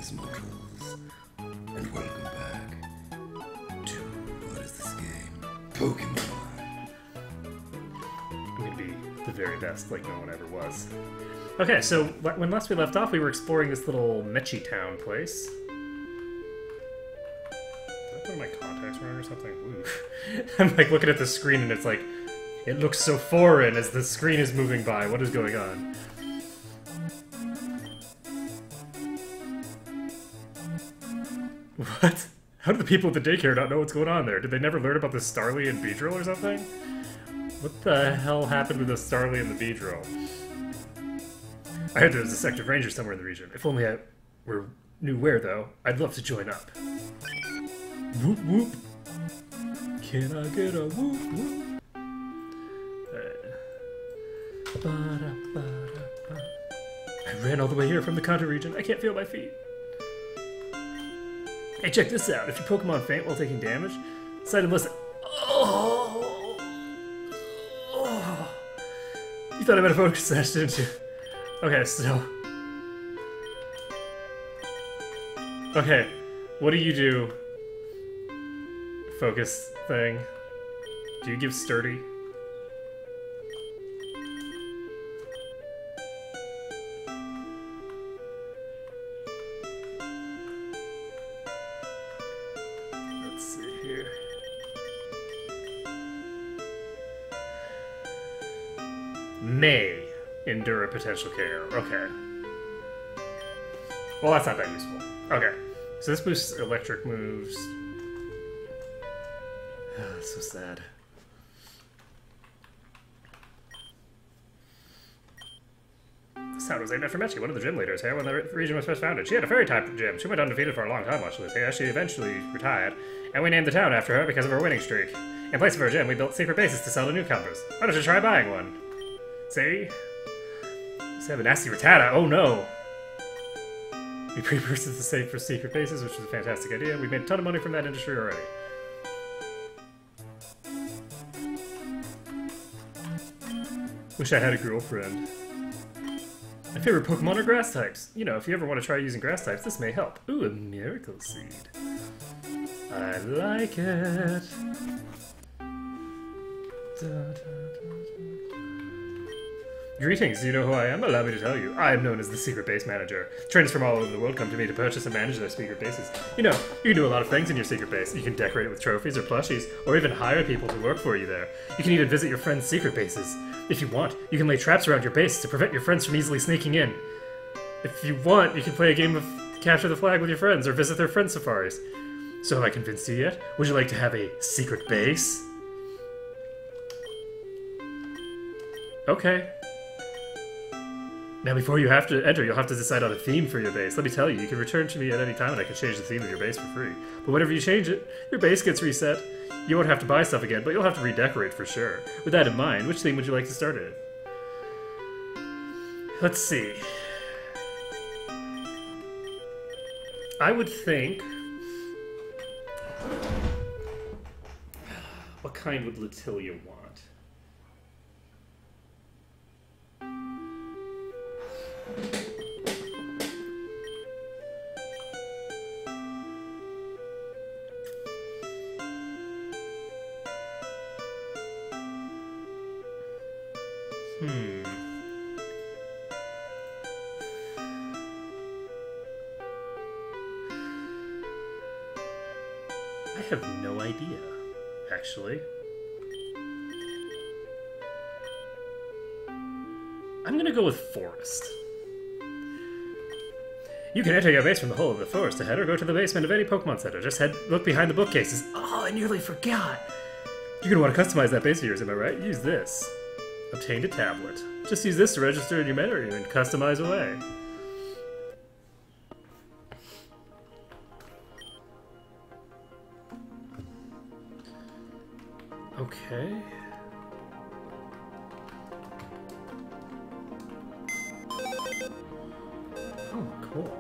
Greetings, mortals, and welcome back to, what is this game? Pokemon. I'm gonna be the very best, like no one ever was. Okay, so when last we left off, we were exploring this little Mechi Town place. Did I put my contacts wrong or something? Ooh. I'm like looking at the screen and it's like, it looks so foreign as the screen is moving by. What is going on? What? How do the people at the daycare not know what's going on there? Did they never learn about the Starly and Beedrill or something? What the hell happened with the Starly and the Beedrill? I heard there was a sector ranger somewhere in the region. If only I knew where, though. I'd love to join up. Whoop whoop. Can I get a whoop whoop? I ran all the way here from the Kanto region. I can't feel my feet. Hey, check this out. If your Pokemon faint while taking damage, decide to listen. Oh! You thought I meant a focus smash, didn't you? Okay, so... Okay, what do you do? Focus thing. Do you give sturdy? Let's see here. May endure a potential KO. Okay. Well, that's not that useful. Okay. So this boosts electric moves. That's so sad. The sound was named after Mechi, one of the gym leaders here when the region was first founded. She had a fairy-type gym. She went undefeated for a long time while she was here. She eventually retired, and we named the town after her because of her winning streak. In place of her gym, we built secret bases to sell to newcomers. Why don't you try buying one? See? Just have a nasty Rattata. Oh no! We pre-purchased the safe for secret bases, which is a fantastic idea. We made a ton of money from that industry already. Wish I had a girlfriend. My favorite Pokemon are grass types. You know, if you ever want to try using grass types, this may help. Ooh, a miracle seed. I like it. Greetings, do you know who I am? Allow me to tell you. I am known as the Secret Base Manager. Trainers from all over the world come to me to purchase and manage their secret bases. You know, you can do a lot of things in your secret base. You can decorate it with trophies or plushies, or even hire people to work for you there. You can even visit your friends' secret bases. If you want, you can lay traps around your base to prevent your friends from easily sneaking in. If you want, you can play a game of Capture the Flag with your friends, or visit their friend safaris. So have I convinced you yet? Would you like to have a secret base? Okay. Now, before you have to enter, you'll have to decide on a theme for your base. Let me tell you, you can return to me at any time and I can change the theme of your base for free. But whenever you change it, your base gets reset. You won't have to buy stuff again, but you'll have to redecorate for sure. With that in mind, which theme would you like to start in? Let's see. I would think... What kind would Latilia want? I have no idea, actually. I'm gonna go with Forest. You can enter your base from the hole of the forest ahead or go to the basement of any Pokemon Center. Just look behind the bookcases. Oh, I nearly forgot! You're gonna want to customize that base of yours, am I right? Use this. Obtained a tablet. Just use this to register in your menu and customize away. Okay. Oh, cool.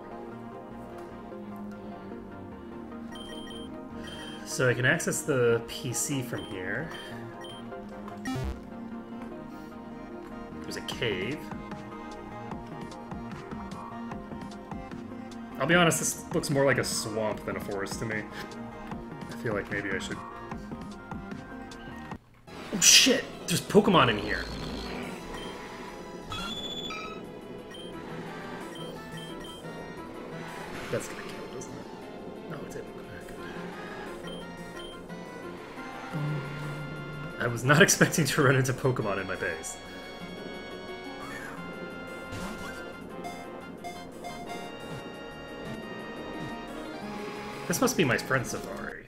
So I can access the PC from here. There's a cave. I'll be honest, this looks more like a swamp than a forest to me. I feel like maybe I should... Oh shit! There's Pokemon in here! That's gonna kill, doesn't it? No, it didn't. I was not expecting to run into Pokemon in my base. This must be my friend Safari.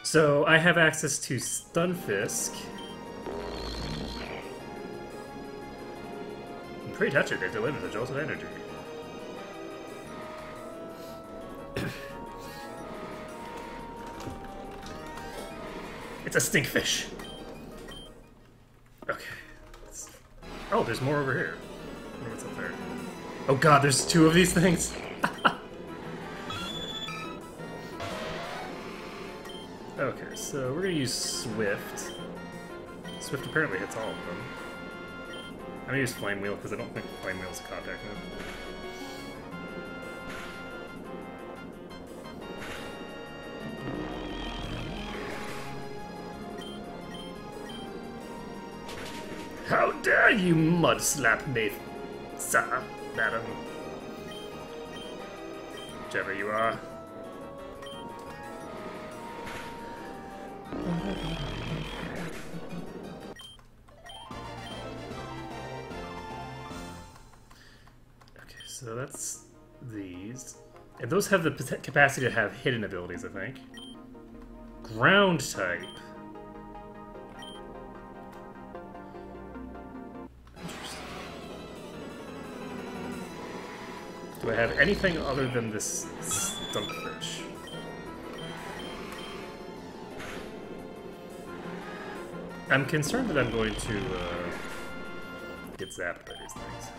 So, I have access to Stunfisk. I'm pretty touchy, they deliver the jolt of energy. It's a stinkfish. Okay. Oh, there's more over here. I wonder what's up there. Oh god, there's two of these things? Okay, so we're gonna use Swift. Swift apparently hits all of them. I'm gonna use Flame Wheel because I don't think Flame Wheel's a contact move. How dare you mud slap me, sir, madam? Whichever you are. Okay, so that's these. And those have the capacity to have hidden abilities, I think. Ground type. Do I have anything other than this Stumpfish? I'm concerned that I'm going to get zapped by these things.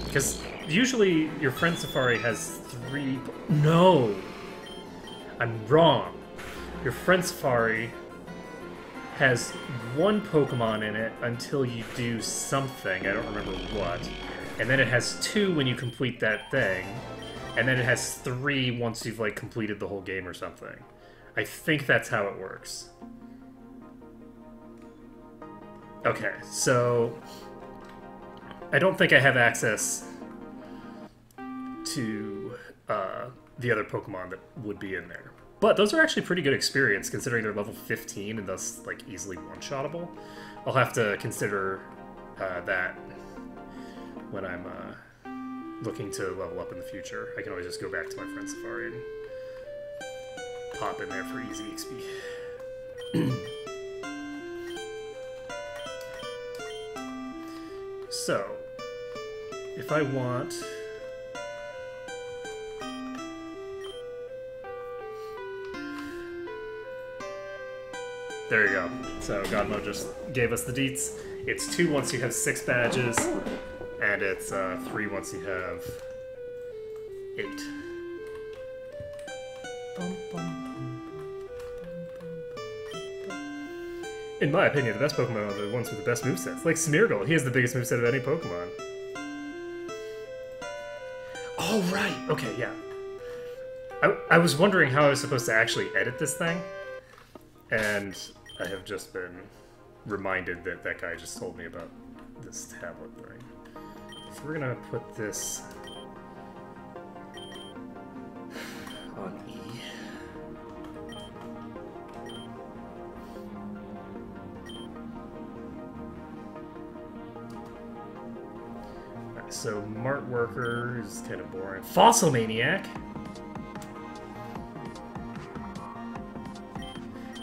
Because usually your friend Safari has 3... No! I'm wrong. Your friend Safari has 1 Pokemon in it until you do something, I don't remember what, and then it has 2 when you complete that thing, and then it has 3 once you've, like, completed the whole game or something. I think that's how it works. Okay, so... I don't think I have access to the other Pokemon that would be in there. But those are actually pretty good experience, considering they're level 15 and thus, like, easily one-shottable. I'll have to consider that when I'm looking to level up in the future. I can always just go back to my friend Safari and pop in there for easy XP. So, if I want... There you go. So Godmo just gave us the deets. It's 2 once you have 6 badges, and it's 3 once you have 8. In my opinion, the best Pokemon are the ones with the best movesets. Like Smeargle, he has the biggest moveset of any Pokemon. Oh, right! Okay, yeah. I was wondering how I was supposed to actually edit this thing, and I have just been reminded that that guy just told me about this tablet thing. So we're gonna put this on E. Right, so Mart Worker is kind of boring. Fossil Maniac!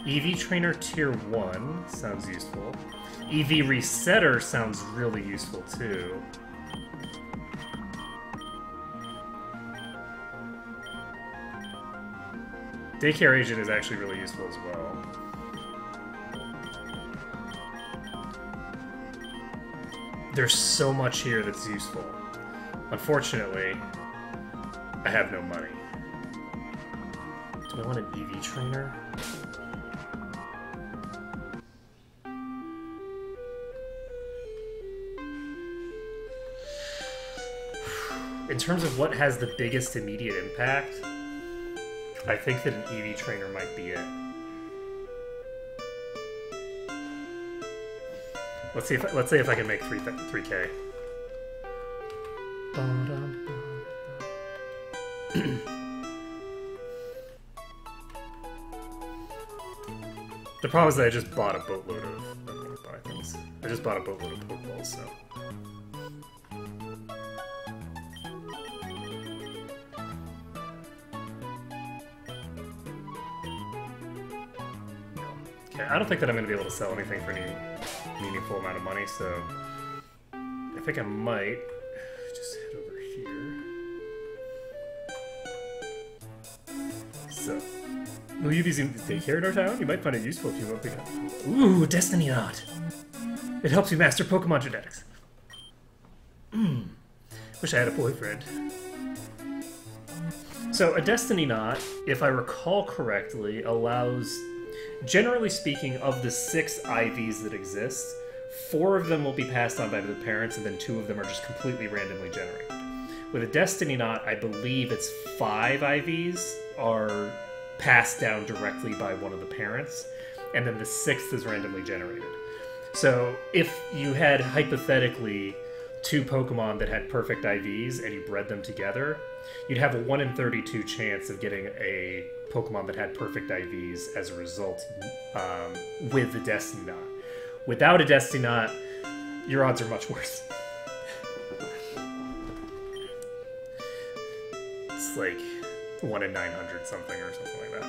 EV Trainer Tier 1 sounds useful. EV Resetter sounds really useful too. Daycare Agent is actually really useful as well. There's so much here that's useful. Unfortunately, I have no money. Do I want an EV Trainer? In terms of what has the biggest immediate impact, I think that an EV trainer might be it. Let's see if I can make 3K. The problem is that I just bought a boatload of... I don't want to buy things. I just bought a boatload of Pokeballs, so... Okay, I don't think that I'm going to be able to sell anything for any meaningful amount of money, so... I think I might just head over here. So... Will you be using daycare in our town? You might find it useful if you won't pick up. Ooh, Destiny Knot! It helps you master Pokemon genetics. Wish I had a boyfriend. So, a Destiny Knot, if I recall correctly, allows, generally speaking, of the 6 IVs that exist, 4 of them will be passed on by the parents, and then 2 of them are just completely randomly generated. With a Destiny Knot, I believe it's 5 IVs are passed down directly by one of the parents, and then the 6th is randomly generated. So if you had, hypothetically, 2 Pokemon that had perfect IVs and you bred them together, you'd have a 1 in 32 chance of getting a Pokemon that had perfect IVs as a result with the Destiny Knot. Without a Destiny Knot, your odds are much worse. It's like 1 in 900 something or something like that.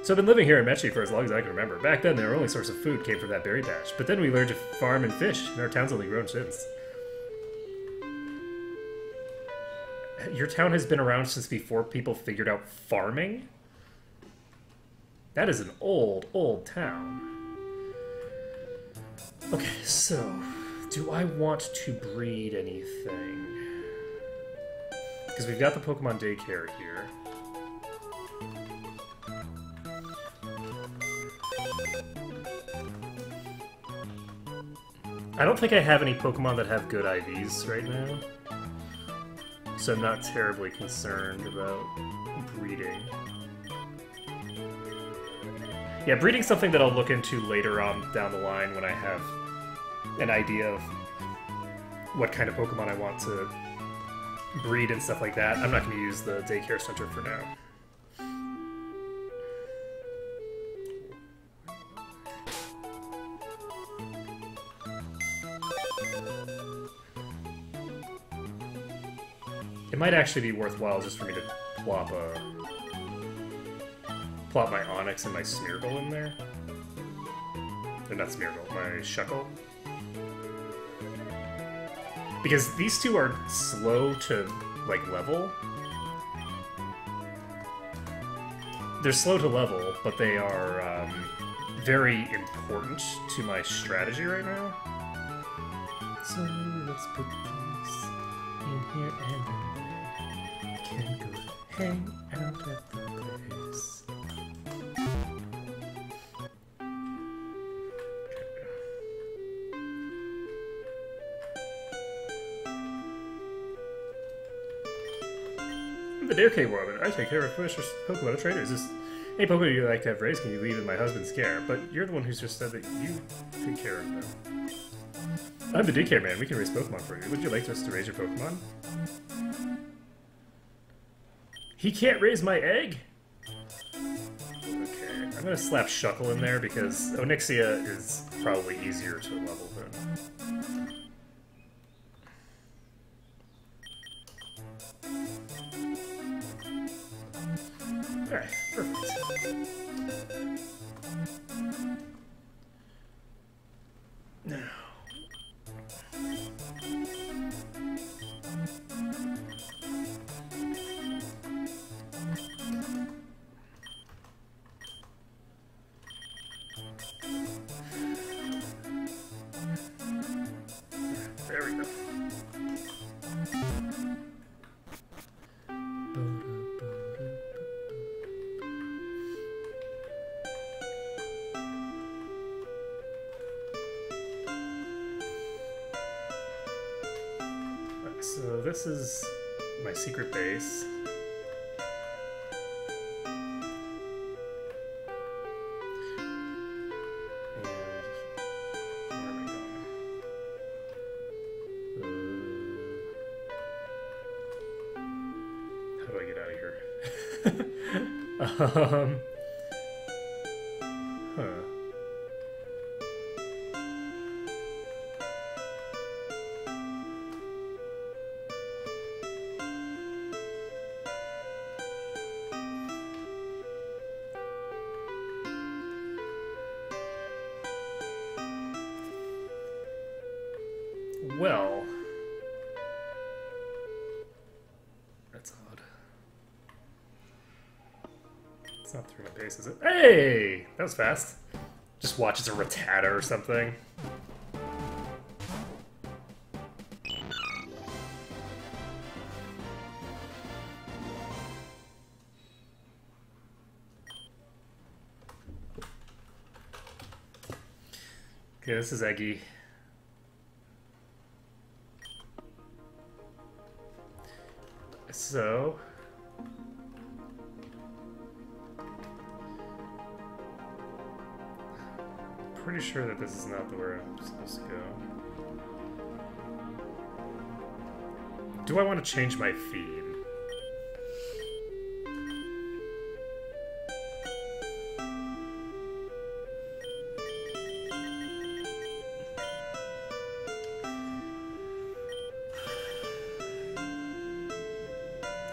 So I've been living here in Mechi for as long as I can remember. Back then, their only source of food came from that berry patch. But then we learned to farm and fish, and our town's only grown since. Your town has been around since before people figured out farming? That is an old, old town. Okay, so... do I want to breed anything? Because we've got the Pokemon daycare here. I don't think I have any Pokemon that have good IVs right now, so I'm not terribly concerned about breeding. Yeah, breeding's something that I'll look into later on down the line when I have an idea of what kind of Pokemon I want to breed and stuff like that. I'm not going to use the daycare center for now. It might actually be worthwhile just for me to plop my Onyx and my Smeargle in there. Or not Smeargle, my Shuckle. Because these two are slow to, like, level. They're slow to level, but they are very important to my strategy right now. So let's put these in here and can go hang out at the place. The daycare woman. I take care of fish or Pokemon traders. Hey, Pokemon you like to have raised, can you leave in my husband's care? But you're the one who's just said that you take care of them. I'm the daycare man. We can raise Pokemon for you. Would you like us to raise your Pokemon? He can't raise my egg? Okay, I'm gonna slap Shuckle in there because Onyxia is probably easier to level than... Alright, perfect. Now... There we go. So this is my secret base. Huh. Well, that's odd. It's not through my base, is it? Hey! That was fast. Just watch as a Rattata or something. Okay, this is Eggy. So... pretty sure that this is not the way I'm supposed to go. Do I want to change my feed?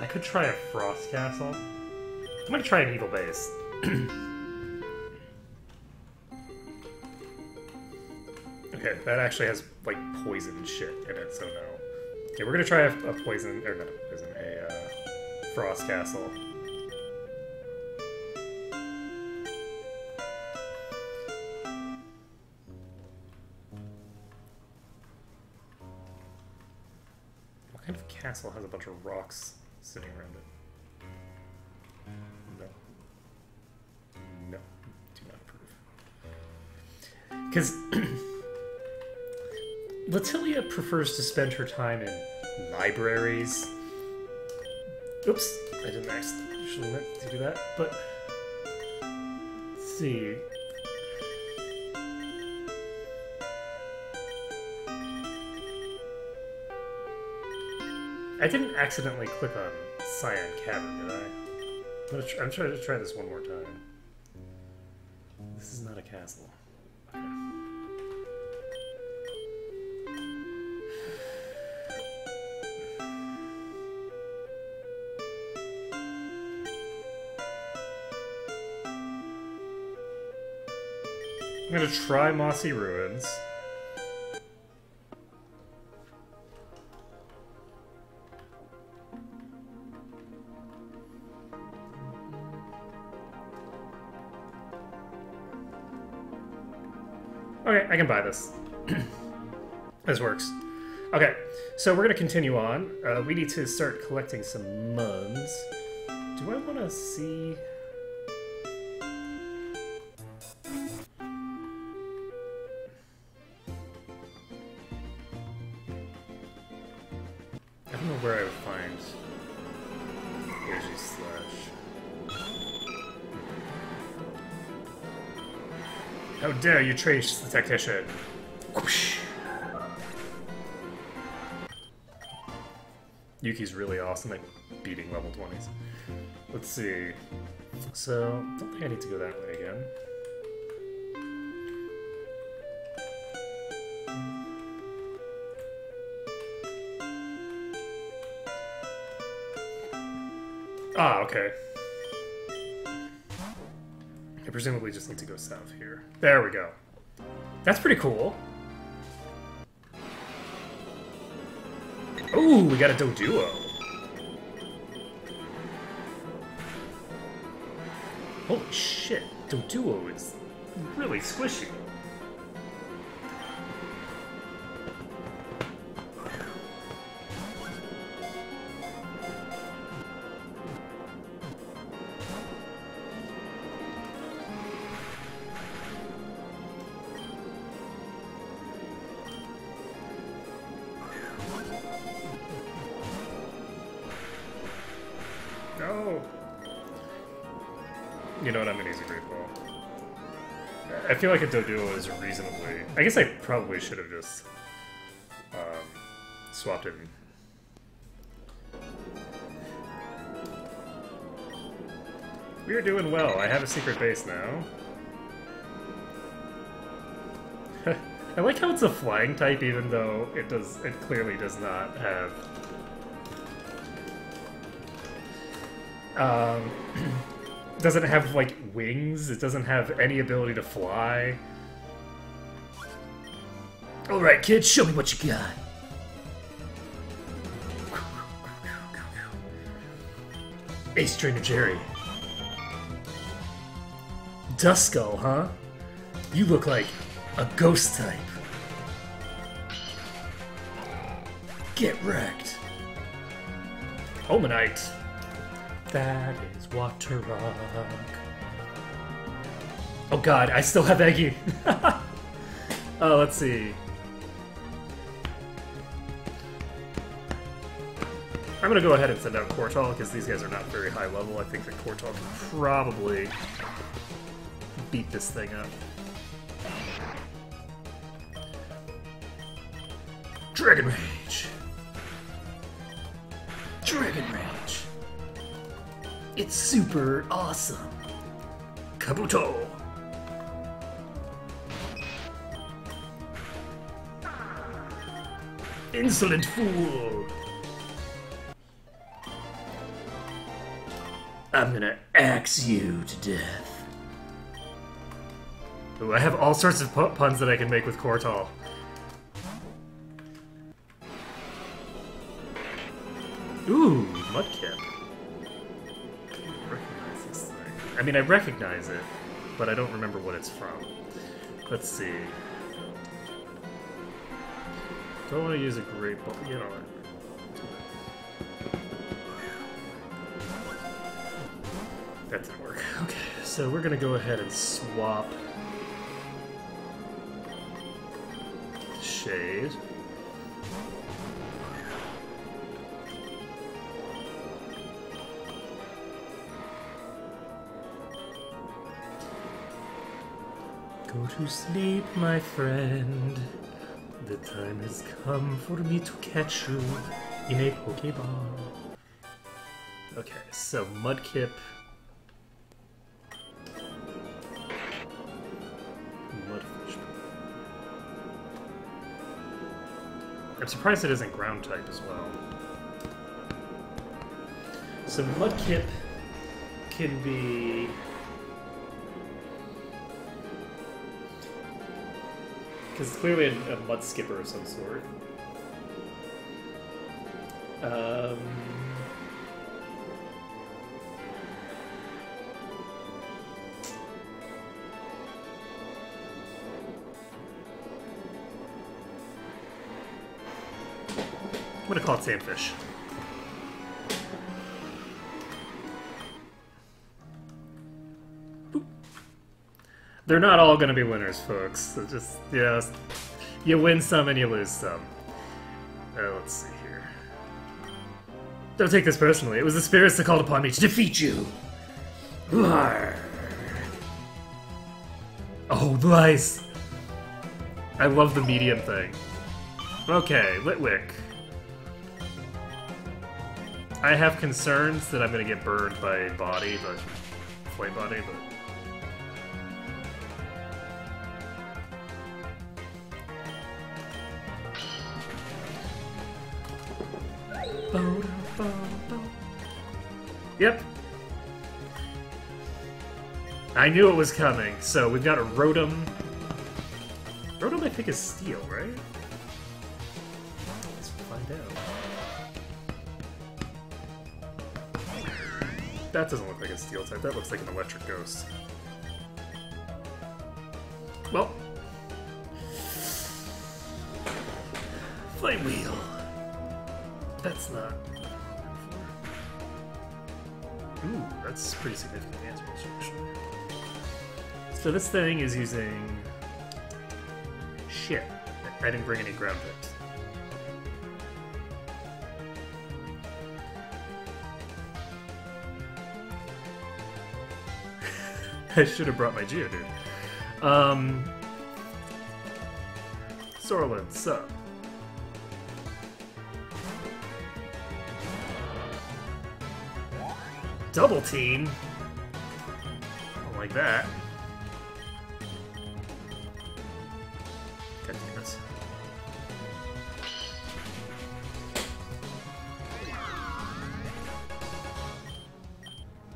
I could try a Frost Castle. I'm gonna try an Evil Base. Okay, that actually has, like, poison shit in it, so no. Okay, we're gonna try a poison, or not a poison, a Frost Castle. What kind of castle has a bunch of rocks sitting around it? No. No. Do not approve. Because Latilia prefers to spend her time in libraries. Oops, I didn't actually meant to do that, but let's see. I didn't accidentally click on Cyan Cavern, did I? I'm trying to try this one more time. This is not a castle. Okay. I'm gonna try Mossy Ruins. Okay, I can buy this. This works. Okay, so we're gonna continue on. We need to start collecting some muns. Do I want to see... I don't know where I would find energy slash. How dare you trace the tactician? Whoosh. Yuki's really awesome at beating level 20s. Let's see. So, I don't think I need to go that way again. Ah, okay. I presumably just need to go south here. There we go. That's pretty cool. Ooh, we got a Doduo. Holy shit, Doduo is really squishy. No! You know what, I'm gonna use a Great Ball. I feel like a Doduo is reasonably... I guess I probably should have just swapped it. We're doing well. I have a secret base now. I like how it's a flying type, even though it clearly does not have doesn't have like wings. It doesn't have any ability to fly. All right, kids, show me what you got. Ace Trainer Jerry. Duskull, huh? You look like a ghost type. Get wrecked. Omanite. That is Water Rock. Oh god, I still have Eggy. Oh, let's see. I'm gonna go ahead and send out Kortal, because these guys are not very high level. I think that Kortal can probably beat this thing up. Dragon Rage! Dragon Rage! It's super awesome! Kabuto! Insolent fool! I'm gonna axe you to death. Ooh, I have all sorts of puns that I can make with Kortal. Ooh, Mudkip. I recognize this thing. I mean, I recognize it, but I don't remember what it's from. Let's see. Don't want to use a Great Ball. You know what? That didn't work. Okay, so we're gonna go ahead and swap Shade. Go to sleep, my friend. The time has come for me to catch you in a Pokeball. Okay, so Mudkip. Mudfish. I'm surprised it isn't ground type as well. So Mudkip can be... because it's clearly a mud skipper of some sort. I'm gonna call it Sandfish. Boop. They're not all gonna be winners, folks. So just, yeah, you win some and you lose some. Let's see here. Don't take this personally. It was the spirits that called upon me to defeat you. Rawr. Oh, nice. I love the medium thing. Okay, Litwick. I have concerns that I'm gonna get burned by body, but flame body, but yep. I knew it was coming. So we've got a Rotom. Rotom, I think, is Steel, right? Let's find out. That doesn't look like a Steel type. That looks like an Electric Ghost. Well. Flame Wheel. That's not... Ooh, that's pretty significant answer, actually. So this thing is using... Shit. I didn't bring any ground hits. I should have brought my Geodude. Sorlin, sup? Double team? Don't like that. God damn it.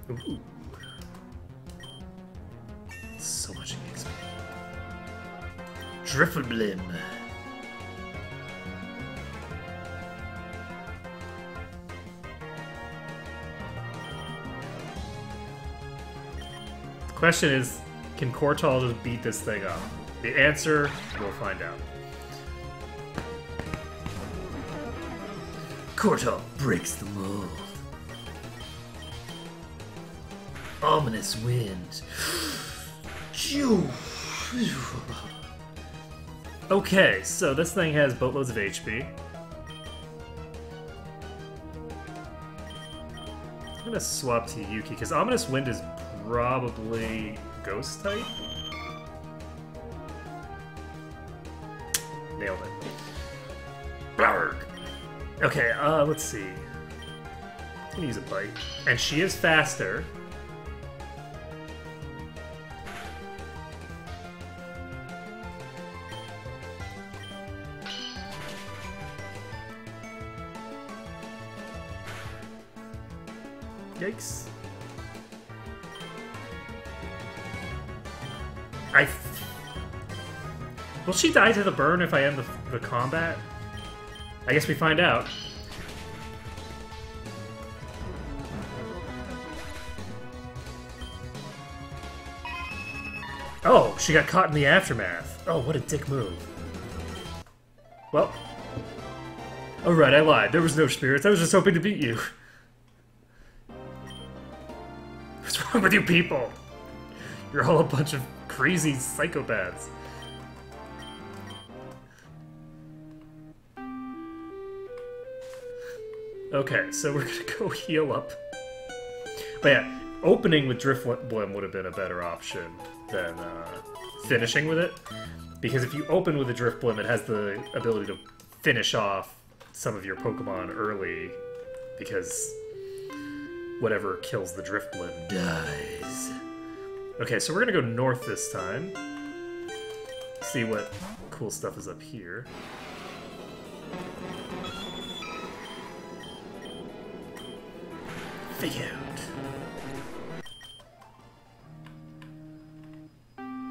Ooh. So much XP. Drifblim. The question is, can Cortal just beat this thing up? The answer, we'll find out. Cortal breaks the mold. Ominous wind. Okay, so this thing has boatloads of HP. I'm gonna swap to Yuki, because Ominous Wind is probably Ghost type? Nailed it. Blarg! Okay, let's see. I'm gonna use a Bite. And she is faster. Yikes. Will she die to the burn if I end the combat? I guess we find out. Oh, she got caught in the aftermath. Oh, what a dick move. Well. Alright, I lied. There was no spirits. I was just hoping to beat you. What's wrong with you people? You're all a bunch of crazy psychopaths. Okay, so we're gonna go heal up. But yeah, opening with Drifblim would have been a better option than finishing with it. Because if you open with a Drifblim, it has the ability to finish off some of your Pokemon early, because whatever kills the Drifblim dies. Okay, so we're gonna go north this time. See what cool stuff is up here. Figure out.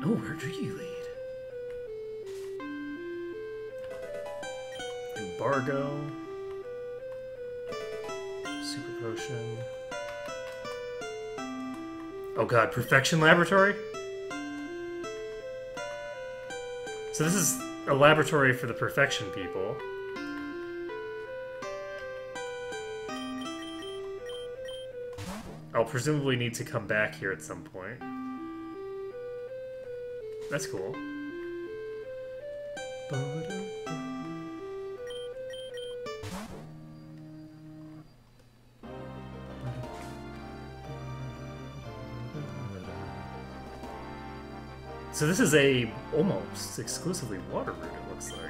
Oh, where do you lead? Embargo. Super Potion. Oh god, Perfection Laboratory? So this is a laboratory for the Perfection people. I'll presumably need to come back here at some point. That's cool. So this is a almost exclusively water route, it looks like.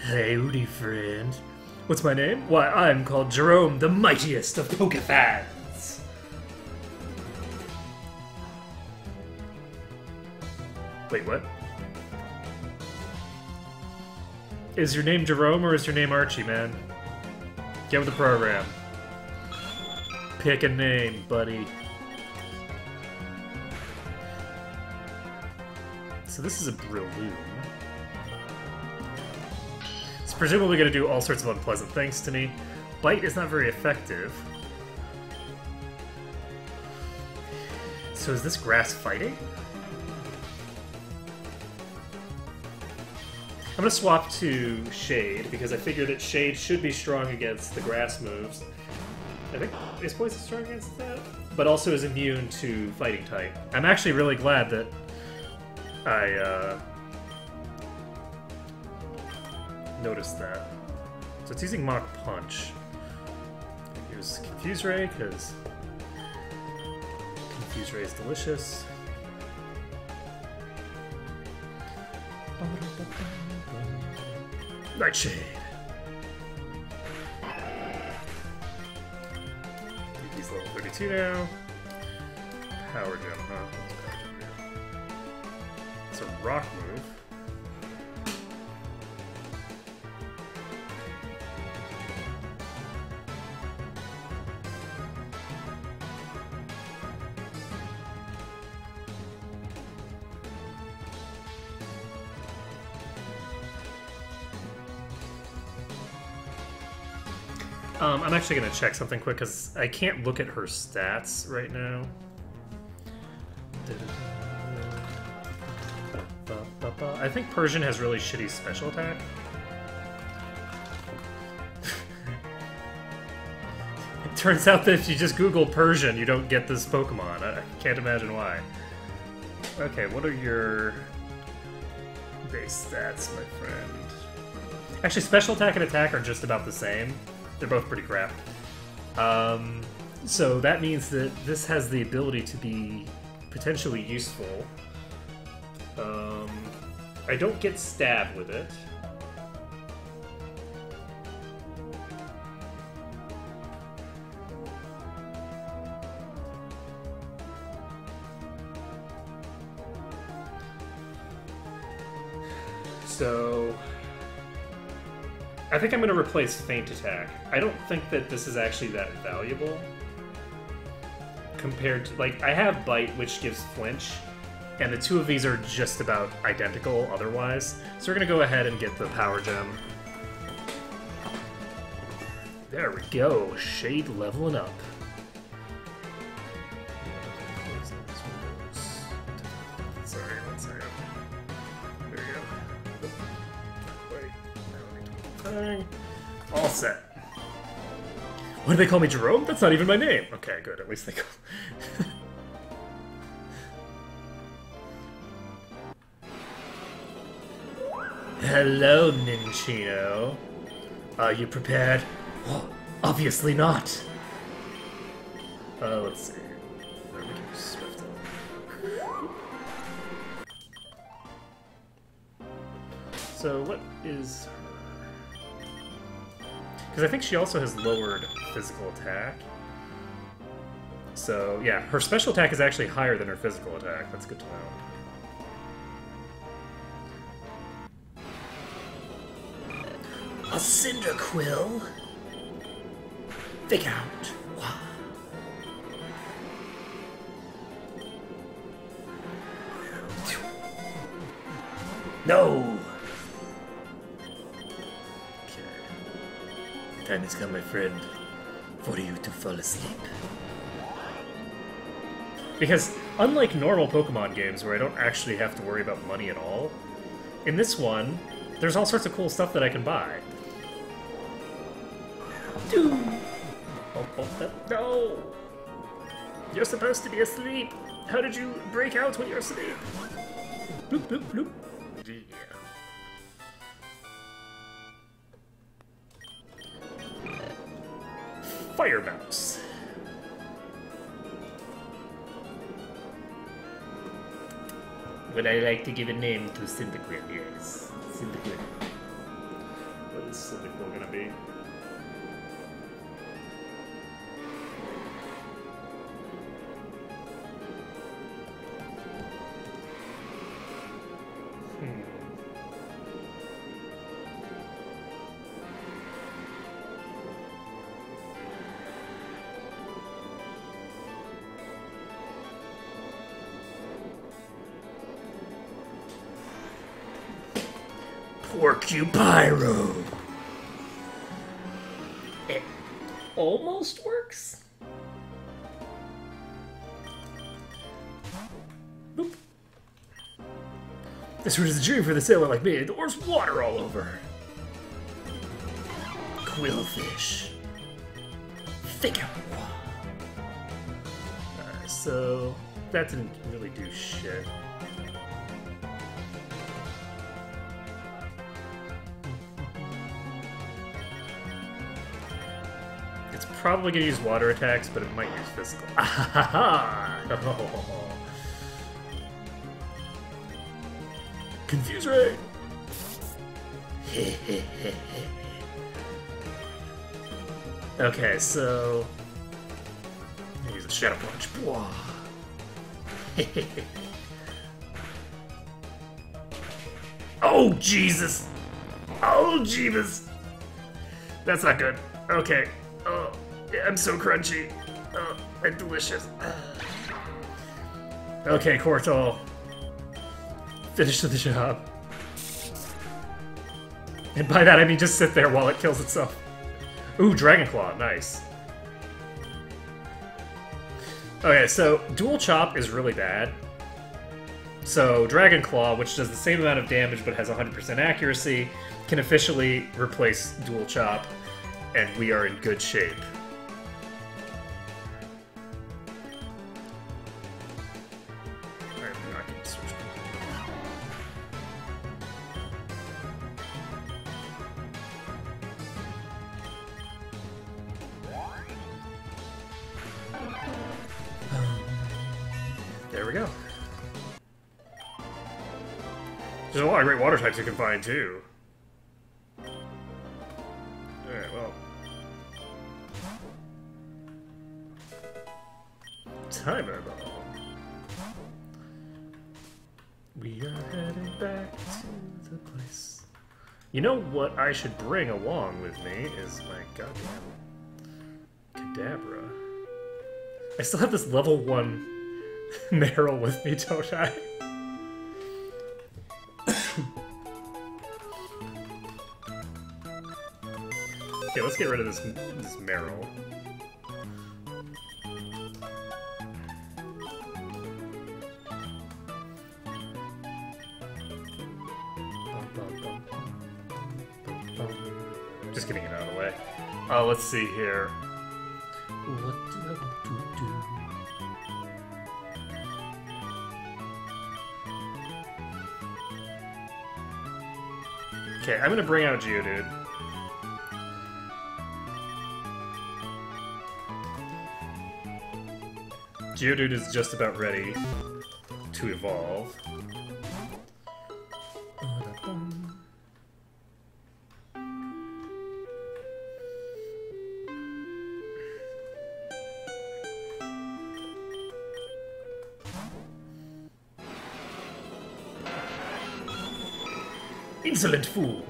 Howdy, friend. What's my name? Why, I'm called Jerome, the mightiest of Pokefans. Wait, what? Is your name Jerome or is your name Archie, man? Get with the program. Pick a name, buddy. So this is a Breloom. It's presumably going to do all sorts of unpleasant things to me. Bite is not very effective. So is this grass fighting? I'm going to swap to Shade, because I figure that Shade should be strong against the grass moves. I think is Poison strong against that? But also is immune to Fighting type. I'm actually really glad that I noticed that. So it's using Mach Punch. Use Confuse Ray, because Confuse Ray is delicious. Nightshade! He's level 32 now. Power Gem, huh? It's a rock move. I'm actually going to check something quick because I can't look at her stats right now. I think Persian has really shitty special attack. It turns out that if you just Google Persian, you don't get this Pokemon. I can't imagine why. Okay, what are your base stats, my friend? Actually, special attack and attack are just about the same. They're both pretty crap. So that means that this has the ability to be potentially useful. I don't get stabbed with it. So I think I'm going to replace Feint Attack. I don't think that this is actually that valuable. Compared to, like, I have Bite, which gives Flinch, and the two of these are just about identical otherwise. So we're going to go ahead and get the Power Gem. There we go. Shade leveling up. Sorry, one second. There we go. Wait. All set. What do they call me, Jerome? That's not even my name. Okay, good. At least they call. Hello, Ninchino. Are you prepared? Oh, obviously not. Let's see. There we go. Swift up. So what is her? Because I think she also has lowered physical attack. So yeah, her special attack is actually higher than her physical attack. That's good to know. A Cyndaquil? Think out. Wow. No! Okay. Time has come, my friend, for you to fall asleep. Because, unlike normal Pokemon games where I don't actually have to worry about money at all, in this one, there's all sorts of cool stuff that I can buy. Dude! No! You're supposed to be asleep! How did you break out when you're asleep? Bloop, bloop, bloop. Yeah. Fire Mouse. Would I like to give a name to Cyndaquil? Yes. Cyndaquil. What is Cyndaquil gonna be? Porcupyro. It almost works. Boop. This route is a dream for the sailor like me. There's water all over. Quillfish. Figure. So that didn't really do shit. probably gonna use water attacks, but it might use physical. Confuse Ray! Okay, so... I'm gonna use a Shadow Punch. Oh, Jesus! Oh, Jeebus! That's not good. Okay. Oh, I'm so crunchy. Oh, and delicious. Okay, Cortal. Finish the job. And by that I mean just sit there while it kills itself. Ooh, Dragon Claw, nice. Okay, so Dual Chop is really bad. So Dragon Claw, which does the same amount of damage but has 100% accuracy, can officially replace Dual Chop, and we are in good shape. I'm not gonna switch. There we go. There's a lot of great water types you can find, too. Alright, well. Timer ball. We are heading back to the place. You know what I should bring along with me is my goddamn Kadabra. I still have this level 1 Meryl with me, don't I? Okay, let's get rid of this Meryl. Just getting it out of the way. Let's see here. What do I want to do? Okay, I'm gonna bring out Geodude. Geodude is just about ready to evolve. Insolent fool!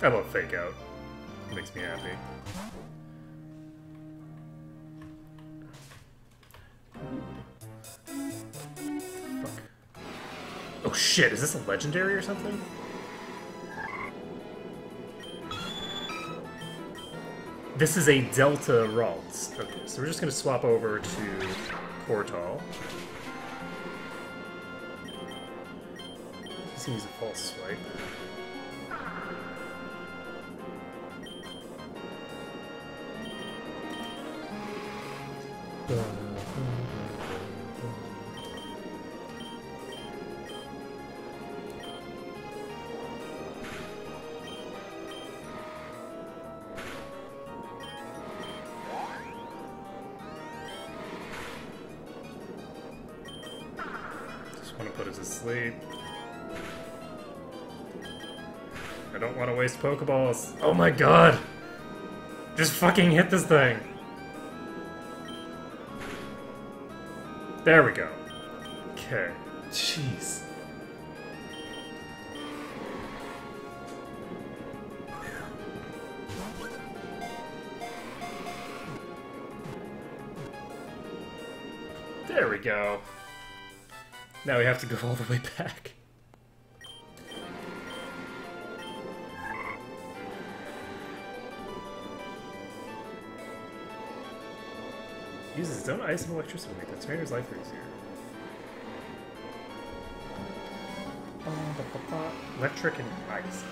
I love Fake Out. It makes me happy. Fuck. Oh shit, is this a legendary or something? This is a Delta Ralts. Okay, so we're just gonna swap over to Cortal. This seems a false swipe. Just want to put it to sleep. I don't want to waste Pokeballs. Oh my god! Just fucking hit this thing! There we go. Okay. Jeez. There we go. Now we have to go all the way back. Uses its own ice and electricity to make the trainer's life easier. Electric and ice.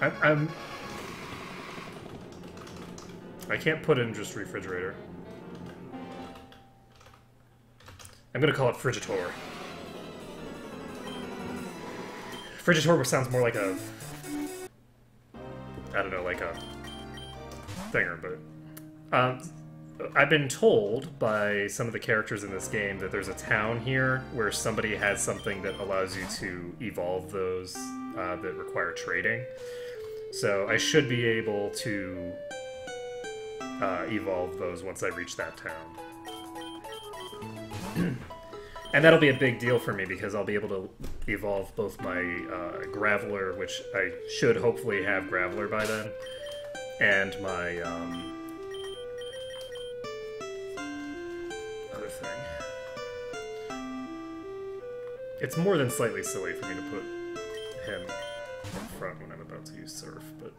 I can't put in just refrigerator. I'm gonna call it Frigitor. Frigitor sounds more like a... I don't know, like a... thinger, but... I've been told by some of the characters in this game that there's a town here where somebody has something that allows you to evolve those that require trading. So I should be able to evolve those once I reach that town. And that'll be a big deal for me because I'll be able to evolve both my Graveler, which I should hopefully have Graveler by then, and my other thing. It's more than slightly silly for me to put him in front when I'm about to use Surf, but...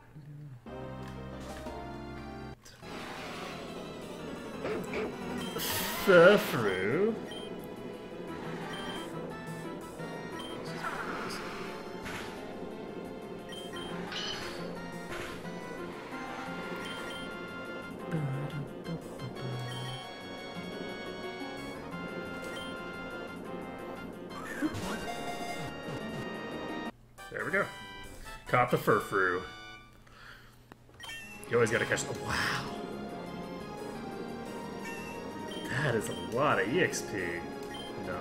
Furfru. There we go. Caught the Furfru. You always gotta catch the... Wow! That is a lot of EXP. No.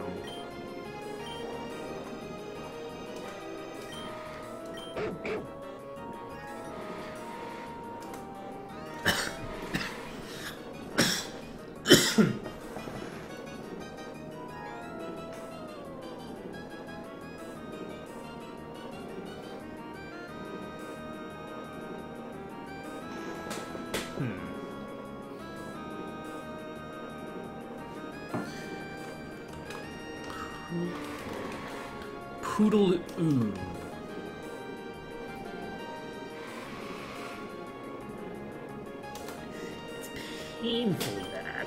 Poodle ooh. It's painfully bad.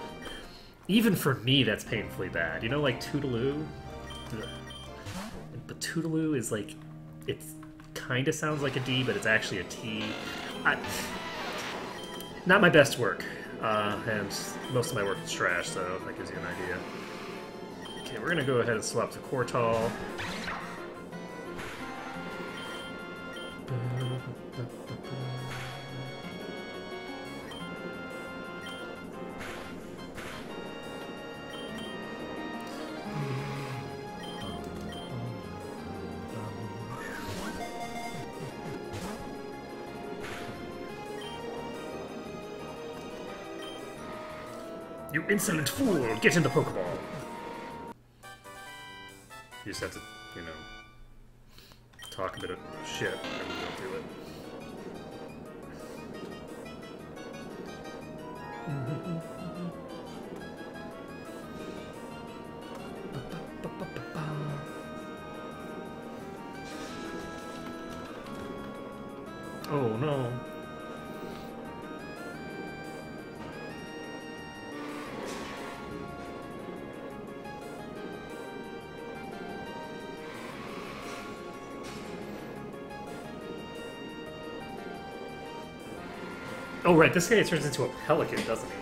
Even for me, that's painfully bad. You know, like Toodaloo? But Toodaloo is like... It kind of sounds like a D, but it's actually a T. Not my best work. And most of my work is trash, so that gives you an idea. Okay, we're gonna go ahead and swap to Cortal. You insolent fool! Get in the Pokeball! You just have to, you know, talk a bit of shit and go through it. Oh no. Oh right, this guy turns into a pelican, doesn't he?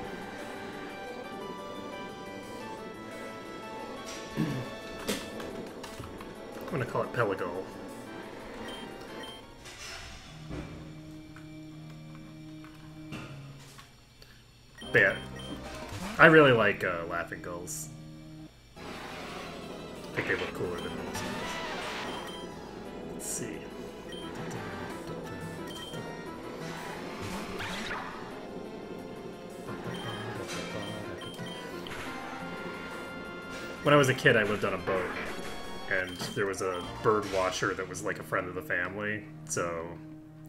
I'm gonna call it Pelago. But yeah, I really like Laughing Gulls. I think they look cooler than most of us. Let's see. When I was a kid, I lived on a boat, and there was a bird watcher that was like a friend of the family, so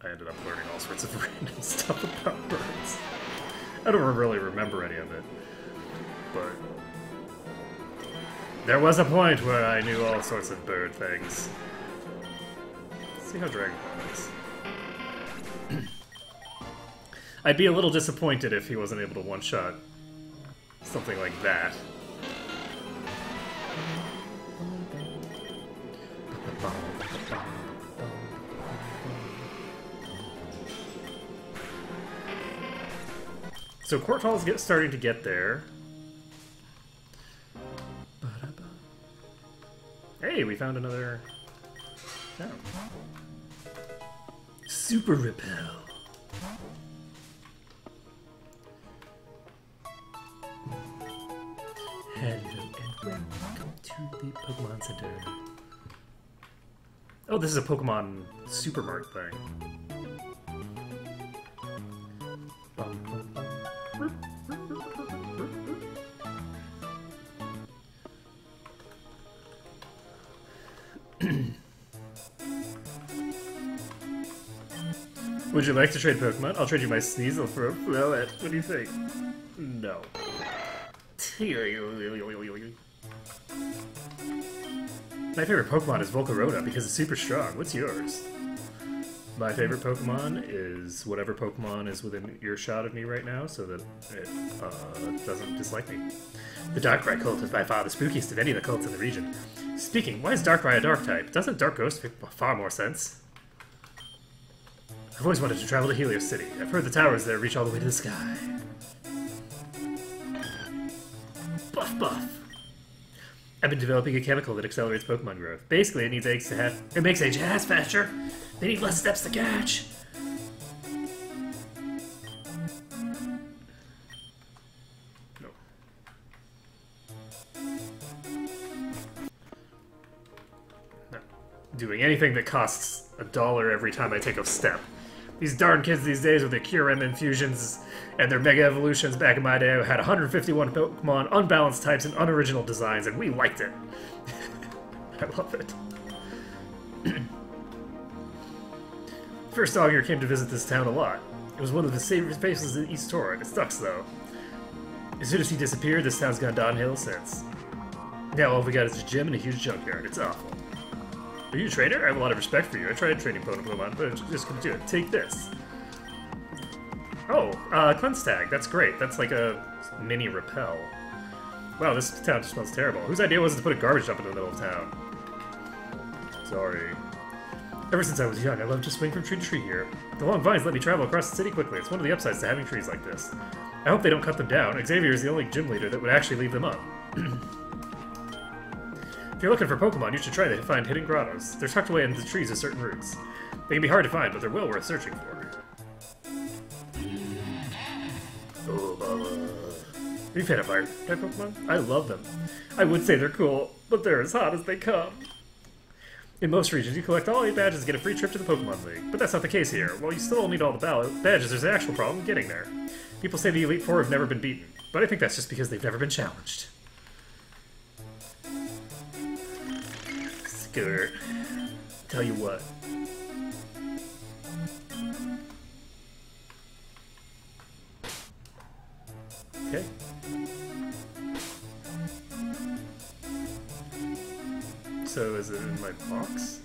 I ended up learning all sorts of random stuff about birds. I don't really remember any of it, but there was a point where I knew all sorts of bird things. Let's see how Dragon Ball is. I'd be a little disappointed if he wasn't able to one-shot something like that. So Quartall's starting to get there. Hey, we found another town. Super Repel. Hello and welcome to the Pokemon Center. Oh, this is a Pokemon Supermart thing. Would you like to trade Pokemon? I'll trade you my Sneasel for a Floette. What do you think? No. My favorite Pokemon is Volcarona because it's super strong. What's yours? My favorite Pokemon is whatever Pokemon is within earshot of me right now so that it doesn't dislike me. The Darkrai cult is by far the spookiest of any of the cults in the region. Speaking, why is Darkrai a dark type? Doesn't Dark Ghost make far more sense? I've always wanted to travel to Helios City. I've heard the towers there reach all the way to the sky. Buff buff. I've been developing a chemical that accelerates Pokemon growth. Basically, it needs eggs to hatch. It makes eggs hatch faster. They need less steps to catch. No. Not doing anything that costs $1 every time I take a step. These darn kids these days with their Kyurem infusions and their Mega Evolutions back in my day had 151 Pokemon, unbalanced types, and unoriginal designs, and we liked it. I love it. First dog here came to visit this town a lot. It was one of his favorite places in East Torrent. It sucks, though. As soon as he disappeared, this town's gone downhill since. Now all we got is a gym and a huge junkyard. It's awful. Are you a trader? I have a lot of respect for you. I tried trading Pokemon, but I just couldn't do it. Take this. Oh, Cleanse Tag. That's great. That's like a mini Repel. Wow, this town just smells terrible. Whose idea was it to put a garbage dump in the middle of town? Sorry. Ever since I was young, I loved to swing from tree to tree here. The long vines let me travel across the city quickly. It's one of the upsides to having trees like this. I hope they don't cut them down. Xavier is the only gym leader that would actually leave them up. If you're looking for Pokemon, you should try to find hidden grottos. They're tucked away into the trees of certain roots. They can be hard to find, but they're well worth searching for. Oh, Baba. Are you a fan of fire type Pokemon? I love them. I would say they're cool, but they're as hot as they come. In most regions, you collect all 8 badges and get a free trip to the Pokemon League, but that's not the case here. While you still need all the badges, there's an actual problem getting there. People say the Elite Four have never been beaten, but I think that's just because they've never been challenged. Scooter. Tell you what. Okay. So is it in my box?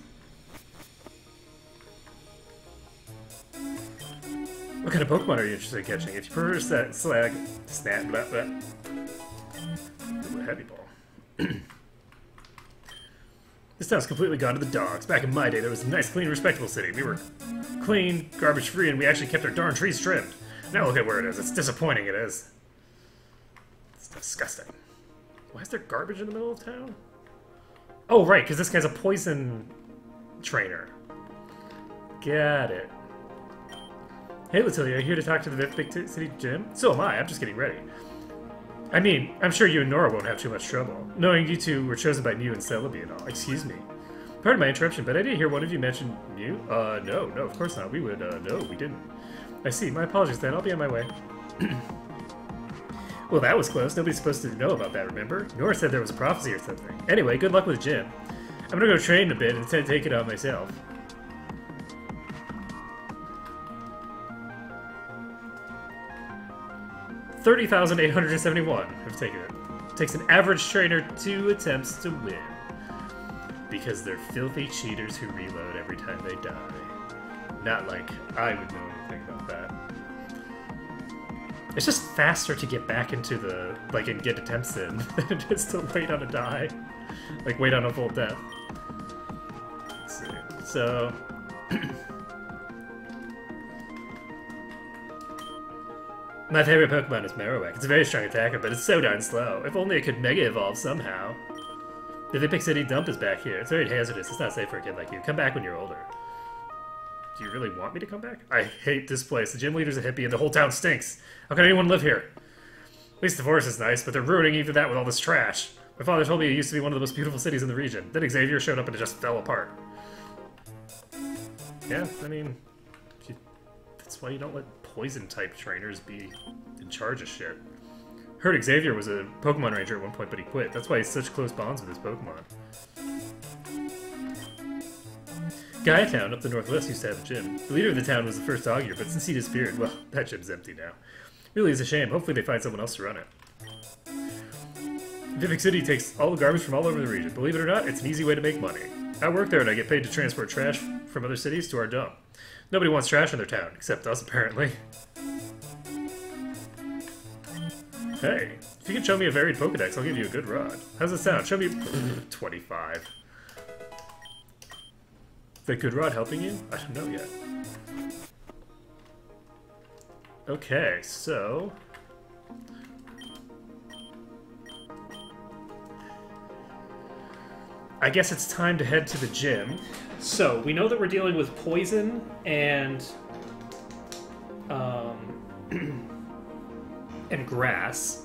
What kind of Pokemon are you interested in catching? If you prefer that slag, snap, blah, blah. Ooh, a heavy ball. This town's completely gone to the dogs. Back in my day, there was a nice, clean, respectable city. We were clean, garbage-free, and we actually kept our darn trees trimmed. Now look at where it is. It's disappointing, it is. It's disgusting. Why is there garbage in the middle of town? Oh, right, because this guy's a poison trainer. Got it. Hey, Latilia, here to talk to the Big City Gym? So am I. I'm just getting ready. I mean, I'm sure you and Nora won't have too much trouble, knowing you two were chosen by Mew and Celebi and all. Excuse me. Pardon my interruption, but I didn't hear one of you mention Mew? No, of course not. We would, no, we didn't. I see. My apologies then. I'll be on my way. Well, that was close. Nobody's supposed to know about that, remember? Nora said there was a prophecy or something. Anyway, good luck with the gym. I'm gonna go train a bit and take it on myself. $30,871 have taken it. Takes an average trainer 2 attempts to win. Because they're filthy cheaters who reload every time they die. Not like I would know anything about that. It's just faster to get back into the, like, and get attempts in than it is to wait on a die. Like, wait on a full death. Let's see. So... My favorite Pokemon is Marowak. It's a very strong attacker, but it's so darn slow. If only it could Mega Evolve somehow. The Epic City dump is back here. It's very hazardous. It's not safe for a kid like you. Come back when you're older. Do you really want me to come back? I hate this place. The gym leader's a hippie and the whole town stinks. How can anyone live here? At least the forest is nice, but they're ruining even that with all this trash. My father told me it used to be one of the most beautiful cities in the region. Then Xavier showed up and it just fell apart. Yeah, I mean, that's why you don't let poison-type trainers be in charge of shit. Heard Xavier was a Pokemon Ranger at one point, but he quit. That's why he's such close bonds with his Pokemon. Gaia Town, up the northwest, used to have a gym. The leader of the town was the first Augur, but since he disappeared, well, that gym's empty now. Really is a shame. Hopefully they find someone else to run it. Vivic City takes all the garbage from all over the region. Believe it or not, it's an easy way to make money. I work there and I get paid to transport trash from other cities to our dump. Nobody wants trash in their town, except us, apparently. Hey, if you can show me a varied Pokedex, I'll give you a good rod. How's it sound? Show me 25. The good rod helping you? I don't know yet. Okay, so... I guess it's time to head to the gym. So, we know that we're dealing with poison and... and grass.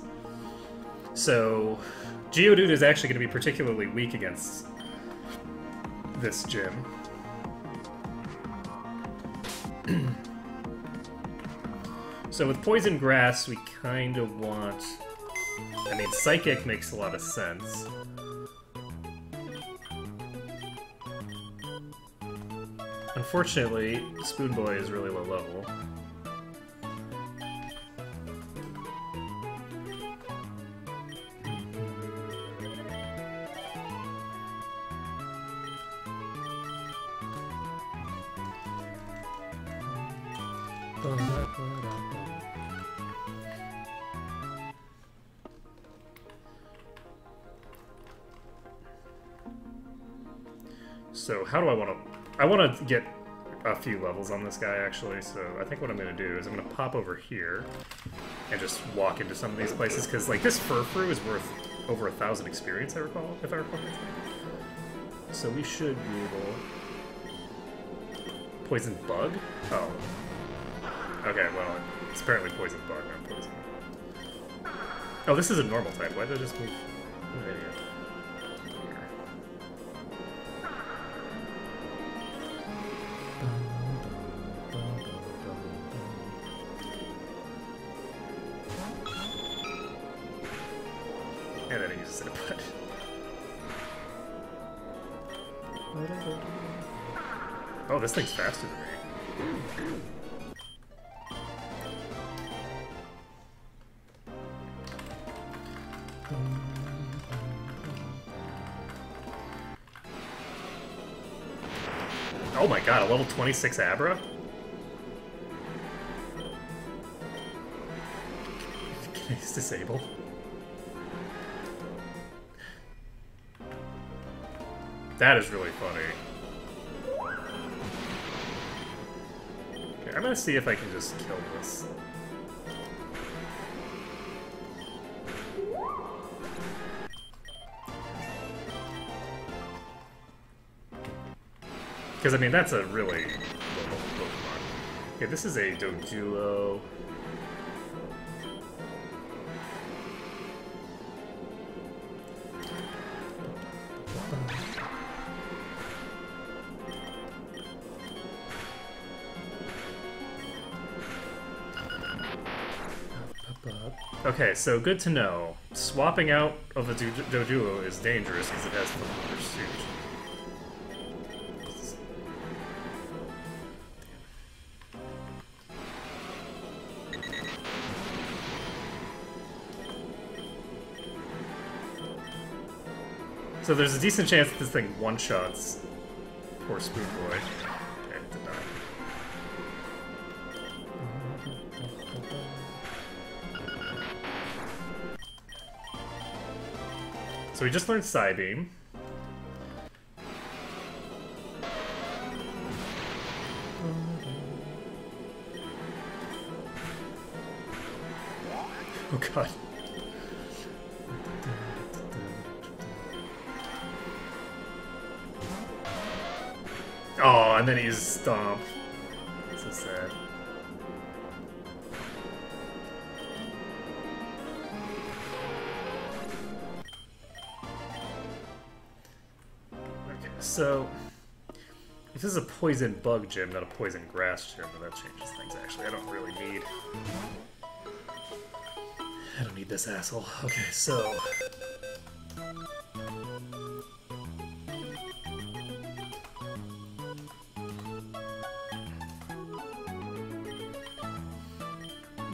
So, Geodude is actually going to be particularly weak against this gym. So with poison grass, we kind of want... I mean, Psychic makes a lot of sense. Unfortunately, Spoon Boy is really low level. So how do I want to... I want to get a few levels on this guy, actually, so I think what I'm going to do is I'm going to pop over here and just walk into some of these places, because, like, this Furfrou is worth over 1,000 experience, if I recall correctly. So we should be able... Poison Bug? Oh. Okay, well, it's apparently Poison Bug, not Poison. Oh, this is a normal type. Why did I just move? I'm an idiot. And then it uses it, but... Oh, this thing's faster than me. Oh my god, a level 26 Abra? Can I use Disable? That is really funny. Okay, I'm gonna see if I can just kill this. Because, I mean, that's a really low Pokemon. Okay, this is a Doduo. Okay, so good to know. Swapping out of a Doduo is dangerous because it has full pursuit. So there's a decent chance that this thing one-shots poor Spoon Boy. Okay, it did not. So we just learned Psybeam. god. Oh, and then he's Stomp. So sad. Okay, so if this is a poison bug gym, not a poison grass gym, then that changes things actually. I don't really need... I don't need this asshole. Okay, so...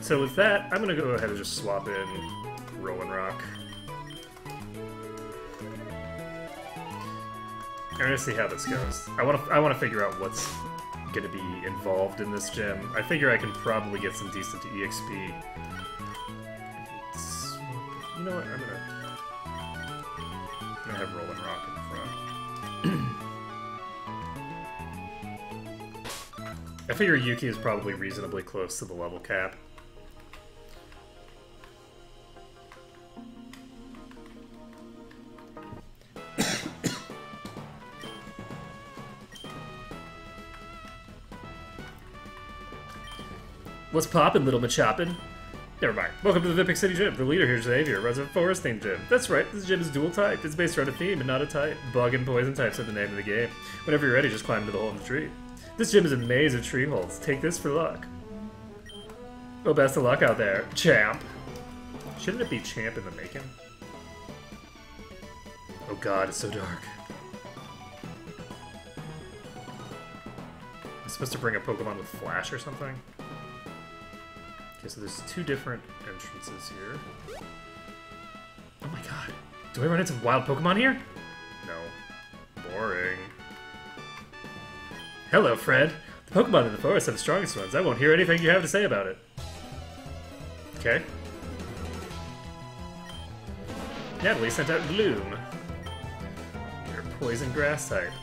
So with that, I'm gonna go ahead and just swap in Rolling Rock. I'm gonna see how this goes. I wanna figure out what's gonna be involved in this gym. I figure I can probably get some decent EXP. You know what? I'm gonna have Rolling Rock in front. I figure Yuki is probably reasonably close to the level cap. What's poppin', little machoppin'? Never mind. Welcome to the Vipik City Gym. The leader here, Xavier, runs a forest themed gym. That's right, this gym is dual typed. It's based around a theme and not a type. Bug and poison types are the name of the game. Whenever you're ready, just climb into the hole in the tree. This gym is a maze of tree holes. Take this for luck. Well, best of luck out there, champ. Shouldn't it be champ in the making? Oh god, it's so dark. I'm supposed to bring a Pokemon with Flash or something? Okay, so there's two different entrances here. Oh my god. Do I run into wild Pokemon here? No. Boring. Hello, Fred. The Pokemon in the forest are the strongest ones. I won't hear anything you have to say about it. Okay. Natalie sent out Gloom. You're a poison grass type.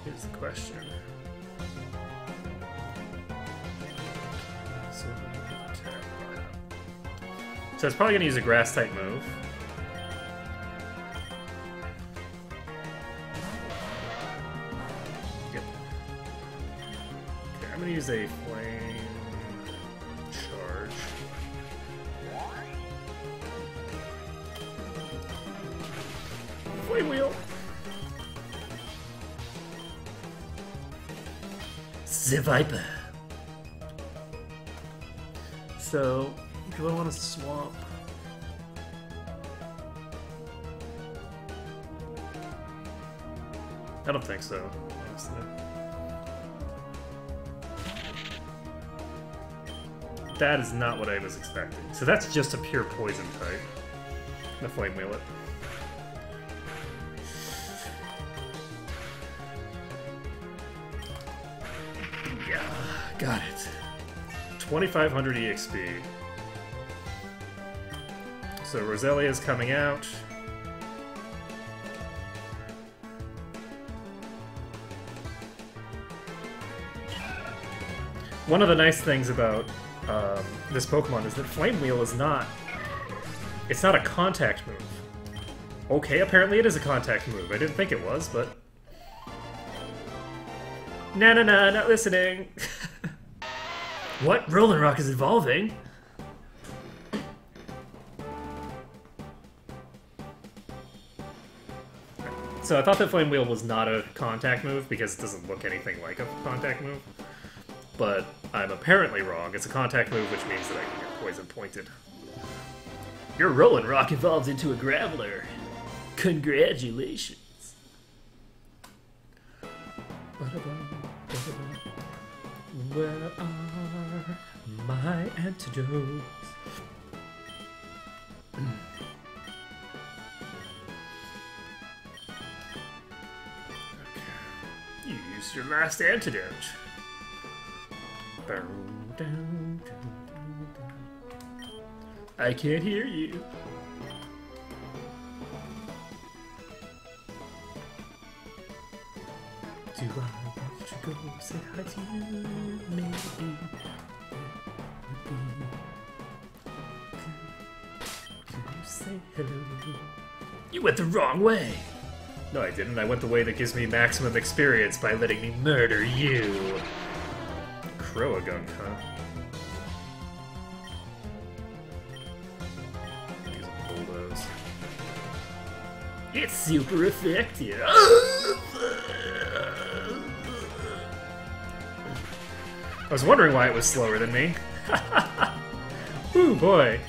Here's the question. So it's probably going to use a grass-type move. Yep. Okay, I'm going to use a flame charge. Flame wheel! The Viper! So... do I want to swap? I don't think so, honestly. That is not what I was expecting. So that's just a pure poison type. I'm gonna Flame Wheel it. Yeah, got it. 2500 EXP. So Roselia's coming out. One of the nice things about this Pokemon is that Flame Wheel is not... it's not a contact move. Okay, apparently it is a contact move. I didn't think it was, but... nah, not listening. What? Rolling Rock is evolving? So I thought that Flame Wheel was not a contact move because it doesn't look anything like a contact move. But I'm apparently wrong. It's a contact move, which means that I can get poison pointed. Your Rolling Rock evolves into a Graveler. Congratulations. Where are my antidotes? You used your last antidote. I can't hear you. Do I want to go say hi to you? Maybe. say hello. You went the wrong way. No, I didn't. I went the way that gives me maximum experience by letting me murder you. Croagunk, huh? Use a bulldoze. It's super effective. I was wondering why it was slower than me. Ooh, boy.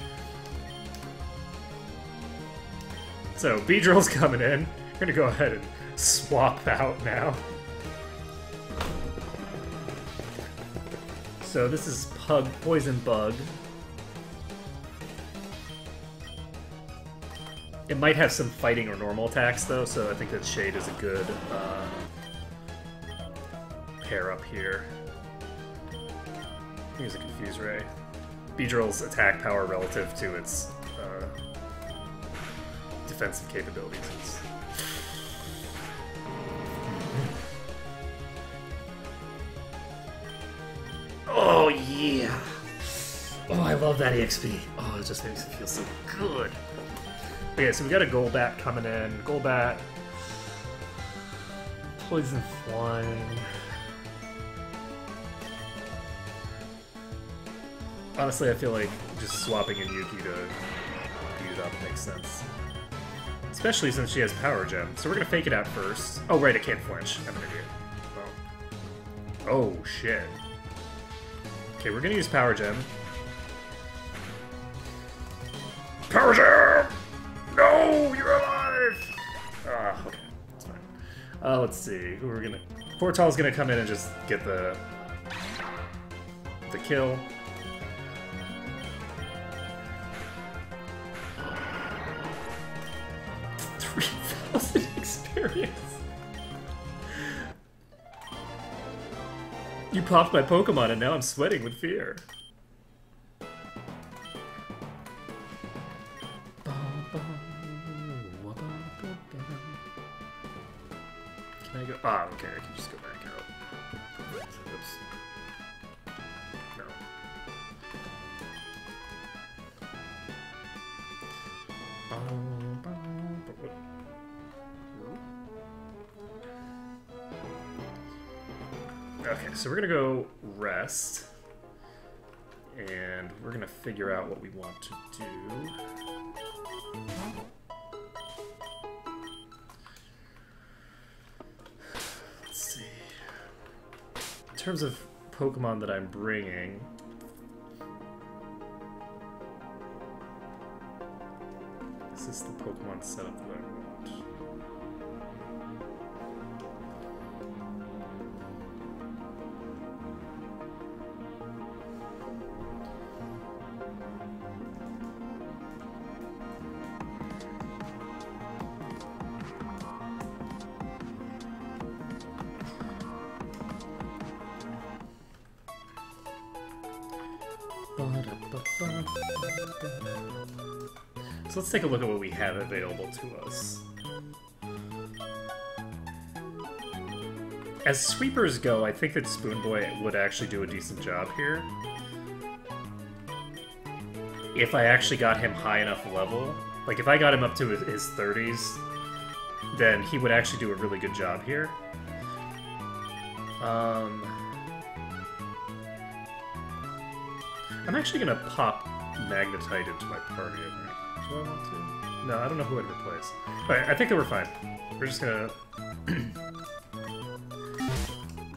So, Beedrill's coming in. We're gonna go ahead and swap out now. So this is Poison Bug. It might have some fighting or normal attacks though, so I think that Shade is a good pair up here. Use a Confuse Ray. Beedrill's attack power relative to its defensive capabilities is... Oh yeah! Oh, I love that EXP. Oh, it just makes me feel so good. Okay, so we got a Golbat coming in. Golbat, Poison Flying. Honestly, I feel like just swapping in Yuki to beat it up makes sense. Especially since she has Power Gem. So we're gonna fake it out first. Oh, right, it can't flinch. I'm an idiot. Oh. Oh, shit. Okay, we're gonna use Power Gem. Power Gem! No! You're alive! Ah, okay. That's fine. Let's see. Who are we gonna... Portal's gonna come in and just get the kill. Experience. You popped my Pokemon and now I'm sweating with fear. Can I go? Ah, okay, I can just go back out. Oops. No. Okay, so we're gonna go rest, and we're gonna figure out what we want to do. Let's see. In terms of Pokemon that I'm bringing, is this the Pokemon setup that I want? So let's take a look at what we have available to us. As sweepers go, I think that Spoon Boy would actually do a decent job here. If I actually got him high enough level. Like, if I got him up to his 30s, then he would actually do a really good job here. I'm actually gonna pop Magnetite into my party, I think. Do I want to? No, I don't know who I'd replace. Alright, I think that we're fine. We're just gonna...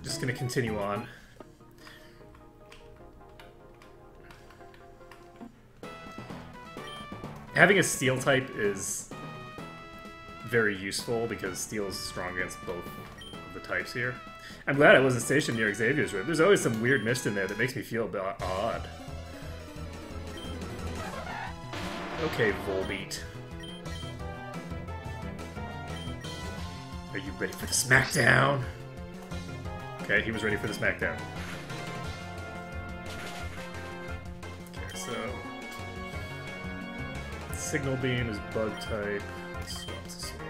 just gonna continue on. Having a Steel type is very useful because Steel is strong against both of the types here. I'm glad I wasn't stationed near Xavier's room. There's always some weird mist in there that makes me feel a bit odd. Okay, Volbeat. Are you ready for the smackdown? Okay, he was ready for the smackdown. Okay, so... Signal Beam is Bug type. Swap to Swap.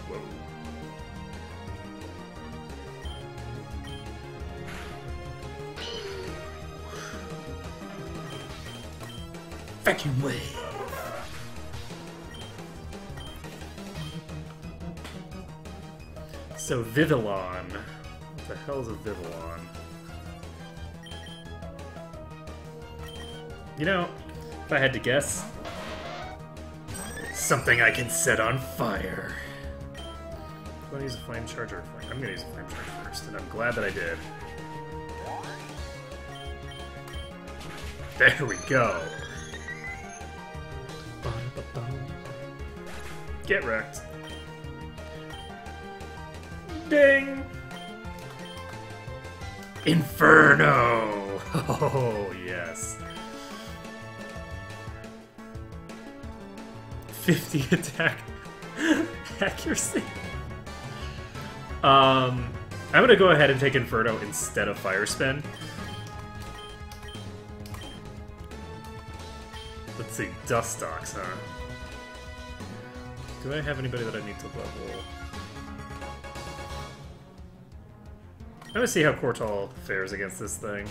Whoa. Vacuum wave. So Vivillon. What the hell's a Vivillon? You know, if I had to guess, something I can set on fire. I'm gonna use a flame charger. I'm gonna use a flame charger first, and I'm glad that I did. There we go. Get wrecked. Ding! Inferno! Oh, yes. 50 attack accuracy. I'm gonna go ahead and take Inferno instead of Fire Spin. Let's see, Dust Stocks, huh? Do I have anybody that I need to level? I'm gonna see how Cortal fares against this thing.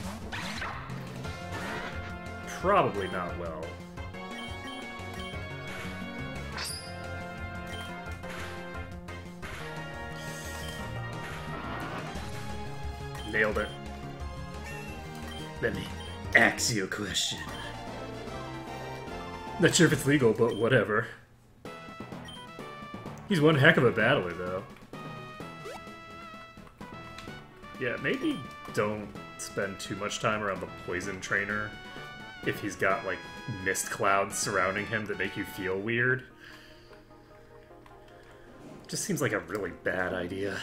Probably not well. Nailed it. Let me ask you a question. Not sure if it's legal, but whatever. He's one heck of a battler, though. Yeah, maybe don't spend too much time around the Poison Trainer if he's got, like, mist clouds surrounding him that make you feel weird. Just seems like a really bad idea.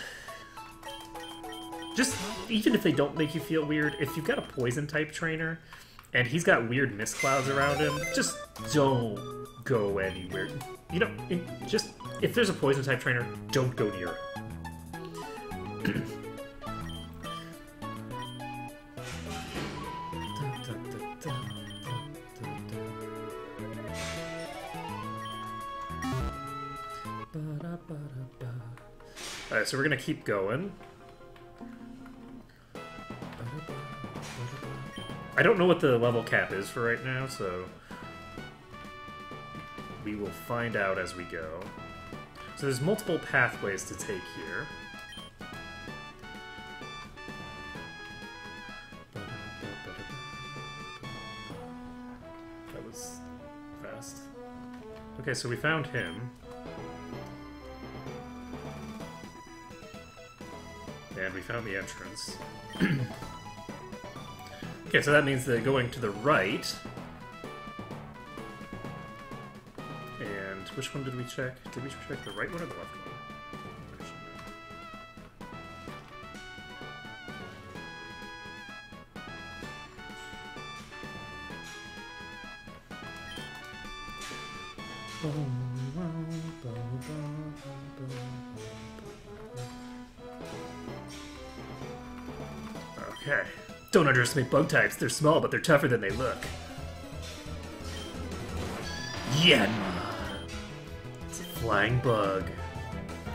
Just, even if they don't make you feel weird, if you've got a Poison-type trainer, and he's got weird mist clouds around him, just don't go anywhere. You know, just, if there's a Poison-type trainer, don't go near it. Alright, so we're gonna keep going. I don't know what the level cap is for right now, so we will find out as we go. So there's multiple pathways to take here. That was fast. Okay, so we found him. And we found the entrance. Okay, so that means that going to the right... And which one did we check? Did we check the right one or the left one? Okay. Don't underestimate bug types. They're small, but they're tougher than they look. Yanma. It's a flying bug.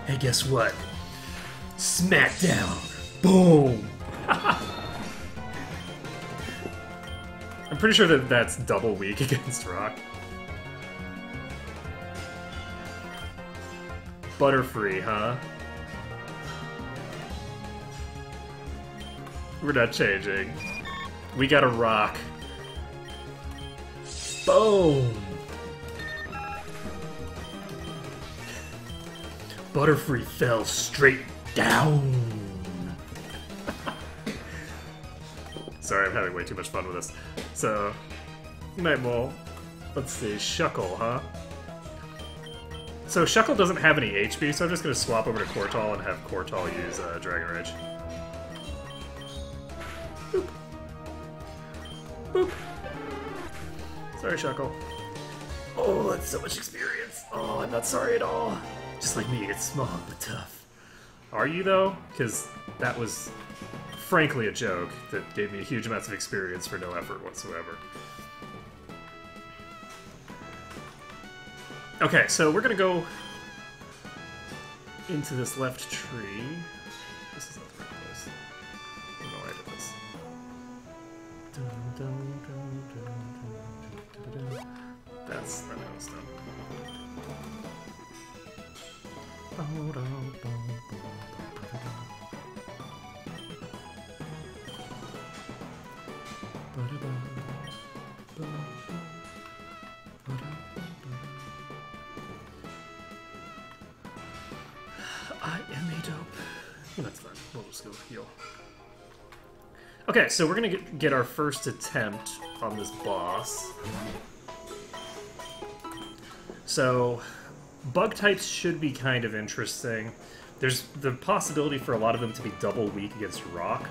Hey, guess what? Smackdown. Boom. I'm pretty sure that that's double weak against rock. Butterfree, huh? We're not changing. We got a rock. Boom! Butterfree fell straight down. Sorry, I'm having way too much fun with this. So, Nightmole. Let's see, Shuckle, huh? So Shuckle doesn't have any HP, so I'm just gonna swap over to Cortal and have Cortal use Dragon Rage. Boop. Boop. Sorry, Shuckle. Oh, that's so much experience. Oh, I'm not sorry at all. Just like me, it's small but tough. Are you, though? Because that was, frankly, a joke that gave me huge amounts of experience for no effort whatsoever. Okay, so we're gonna go into this left tree. This is not the right place. I don't know why I did this. I am a dope. That's fine. We'll just go heal. Okay, so we're gonna get our first attempt on this boss. So, bug types should be kind of interesting. There's the possibility for a lot of them to be double weak against rock,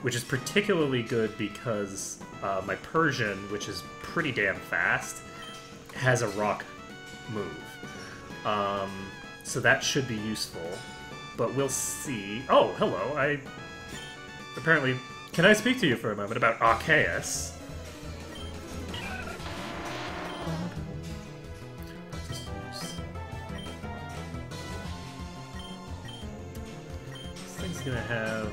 which is particularly good because my Persian, which is pretty damn fast, has a rock move. So that should be useful. But we'll see. Oh, hello. Apparently... Can I speak to you for a moment about Arceus? This thing's gonna have...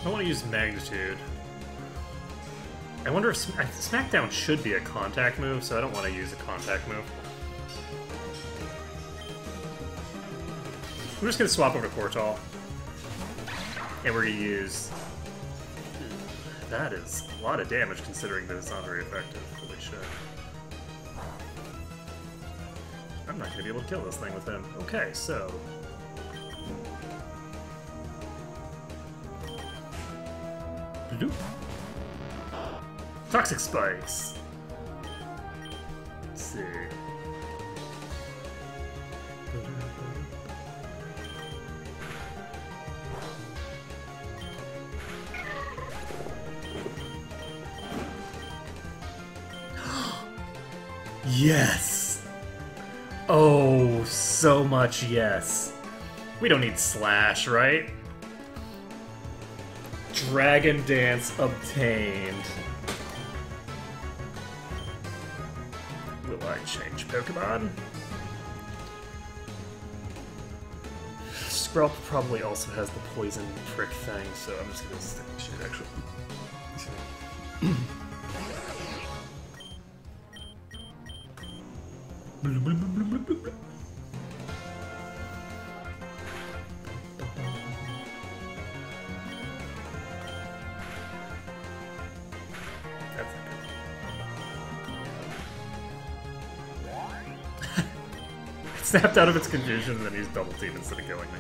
I want to use Magnitude. I wonder if Smackdown should be a contact move, so I don't want to use a contact move. We're just going to swap over to Cortal. And we're going to use... That is a lot of damage considering that it's not very effective. Holy shit. I'm not going to be able to kill this thing with him. Okay, so... Toxic Spikes. Let's see. Yes! Oh, so much yes. We don't need Slash, right? Dragon Dance obtained. Will I change Pokemon? Skrelp probably also has the poison prick thing, so I'm just gonna stick with shit actually. Snapped out of its confusion and then used double team instead of killing me.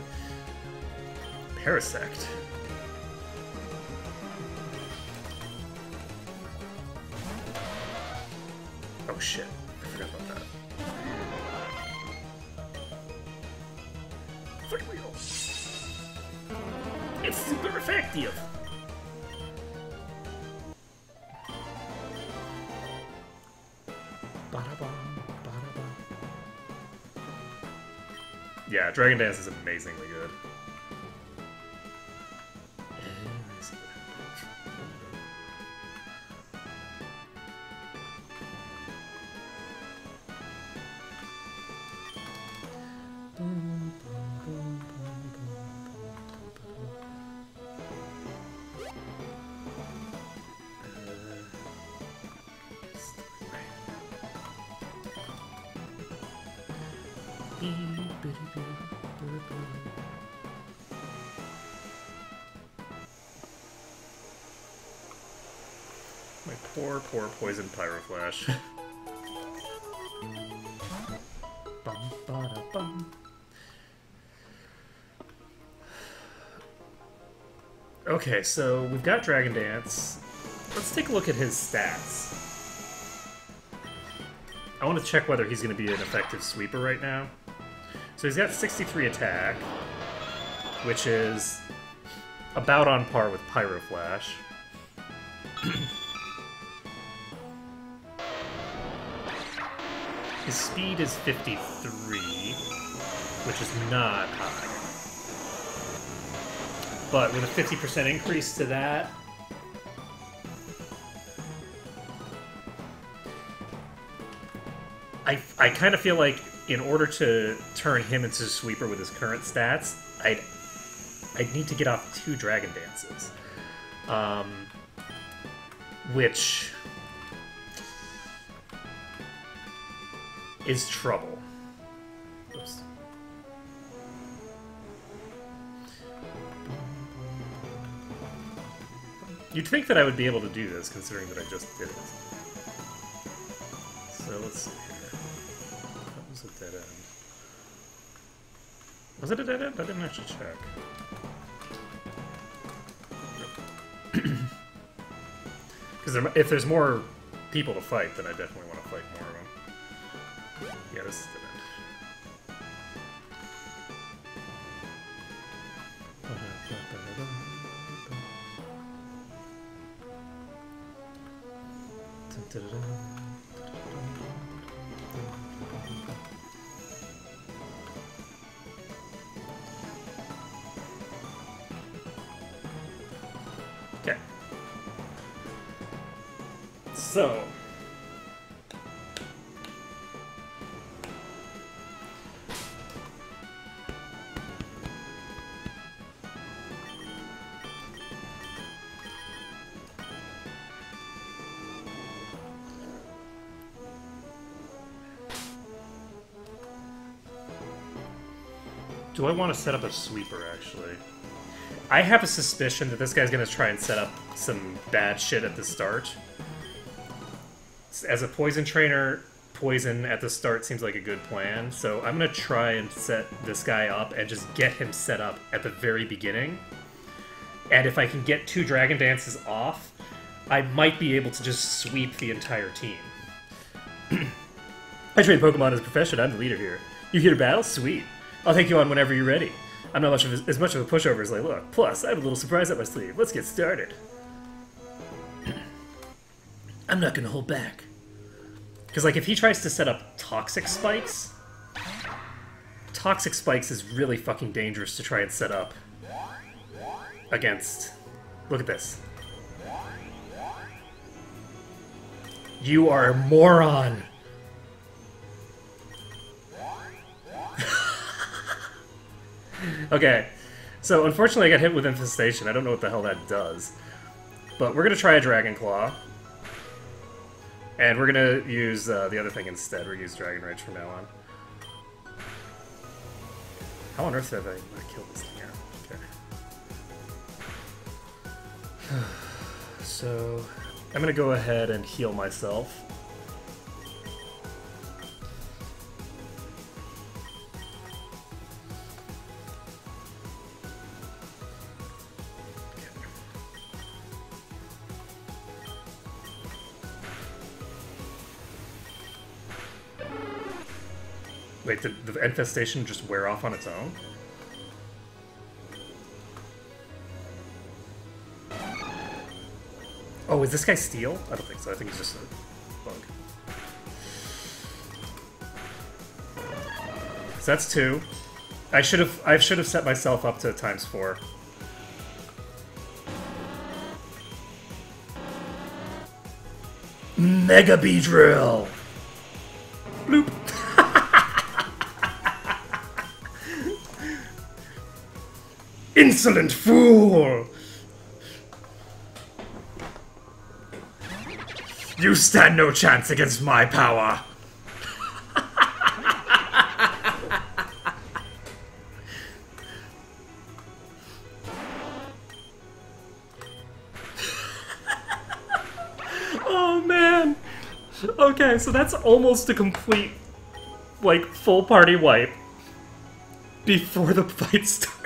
Parasect. Oh shit, I forgot about that. Flick wheel. It's super effective! Yeah, Dragon Dance is amazingly good. My poor, poor poison Pyroflash. Bum, ba, bum. Okay, so we've got Dragon Dance. Let's take a look at his stats. I want to check whether he's going to be an effective sweeper right now. So he's got 63 attack, which is about on par with Pyroflash. His speed is 53, which is not high. But with a 50% increase to that, I kind of feel like in order to turn him into a sweeper with his current stats, I'd need to get off 2 Dragon Dances. Which is trouble. Oops. You'd think that I would be able to do this, considering that I just did it. So let's see here. That was a dead end. Was it a dead end? I didn't actually check. Because if there's more people to fight, then I definitely want to fight more of them. Yeah, this is dead end. Okay. So. Do I want to set up a sweeper, actually? I have a suspicion that this guy's going to try and set up some bad shit at the start. As a poison trainer, poison at the start seems like a good plan, so I'm going to try and set this guy up and just get him set up at the very beginning. And if I can get 2 Dragon Dances off, I might be able to just sweep the entire team. I train Pokemon as a profession, I'm the leader here. You here to battle? Sweet. I'll take you on whenever you're ready. I'm not as much of a pushover as I look. Plus, I have a little surprise up my sleeve. Let's get started. I'm not gonna hold back. Because, like, if he tries to set up Toxic Spikes... Toxic Spikes is really fucking dangerous to try and set up against. Look at this. You are a moron! Okay, so unfortunately I got hit with Infestation. I don't know what the hell that does. But we're going to try a Dragon Claw. And we're going to use the other thing instead. We're going to use Dragon Rage from now on. How on earth have I killed this thing out? Okay. So, I'm going to go ahead and heal myself. Wait, did the infestation just wear off on its own? Oh, is this guy steel? I don't think so. I think he's just a bug. So that's 2. I should have set myself up to ×4. Mega Beedrill! Bloop! Insolent fool! You stand no chance against my power! Oh man! Okay, so that's almost a complete, like, full party wipe before the fight starts.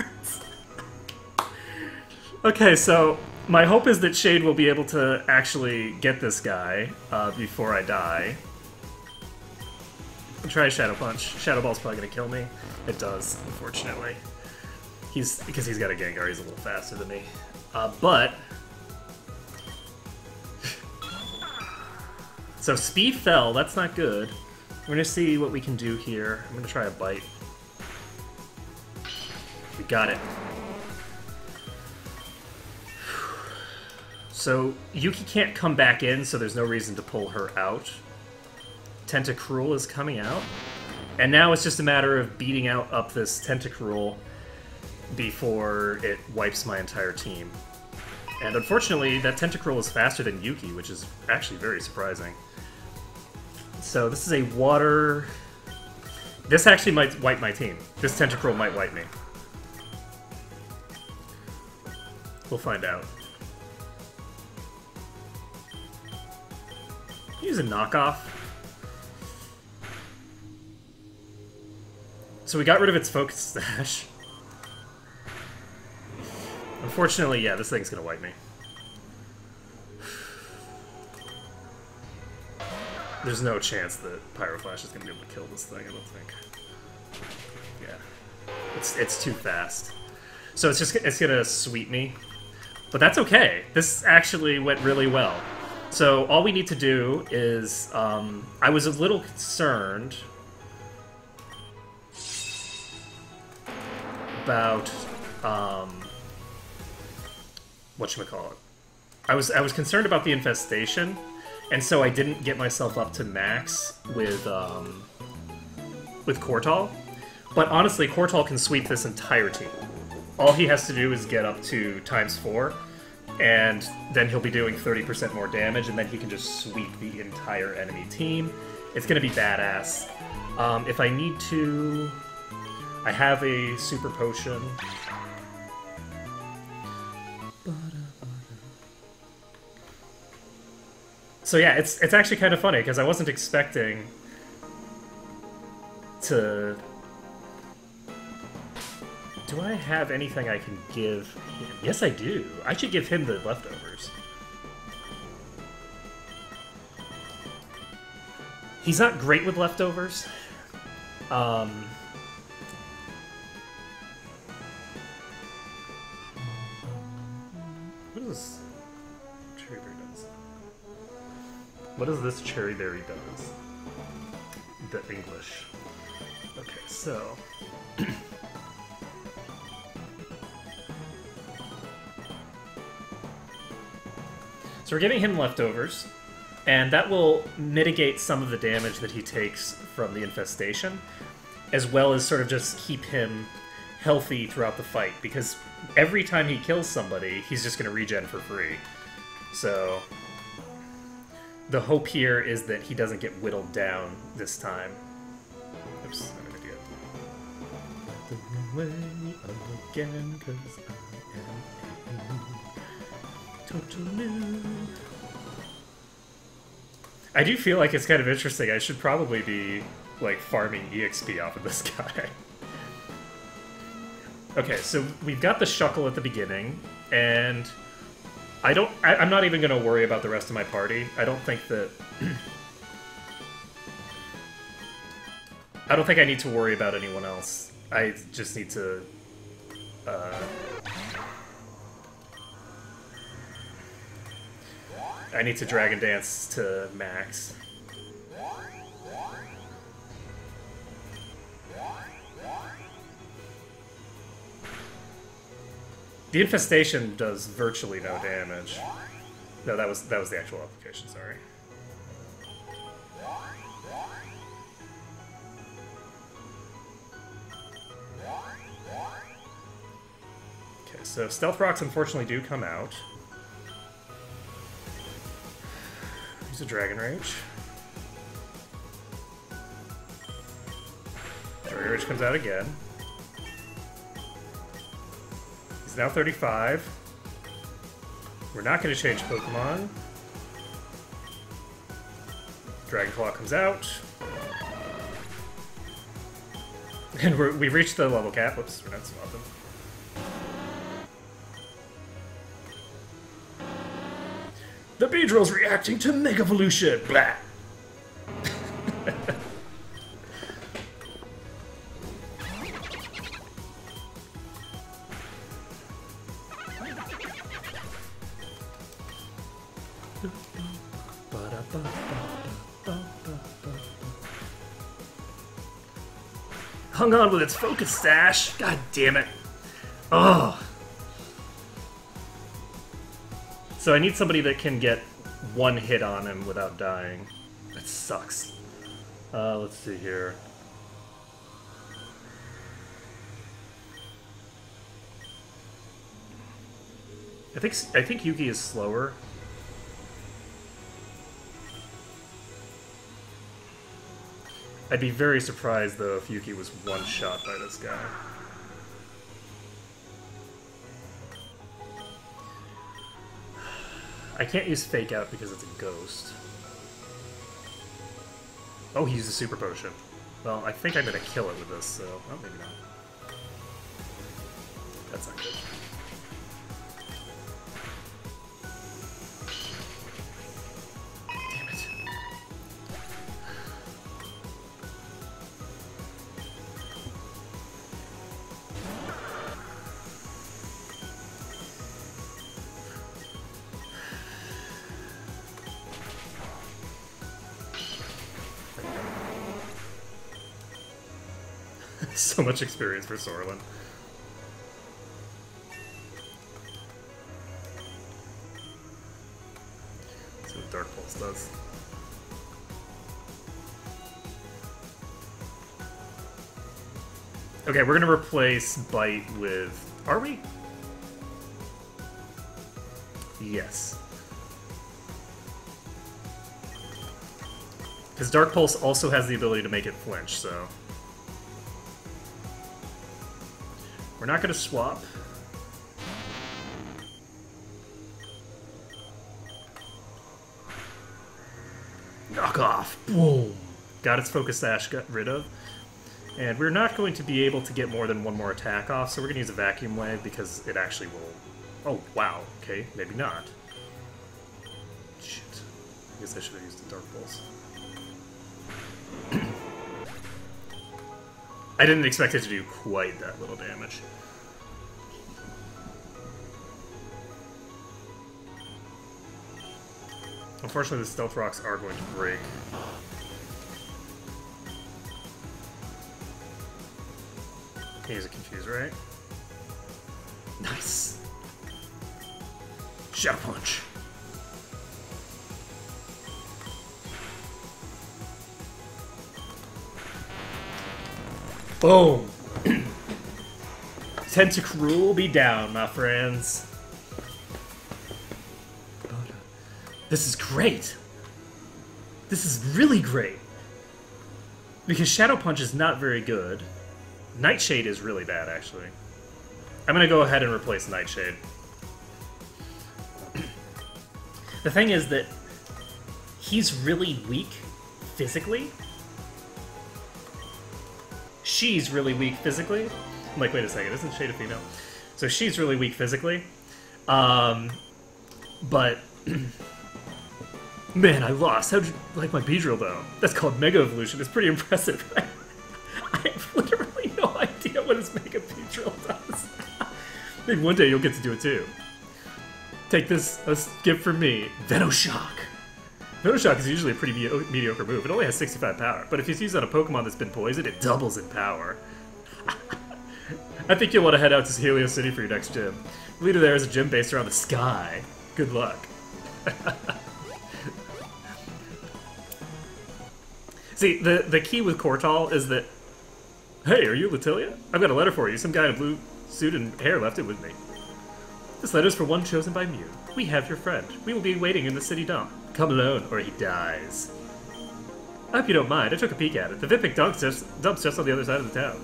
Okay, so my hope is that Shade will be able to actually get this guy before I die. I'll try Shadow Punch. Shadow Ball's probably gonna kill me. It does, unfortunately. Because he's got a Gengar, he's a little faster than me. But... So speed fell, that's not good. We're gonna see what we can do here. I'm gonna try a bite. We got it. So, Yuki can't come back in, so there's no reason to pull her out. Tentacruel is coming out. And now it's just a matter of beating up this Tentacruel before it wipes my entire team. And unfortunately, that Tentacruel is faster than Yuki, which is actually very surprising. So this is a water... This actually might wipe my team. This Tentacruel might wipe me. We'll find out. Use a knockoff. So we got rid of its focus stash. Unfortunately, yeah, this thing's gonna wipe me. There's no chance that Pyroflash is gonna be able to kill this thing, I don't think. Yeah. It's too fast. So it's gonna sweep me. But that's okay. This actually went really well. So all we need to do is, I was a little concerned about, whatchamacallit. I was concerned about the infestation, and so I didn't get myself up to max with Kortal. But honestly, Kortal can sweep this entire team. All he has to do is get up to ×4, and then he'll be doing 30% more damage, and then he can just sweep the entire enemy team. It's gonna be badass. If I need to... I have a super potion. So yeah, it's actually kind of funny, because I wasn't expecting to... Do I have anything I can give him? Yes, I do. I should give him the leftovers. He's not great with leftovers. What is this cherry berry does? What does this cherry berry does? The English. Okay, so... So we're giving him leftovers, and that will mitigate some of the damage that he takes from the infestation, as well as sort of just keep him healthy throughout the fight, because every time he kills somebody, he's just going to regen for free. So the hope here is that he doesn't get whittled down this time. Oops, I'm an idiot. The way again, 'cause I am total noob. I do feel like it's kind of interesting. I should probably be, like, farming EXP off of this guy. Okay, so we've got the Shuckle at the beginning, and I'm not even going to worry about the rest of my party. I don't think that... I don't think I need to worry about anyone else. I just need to... I need to Dragon Dance to max. The infestation does virtually no damage. No, that was the actual application, sorry. Okay, so Stealth Rocks unfortunately do come out. Use a Dragon Rage. Dragon Rage comes out again. He's now 35. We're not going to change Pokemon. Dragon Claw comes out. And we've reached the level cap. Whoops, we're not swapping. The Beedrill's reacting to Mega Evolution! Blah! Hung on with its focus stash. God damn it. Oh. So I need somebody that can get one hit on him without dying. That sucks. Let's see here. I think Yuki is slower. I'd be very surprised though if Yuki was one shot by this guy. I can't use Fake Out because it's a ghost. Oh, he used a super potion. Well, I think I'm gonna kill it with this, so... Oh, maybe not. That's not good. Damn it. So much experience for Sorlin. Let's see what Dark Pulse does. Okay, we're gonna replace Bite with... Are we? Yes. Because Dark Pulse also has the ability to make it flinch, so... We're not going to swap. Knock off. Boom. Got its Focus Sash got rid of. And we're not going to be able to get more than one more attack off, so we're going to use a Vacuum Wave because it actually will... Oh, wow. Okay, maybe not. Shit. I guess I should have used the Dark Pulse. I didn't expect it to do quite that little damage. Unfortunately, the Stealth Rocks are going to break. Can use a Confuse, right? Nice! Shadow Punch! Boom! Tentacruel be down, my friends. This is great! This is really great! Because Shadow Punch is not very good. Nightshade is really bad, actually. I'm gonna go ahead and replace Nightshade. The thing is that he's really weak physically. She's really weak physically. I'm like, wait a second, isn't Shade a female? So she's really weak physically. But... Man, I lost. How'd you like my Beedrill, though? That's called Mega Evolution. It's pretty impressive, right? I have literally no idea what his Mega Beedrill does. Maybe one day you'll get to do it, too. Take this, a gift from me. Venoshock. Venoshock is usually a pretty mediocre move. It only has 65 power, but if it's used on a Pokemon that's been poisoned, it doubles in power. I think you'll want to head out to Helios City for your next gym. The leader there is a gym based around the sky. Good luck. See, the key with Cortal is that... Hey, are you Latilia? I've got a letter for you. Some guy in a blue suit and hair left it with me. This letter's for one chosen by Mew. We have your friend. We will be waiting in the city dump. Come alone, or he dies. I hope you don't mind. I took a peek at it. The Vipic dump's just on the other side of the town.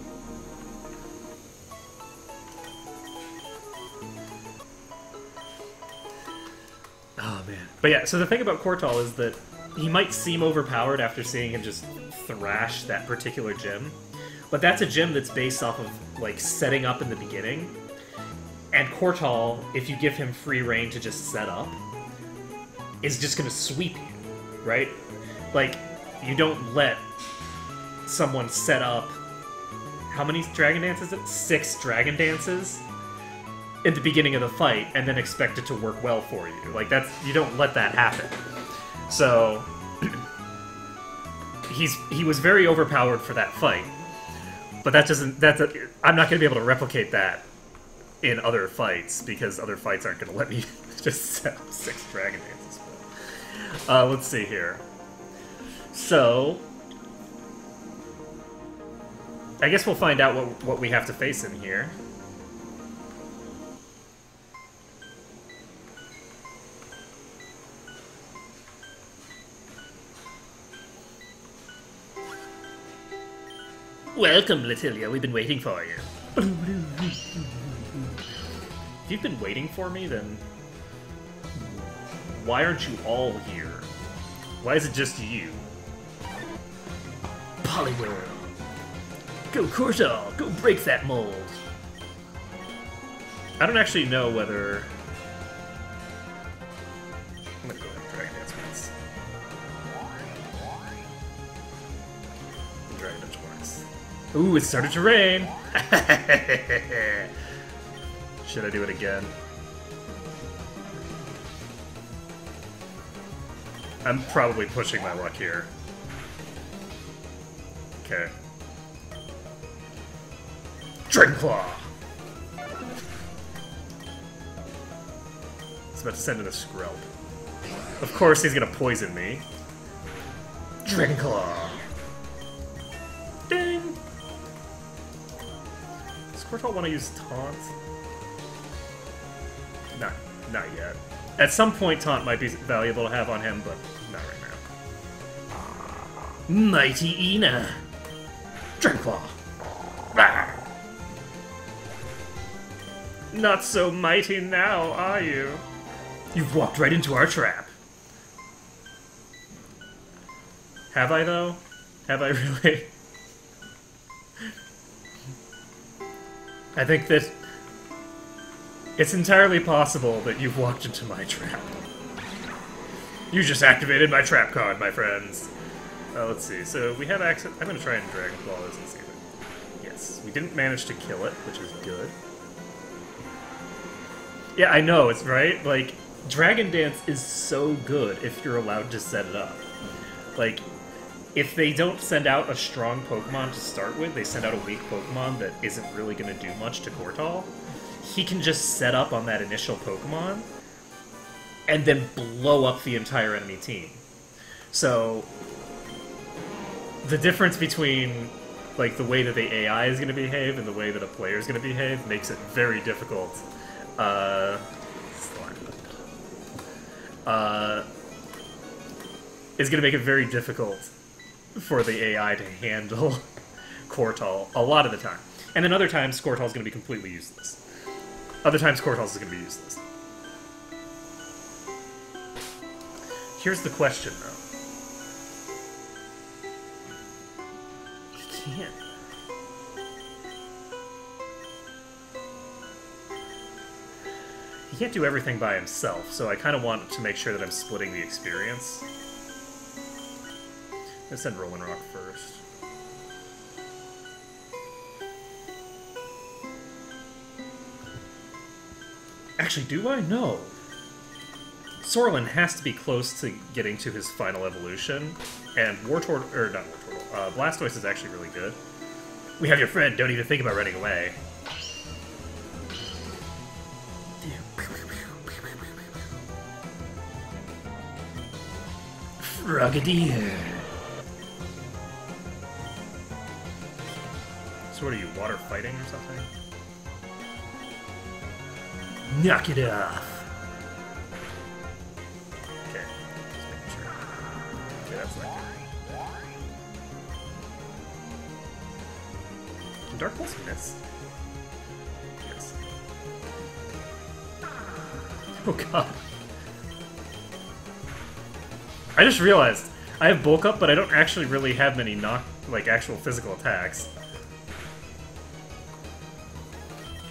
Oh, man. But yeah, so the thing about Cortal is that he might seem overpowered after seeing him just thrash that particular gym. But that's a gym that's based off of, like, setting up in the beginning. And Cortal, if you give him free reign to just set up, is just going to sweep you, right? Like, you don't let someone set up... How many Dragon Dances? 6 Dragon Dances at the beginning of the fight, and then expect it to work well for you. Like, that's... You don't let that happen. So... he was very overpowered for that fight. But that doesn't... I'm not going to be able to replicate that in other fights, because other fights aren't going to let me just set up 6 Dragon Dances. Let's see here. So... I guess we'll find out what we have to face in here. Welcome, Latilia. We've been waiting for you. If you've been waiting for me, then why aren't you all here? Why is it just you? Poliwhirl. Go, Cortal. Go break that mold. I don't actually know whether... I'm gonna go ahead and Dragon Dance once. Dragon Dance twice. Ooh, it started to rain! Should I do it again? I'm probably pushing my luck here. Okay. Dragon Claw! It's about to send in a Skrelp. Of course he's gonna poison me. Dragon Claw! Ding! Does Squirtle want to use Taunt? Not yet. At some point Taunt might be valuable to have on him, but not right now. Mighty Ina! Dragon Claw! Rawr. Not so mighty now, are you? You've walked right into our trap. Have I, though? Have I really? I think that it's entirely possible that you've walked into my trap. You just activated my trap card, my friends. Let's see. So we have access. I'm going to try and Dragon Claw this and see if it... Yes. We didn't manage to kill it, which is good. Yeah, I know, it's right. Like, Dragon Dance is so good if you're allowed to set it up. Like, if they don't send out a strong Pokemon to start with, they send out a weak Pokemon that isn't really going to do much to Cortal, he can just set up on that initial Pokemon and then blow up the entire enemy team. So, the difference between, like, the way that the AI is going to behave and the way that a player is going to behave makes it very difficult. Is going to make it very difficult for the AI to handle Cortal a lot of the time. And then other times, Squirtle is going to be completely useless. Other times, Squirtle is going to be useless. Here's the question, though. He can't. He can't do everything by himself, so I kind of want to make sure that I'm splitting the experience. Let's send Rolling Rock first. Actually, do I? No. Sorlin has to be close to getting to his final evolution, and Wartortle, or not Wartortle, Blastoise is actually really good. We have your friend, don't even think about running away. Frogadier. So what are you, water fighting or something? Knock it off! Okay, just making sure. Okay, that's not good. Can Dark Pulse miss? Yes. Oh god. I just realized, I have Bulk Up, but I don't actually really have many actual physical attacks.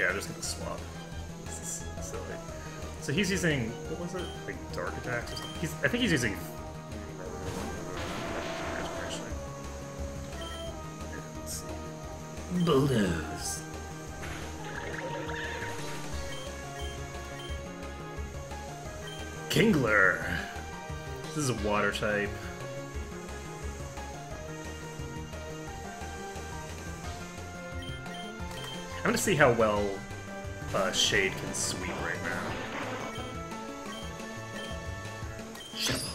Yeah, I'm just gonna swap. This is silly. So he's using, what was it? Like Dark Attacks or something? I think he's using... Actually. Let's see. Bulldoze. Kingler. This is a water type. I'm gonna see how well Shade can sweep right now. Shovel.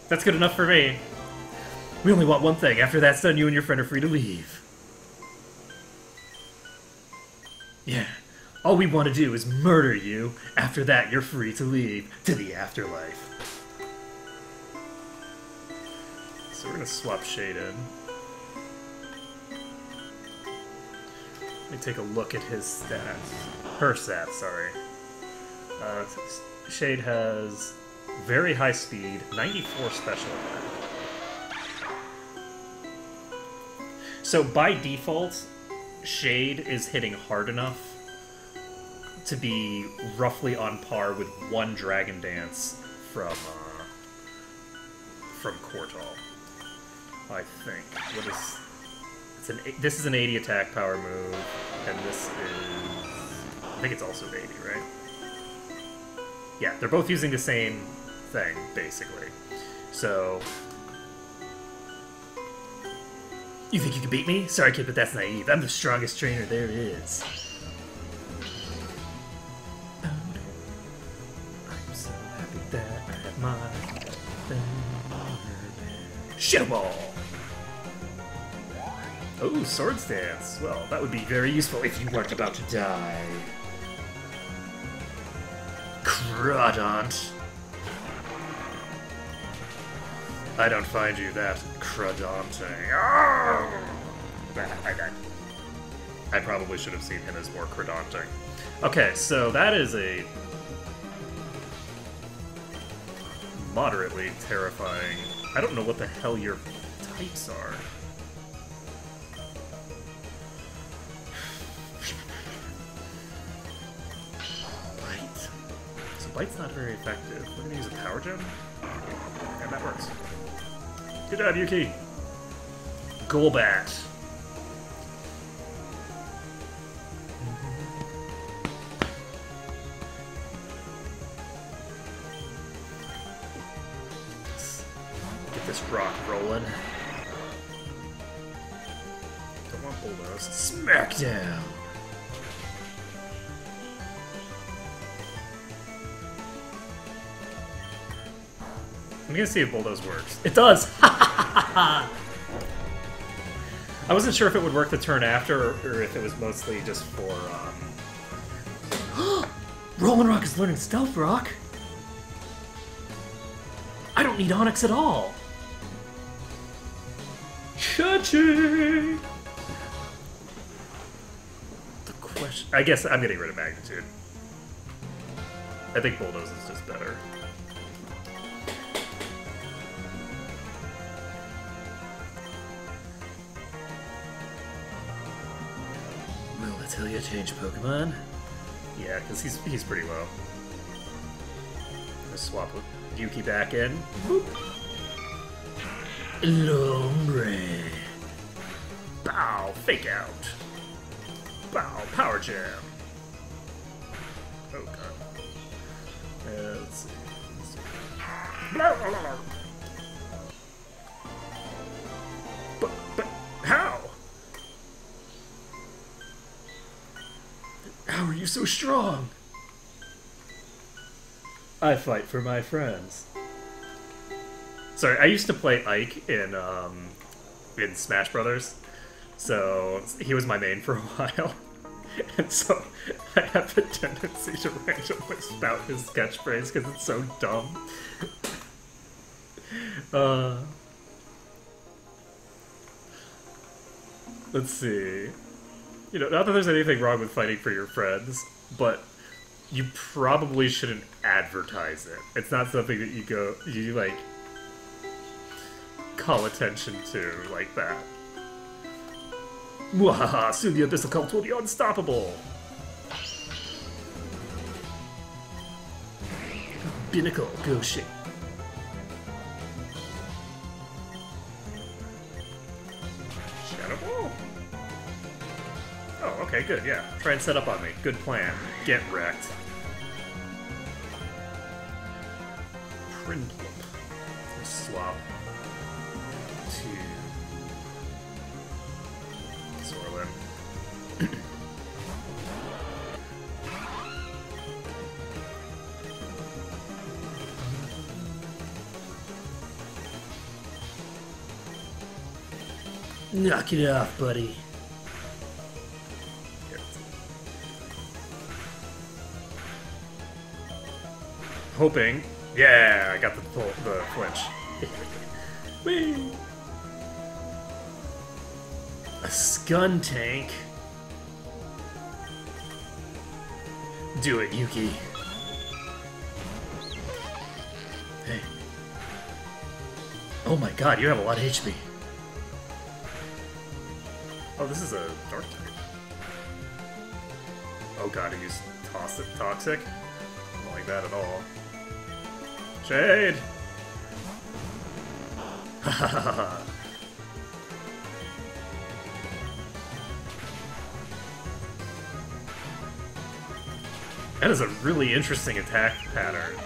That's good enough for me. We only want one thing. After that's done, you and your friend are free to leave. Yeah. All we want to do is murder you. After that, you're free to leave to the afterlife. so we're gonna swap Shade in. Let me take a look at his stats. Her stats, sorry. Shade has very high speed, 94 special attack. So by default, Shade is hitting hard enough to be roughly on par with one Dragon Dance from Cortal. I think. What is? This is an 80 attack power move, and this is. I think it's also 80, right? Yeah, they're both using the same thing, basically. So. You think you can beat me? Sorry, kid, but that's naive. I'm the strongest trainer there is. I'm so happy that I have my Shadow Ball! Oh, Sword Stance. Well, that would be very useful if you weren't about to die. Crodont. I don't find you that crodonting. Oh! I probably should have seen him as more crodonting. Okay, so that is a moderately terrifying. I don't know what the hell your types are. Bite. So Bite's not very effective. We're gonna use a Power Gem? And that works. Good job, Yuki! Golbat. Get this rock rolling. Don't want bulldoze. Smackdown! I'm gonna see if bulldoze works. It does! I wasn't sure if it would work the turn after, or if it was mostly just for, Roland Rock is learning Stealth Rock! I don't need Onyx at all! Cha-ching! The question... I guess I'm getting rid of Magnitude. I think Bulldoze is just better. Will Atelier change Pokemon? Yeah, because he's pretty low. Let's swap with Yuki back in. Boop. Lombre. Bow, fake out. Bow, power jam. Oh god. Let's see. Blah, blah, blah. But how? How are you so strong? I fight for my friends. Sorry, I used to play Ike in Smash Brothers, so he was my main for a while, and so I have a tendency to randomly spout his catchphrase because it's so dumb. Let's see. You know, not that there's anything wrong with fighting for your friends, but you probably shouldn't advertise it. It's not something that you like, call attention to like that. Mwahaha, soon the Abyssal Cult will be unstoppable! Binnacle, go shake. Shadow Ball? Oh, okay, good, yeah. Try and set up on me. Good plan. Get wrecked. Prinplup. Swap to Zorlin. Knock it off, buddy. Hoping. Yeah, I got the flinch. Whee! A Scun tank? Do it, Yuki. Hey. Oh my god, you have a lot of HP. Oh, this is a dark type. Oh god, he's toxic? I don't like that at all. Shade! Hahaha. That is a really interesting attack pattern.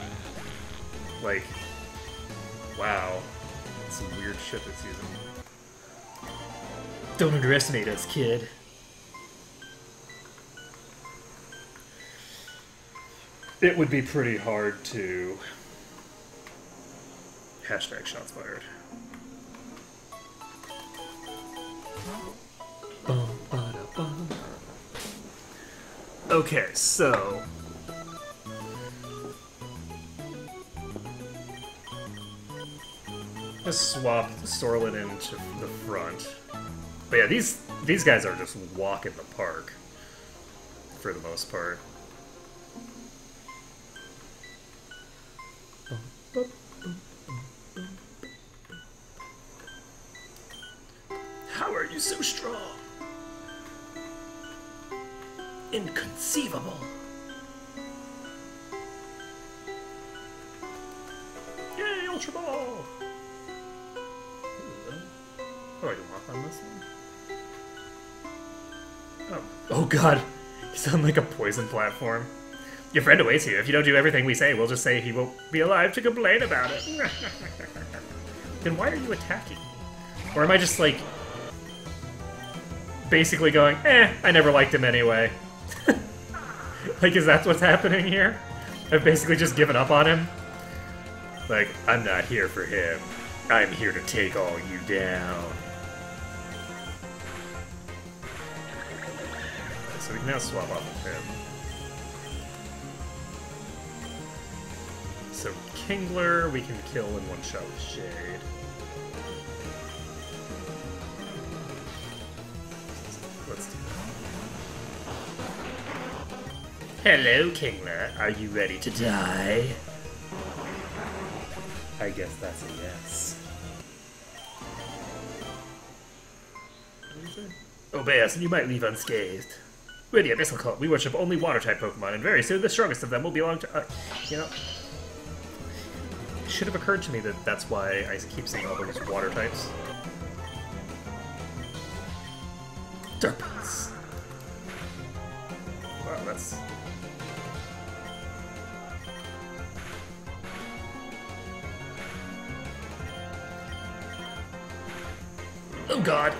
Like, wow. Some weird shit it's using. Don't underestimate us, kid. It would be pretty hard to... Hashtag shots fired. Okay, so... Let's swap Sorlin into the front. But yeah, these guys are just walking the park. For the most part. How are you so strong? Inconceivable. Yay, Ultra Ball! Oh, I can walk on this one? Oh god. He's on like a poison platform. Your friend awaits here. If you don't do everything we say, we'll just say he won't be alive to complain about it. Then why are you attacking me? Or am I just like... basically going, I never liked him anyway. Like, is that what's happening here? I've basically just given up on him? Like, I'm not here for him. I'm here to take all you down. So we can now swap off of him. So Kingler, we can kill in one shot with Shade. Let's do that. Hello, Kingler. Are you ready to die? I guess that's a yes. Obey us and you might leave unscathed. We're the Abyssal Cult. We worship only water-type Pokemon, and very soon the strongest of them will belong to you know... It should have occurred to me that that's why I keep seeing all those water types. Derpus. Wow, that's... Oh god!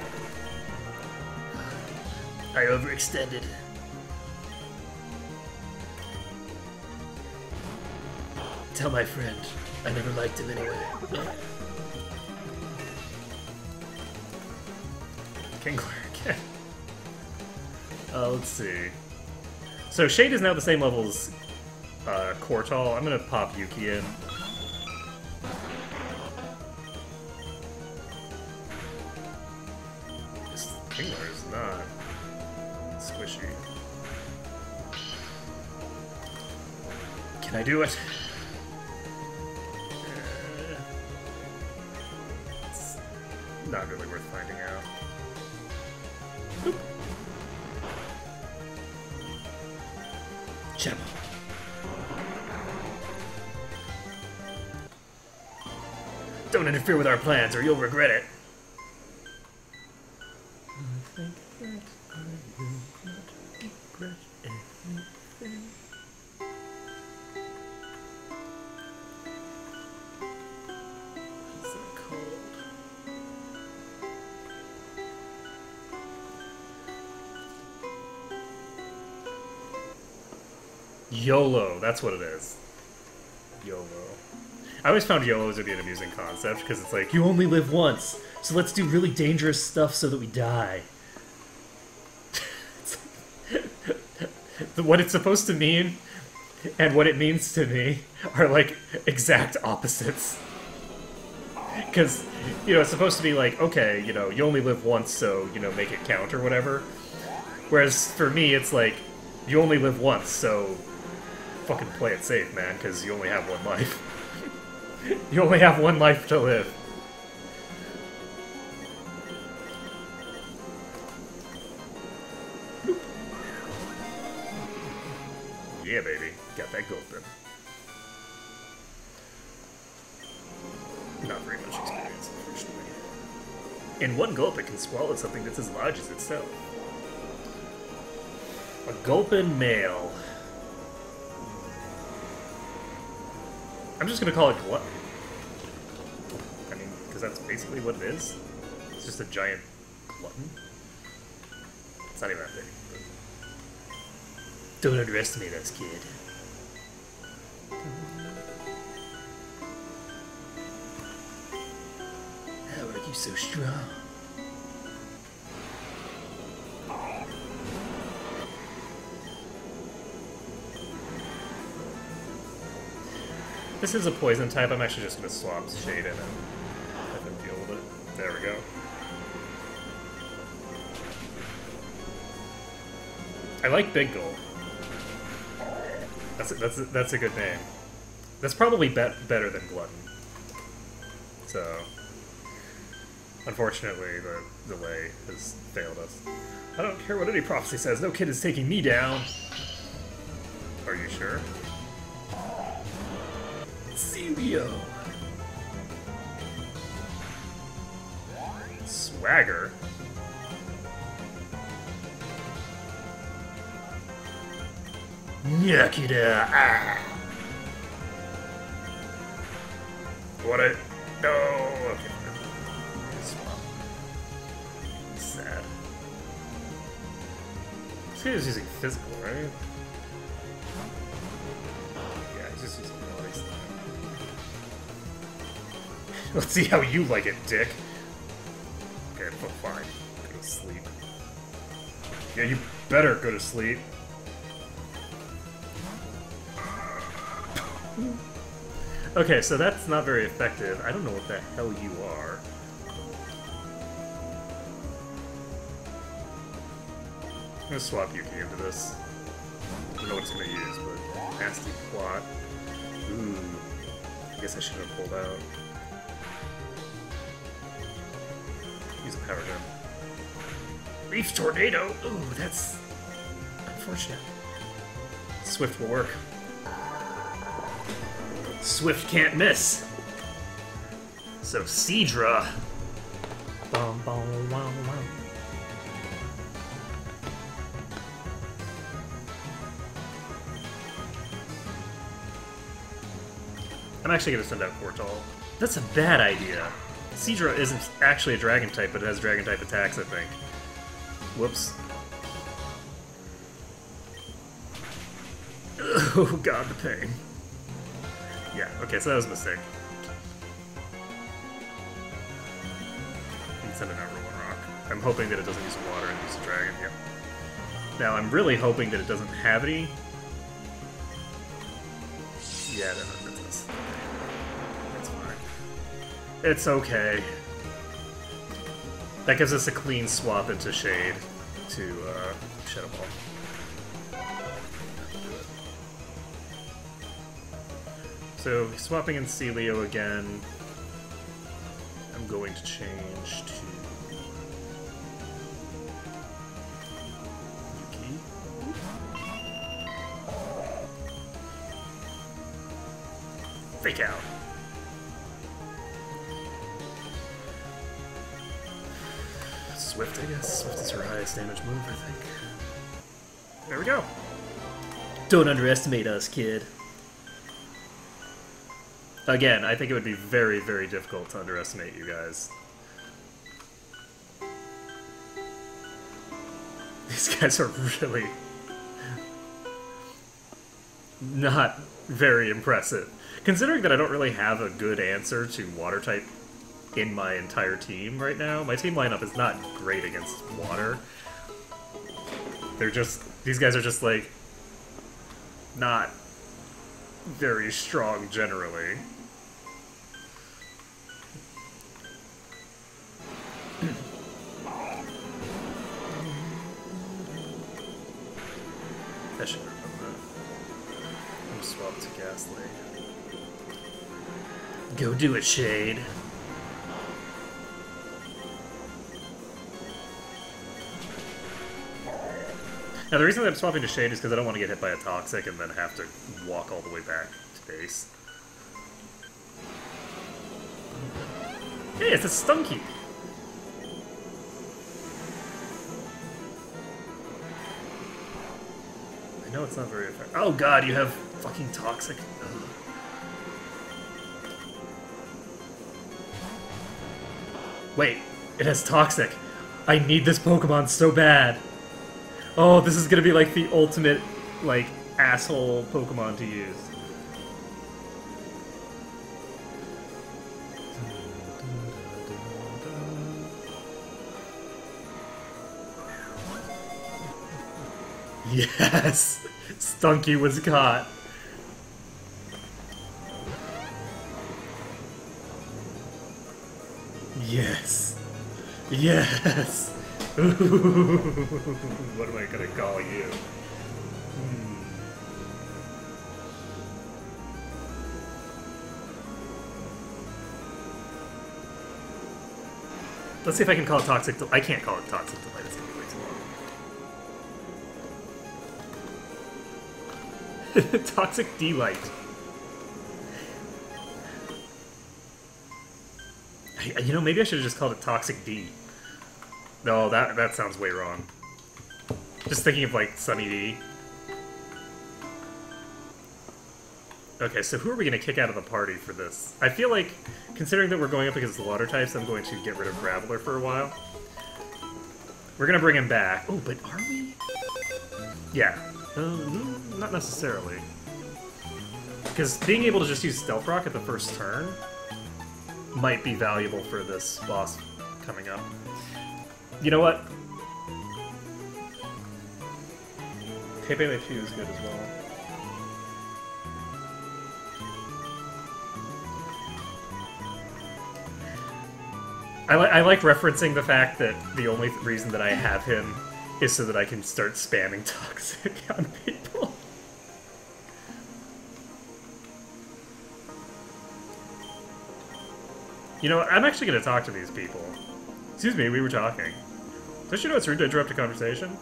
I overextended. Tell my friend, I never liked him anyway. Kingler again. Let's see. So Shade is now the same level as Cortal. I'm gonna pop Yuki in. This Kingler is not squishy. Can I do it? It's not really worth finding out. Boop. Channel. Don't interfere with our plans or you'll regret it. YOLO, that's what it is. YOLO. I always found YOLO to be an amusing concept, because it's like, you only live once, so let's do really dangerous stuff so that we die. What it's supposed to mean, and what it means to me, are like, exact opposites. Because, you know, it's supposed to be like, okay, you know, you only live once, so, you know, make it count or whatever. Whereas for me, it's like, you only live once, so fucking play it safe, man, because you only have one life. You only have one life to live. Yeah, baby. Got that gulpin. Not very much experience, unfortunately. In one gulp, it can swallow something that's as large as itself. A gulpin male. I'm just gonna call it glutton. I mean, because that's basically what it is. It's just a giant glutton. It's not even that big. But... Don't underestimate us, kid. How are you so strong? This is a poison type. I'm actually just going to swap Shade in and let him deal with it. There we go. I like Big Gulp. That's a good name. That's probably better than Glutton. So, unfortunately, the delay has failed us. I don't care what any prophecy says. No kid is taking me down. Are you sure? Celio. Swagger. Yakida. Ah. What a no. Okay. Swap. Sad. This guy is using physical, right? Yeah, he's just using melee slime. Let's see how you like it, dick. Okay, fine. Go to sleep. Yeah, you better go to sleep. Okay, so that's not very effective. I don't know what the hell you are. I'm gonna swap Yuki into this. I don't know what it's gonna use, but nasty plot. Ooh. I guess I should have pulled out. Use a power gem. Reef Tornado! Ooh, that's unfortunate. Swift will work. Swift can't miss. So Seadra. Bum, bum, wow, wow. I'm actually going to send out Fortall. That's a bad idea. Seadra isn't actually a dragon type, but it has dragon type attacks, I think. Whoops. Oh god, the pain. Yeah, okay, so that was a mistake. I'm sending out Rolling Rock. I'm hoping that it doesn't use water and use a dragon, yep. Now, I'm really hoping that it doesn't have any. Yeah, that's fine. It's okay. That gives us a clean swap into Shade to Shadow Ball. So, swapping in Celio again, I'm going to change to Yuki. Fake out. Swift, I guess. Swift is her highest damage move, I think. There we go. Don't underestimate us, kid. Again, I think it would be very, very difficult to underestimate you guys. These guys are really not very impressive. Considering that I don't really have a good answer to water type in my entire team right now, my team lineup is not great against water. They're just, these guys are just like, not very strong generally. I should have done that. I'm swapped to Ghastly. Go do it, Shade. Now, the reason that I'm swapping to Shade is because I don't want to get hit by a Toxic and then have to walk all the way back to base. Hey, it's a Stunky! I know it's not very effective. Oh god, you have fucking Toxic. Ugh. Wait, it has Toxic. I need this Pokemon so bad. Oh, this is gonna be like the ultimate, like, asshole Pokemon to use. Yes! Stunky was caught. Yes. Yes! Ooh, what am I gonna call you? Let's see if I can call it Toxic. I can't call it Toxic Delight. It's gonna be way too long. Toxic Delight. You know, maybe I should have just called it Toxic D. No, that sounds way wrong. Just thinking of, like, Sunny D. Okay, so who are we going to kick out of the party for this? I feel like, considering that we're going up against the water types, I'm going to get rid of Graveler for a while. We're going to bring him back. Oh, but are we? Yeah. Not necessarily. Because being able to just use Stealth Rock at the first turn might be valuable for this boss coming up. You know what? Pepe Le Pew is good as well. I like referencing the fact that the only reason that I have him is so that I can start spamming Toxic on people. You know, I'm actually going to talk to these people. Excuse me, we were talking. Don't you know it's rude to interrupt a conversation?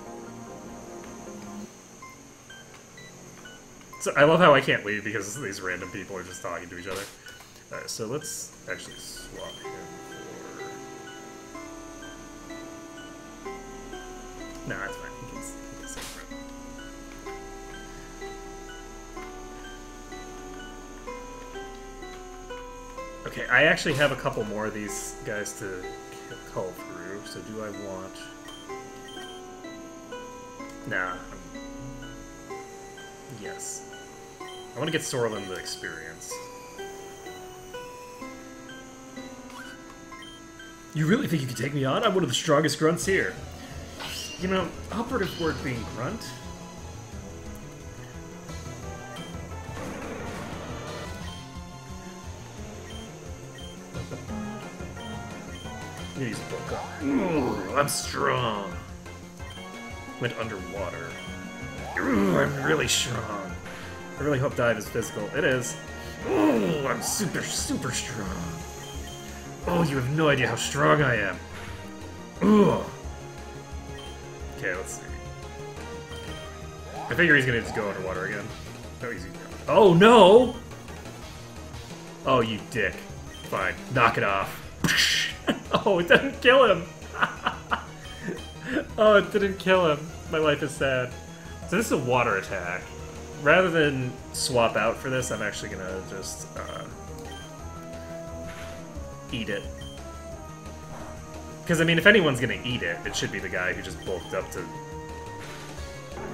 So I love how I can't leave because these random people are just talking to each other. Alright, so let's actually swap him for... No, that's fine. He can separate. Okay, I actually have a couple more of these guys to call through, so do I want... Nah. Yes. I want to get Sorlin the experience. You really think you can take me on? I'm one of the strongest grunts here. You know, operative word being grunt? Use book. Ooh, I'm strong. Went underwater. Ooh, I'm really strong. I really hope dive is physical. It is. Ooh, I'm super, super strong. Oh, you have no idea how strong I am. Ooh. Okay, let's see. I figure he's gonna just go underwater again. No, he's gonna... Oh, no! Oh, you dick. Fine. Knock it off. Oh, it didn't kill him! Oh, it didn't kill him. My life is sad. So this is a water attack. Rather than swap out for this, I'm actually gonna just, eat it. Because, I mean, if anyone's gonna eat it, it should be the guy who just bulked up to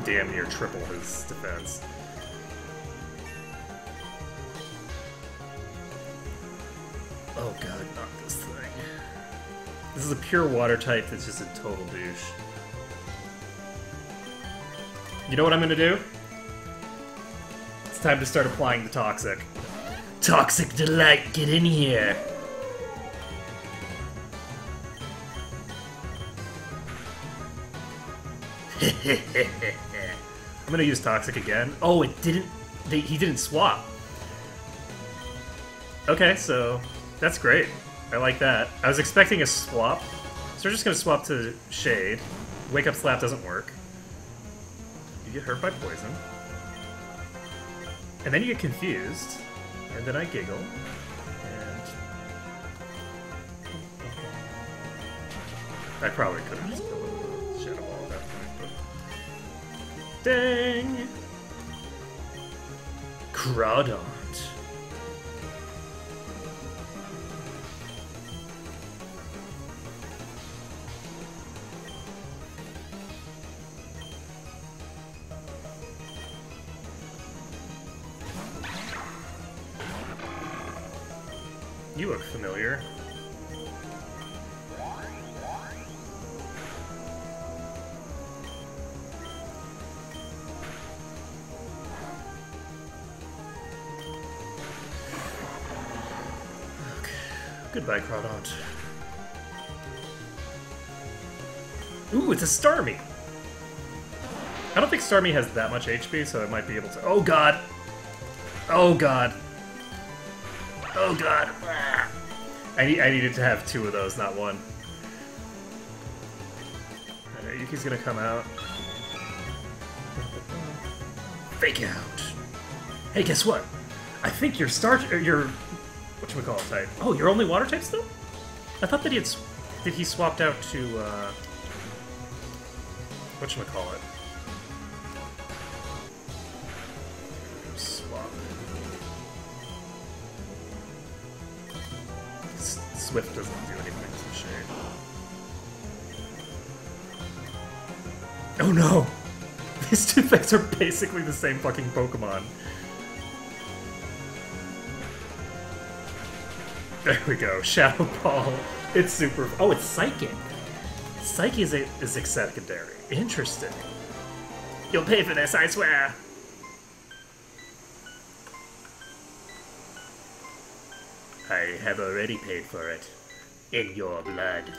damn near triple his defense. Oh god, not this thing. This is a pure water type that's just a total douche. You know what I'm gonna do? It's time to start applying the Toxic. Toxic Delight, get in here! I'm gonna use Toxic again. Oh, it didn't... he didn't swap. Okay, so that's great. I like that. I was expecting a swap. So we're just gonna swap to Shade. Wake Up Slap doesn't work. You get hurt by poison. And then you get confused. And then I giggle. And... I probably could have just killed him with Shadow Ball at that point, but... Dang! Crawdaunt. You look familiar. Okay. Goodbye, Crawdaunt. Ooh, it's a Starmie! I don't think Starmie has that much HP, so I might be able to... Oh god! Oh god! Oh god! I needed to have 2 of those, not 1. Alright, Yuki's gonna come out. Fake out! Hey, guess what? I think your whatchamacallit type. Oh, you're only water type still? I thought that he swapped out to, whatchamacallit? Swap. Swift doesn't do anything to Shade. Oh no! These two things are basically the same fucking Pokemon. There we go, Shadow Ball. It's super... Oh, it's Psychic! Psychic is secondary. Interesting. You'll pay for this, I swear! I have already paid for it. In your blood.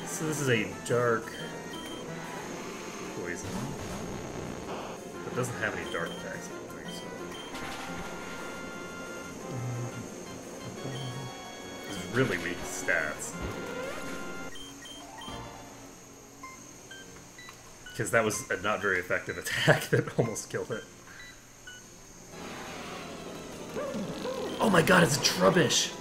So this is a dark poison. But it doesn't have any dark attacks, I don't think so. This is really weak stats. Because that was a not very effective attack that almost killed it. Oh my god, it's a Trubbish!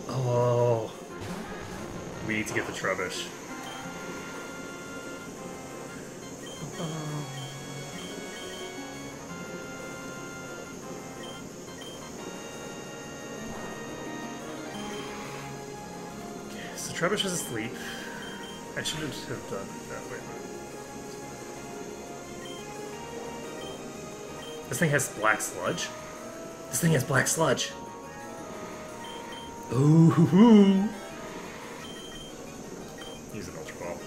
Oh. We need to get the Trubbish. So Trubbish is asleep. I shouldn't have done it that way. This thing has Black Sludge? This thing has Black Sludge! Ooh! Use an Ultra Ball.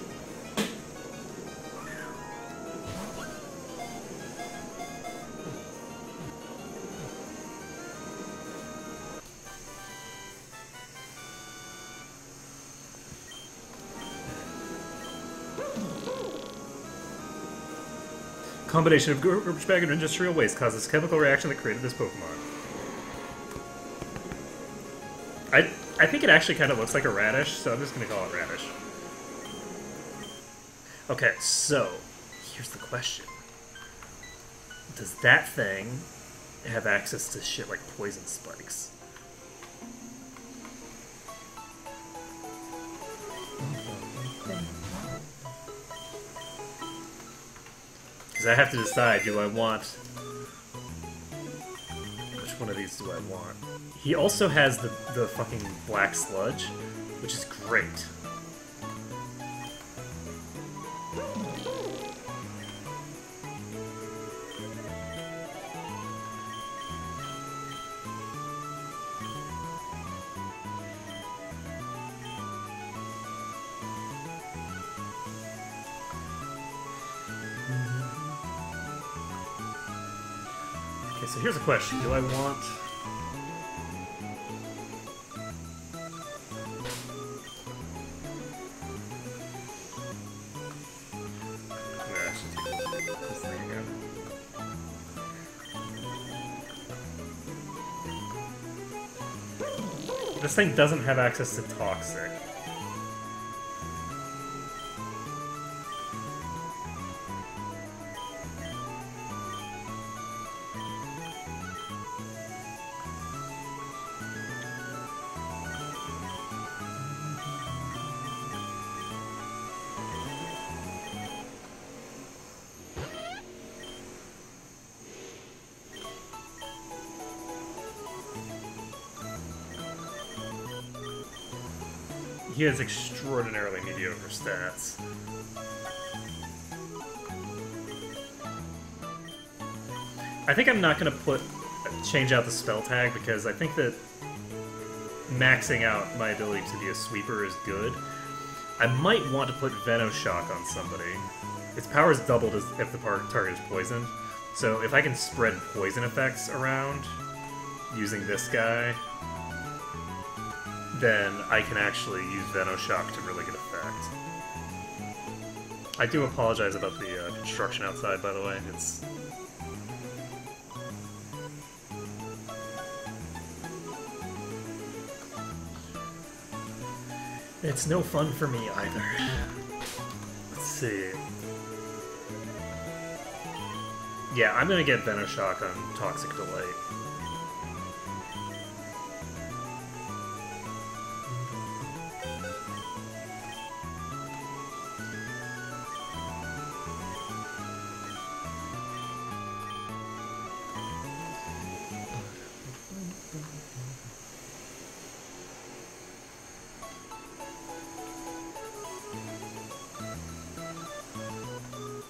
Combination of garbage bag and industrial waste causes chemical reaction that created this Pokemon. I think it actually kind of looks like a radish, so I'm just going to call it radish. Okay, so here's the question. Does that thing have access to shit like poison spikes? Because I have to decide, do I want... Which one of these do I want? He also has the fucking Black Sludge, which is great. so here's a question. Do I want... This thing doesn't have access to Toxic. He has extraordinarily mediocre stats. I think I'm not going to change out the spell tag because I think that maxing out my ability to be a sweeper is good. I might want to put Venoshock on somebody. Its power is doubled if the target is poisoned. So if I can spread poison effects around using this guy, then I can actually use Venoshock to really good effect. I do apologize about the construction outside, by the way. It's no fun for me either. Let's see. Yeah, I'm gonna get Venoshock on Toxic Delight.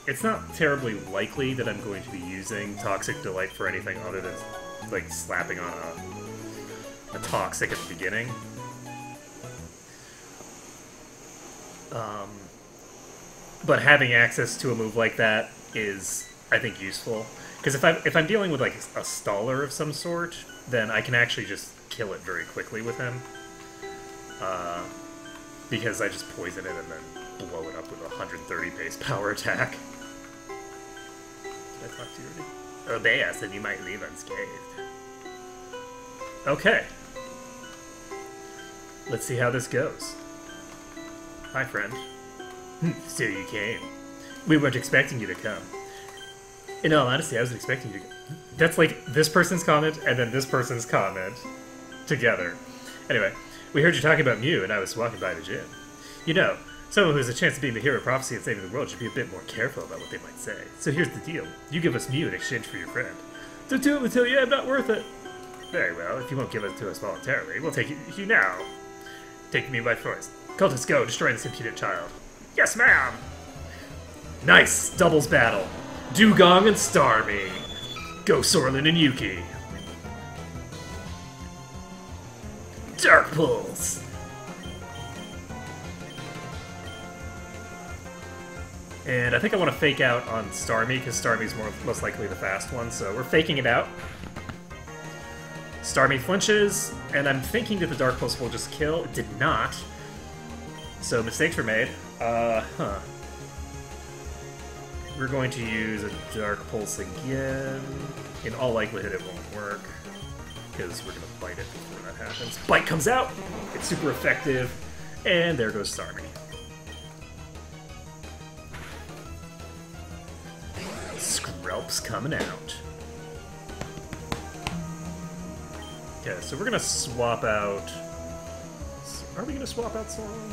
It's not terribly likely that I'm going to be using Toxic Delight for anything other than, like, slapping on a Toxic at the beginning. But having access to a move like that is, I think, useful. Because if I'm dealing with, like, a staller of some sort, then I can actually just kill it very quickly with him. Because I just poison it and then blow it up with a 130 base power attack. Did I talk to you already? Obey us and you might leave unscathed. Okay. Let's see how this goes. Hi, friend. So you came. We weren't expecting you to come. In all honesty, I wasn't expecting you to... That's like this person's comment and then this person's comment together. Anyway, we heard you talking about Mew and I was walking by the gym. You know, someone who has a chance of being the hero of prophecy and saving the world should be a bit more careful about what they might say. So here's the deal. You give us Mew in exchange for your friend. Don't do it until you I'm not worth it. Very well, if you won't give it to us voluntarily, we'll take you now. Take me by force. Cultists go, destroy this impudent child. Yes, ma'am! Nice! Doubles battle. Dugong and Starmie. Go Sorlin and Yuki. Dark Pulse. And I think I want to fake out on Starmie, because Starmie's most likely the fast one, so we're faking it out. Starmie flinches, and I'm thinking that the Dark Pulse will just kill. It did not. So mistakes were made. We're going to use a Dark Pulse again. In all likelihood, it won't work, because we're going to bite it before that happens. Bite comes out! It's super effective, and there goes Starmie. Skrelp's coming out. Okay, so we're going to swap out... Are we going to swap out Sorlin?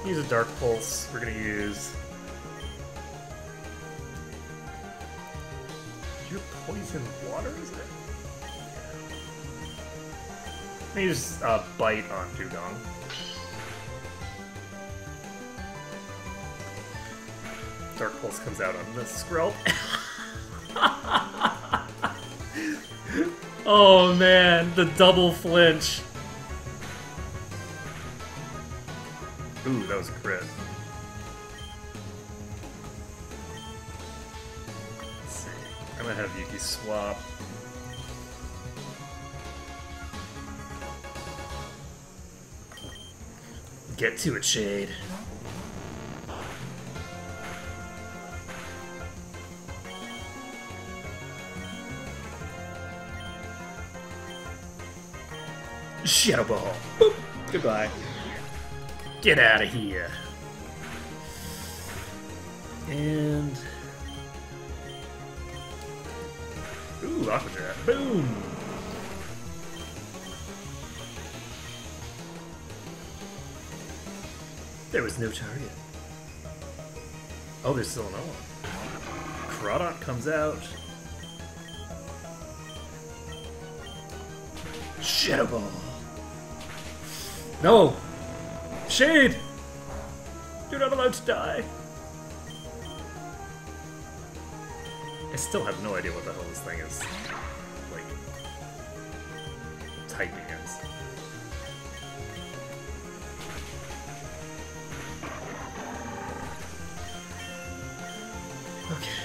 Use a Dark Pulse. We're going to use... Your poison water, is it? Let me use Bite on Dugong. Dark Pulse comes out on this Skrelp. Oh man, the double flinch. Ooh, that was a crit. I'm gonna have Yuki swap. Get to it, Shade. Shadow Ball. Boop. Goodbye. Get out of here. And... ooh, Aqua Jet. Boom! There was no target. Oh, there's still another one. Crawdot comes out. Shadow Ball. No! Shade! You're not allowed to die. I still have no idea what the hell this thing is, like, typing is. Okay.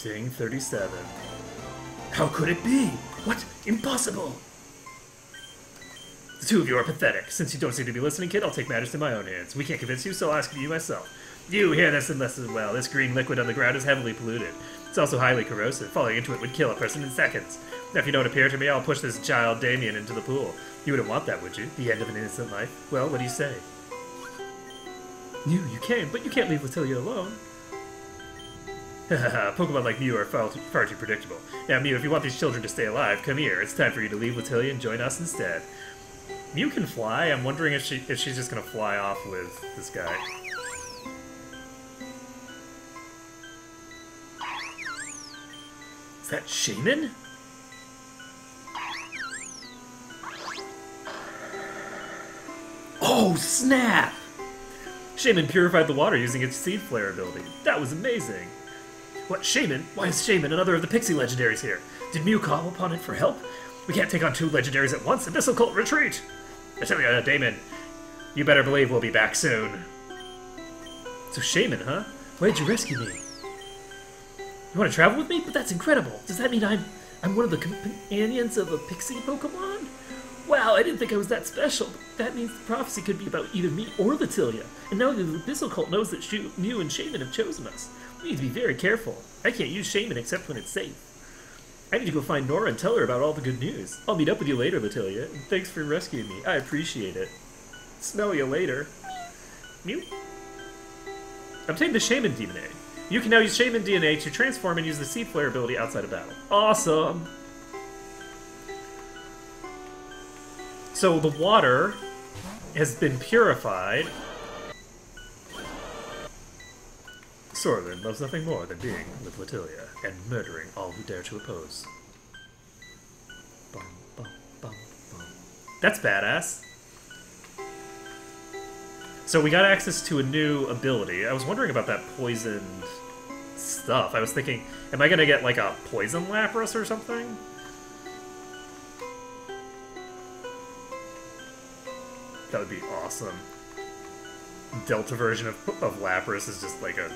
Ding 37. How could it be? What? Impossible! The two of you are pathetic. Since you don't seem to be listening, kid, I'll take matters in my own hands. We can't convince you, so I'll ask you myself. You hear this and listen well. This green liquid on the ground is heavily polluted. It's also highly corrosive. Falling into it would kill a person in seconds. Now, if you don't appear to me, I'll push this child Damien into the pool. You wouldn't want that, would you? The end of an innocent life? Well, what do you say? You can, but you can't leave Latilia alone. Haha, Pokemon like Mew are far too predictable. Now, Mew, if you want these children to stay alive, come here. It's time for you to leave Latilia and join us instead. Mew can fly. I'm wondering if she's just gonna fly off with this guy. Is that Shaman? Oh, snap! Shaman purified the water using its Seed Flare ability. That was amazing. What, Shaman? Why is Shaman another of the Pixie legendaries here? Did Mew call upon it for help? We can't take on two legendaries at once. Abyssal Cult, retreat! Damon, you better believe we'll be back soon. So Shaman, huh? Why did you rescue me? You want to travel with me? But that's incredible. Does that mean I'm one of the companions of a Pixie Pokemon? Wow, I didn't think I was that special. But that means the prophecy could be about either me or Latilia. And now the Abyssal Cult knows that Mew and Shaman have chosen us. We need to be very careful. I can't use Shaman except when it's safe. I need to go find Nora and tell her about all the good news. I'll meet up with you later, Latilia. And thanks for rescuing me. I appreciate it. Smell you later. Mew. Obtain the Shaman DNA. You can now use Shaman DNA to transform and use the Seed Flare ability outside of battle. Awesome! So the water has been purified. Sorlin loves nothing more than being with Latilia and murdering all who dare to oppose. Bum, bum, bum, bum. That's badass. So we got access to a new ability. I was wondering about that poisoned stuff. I was thinking, am I gonna get like a poison Lapras or something? That would be awesome. Delta version of Lapras is just like a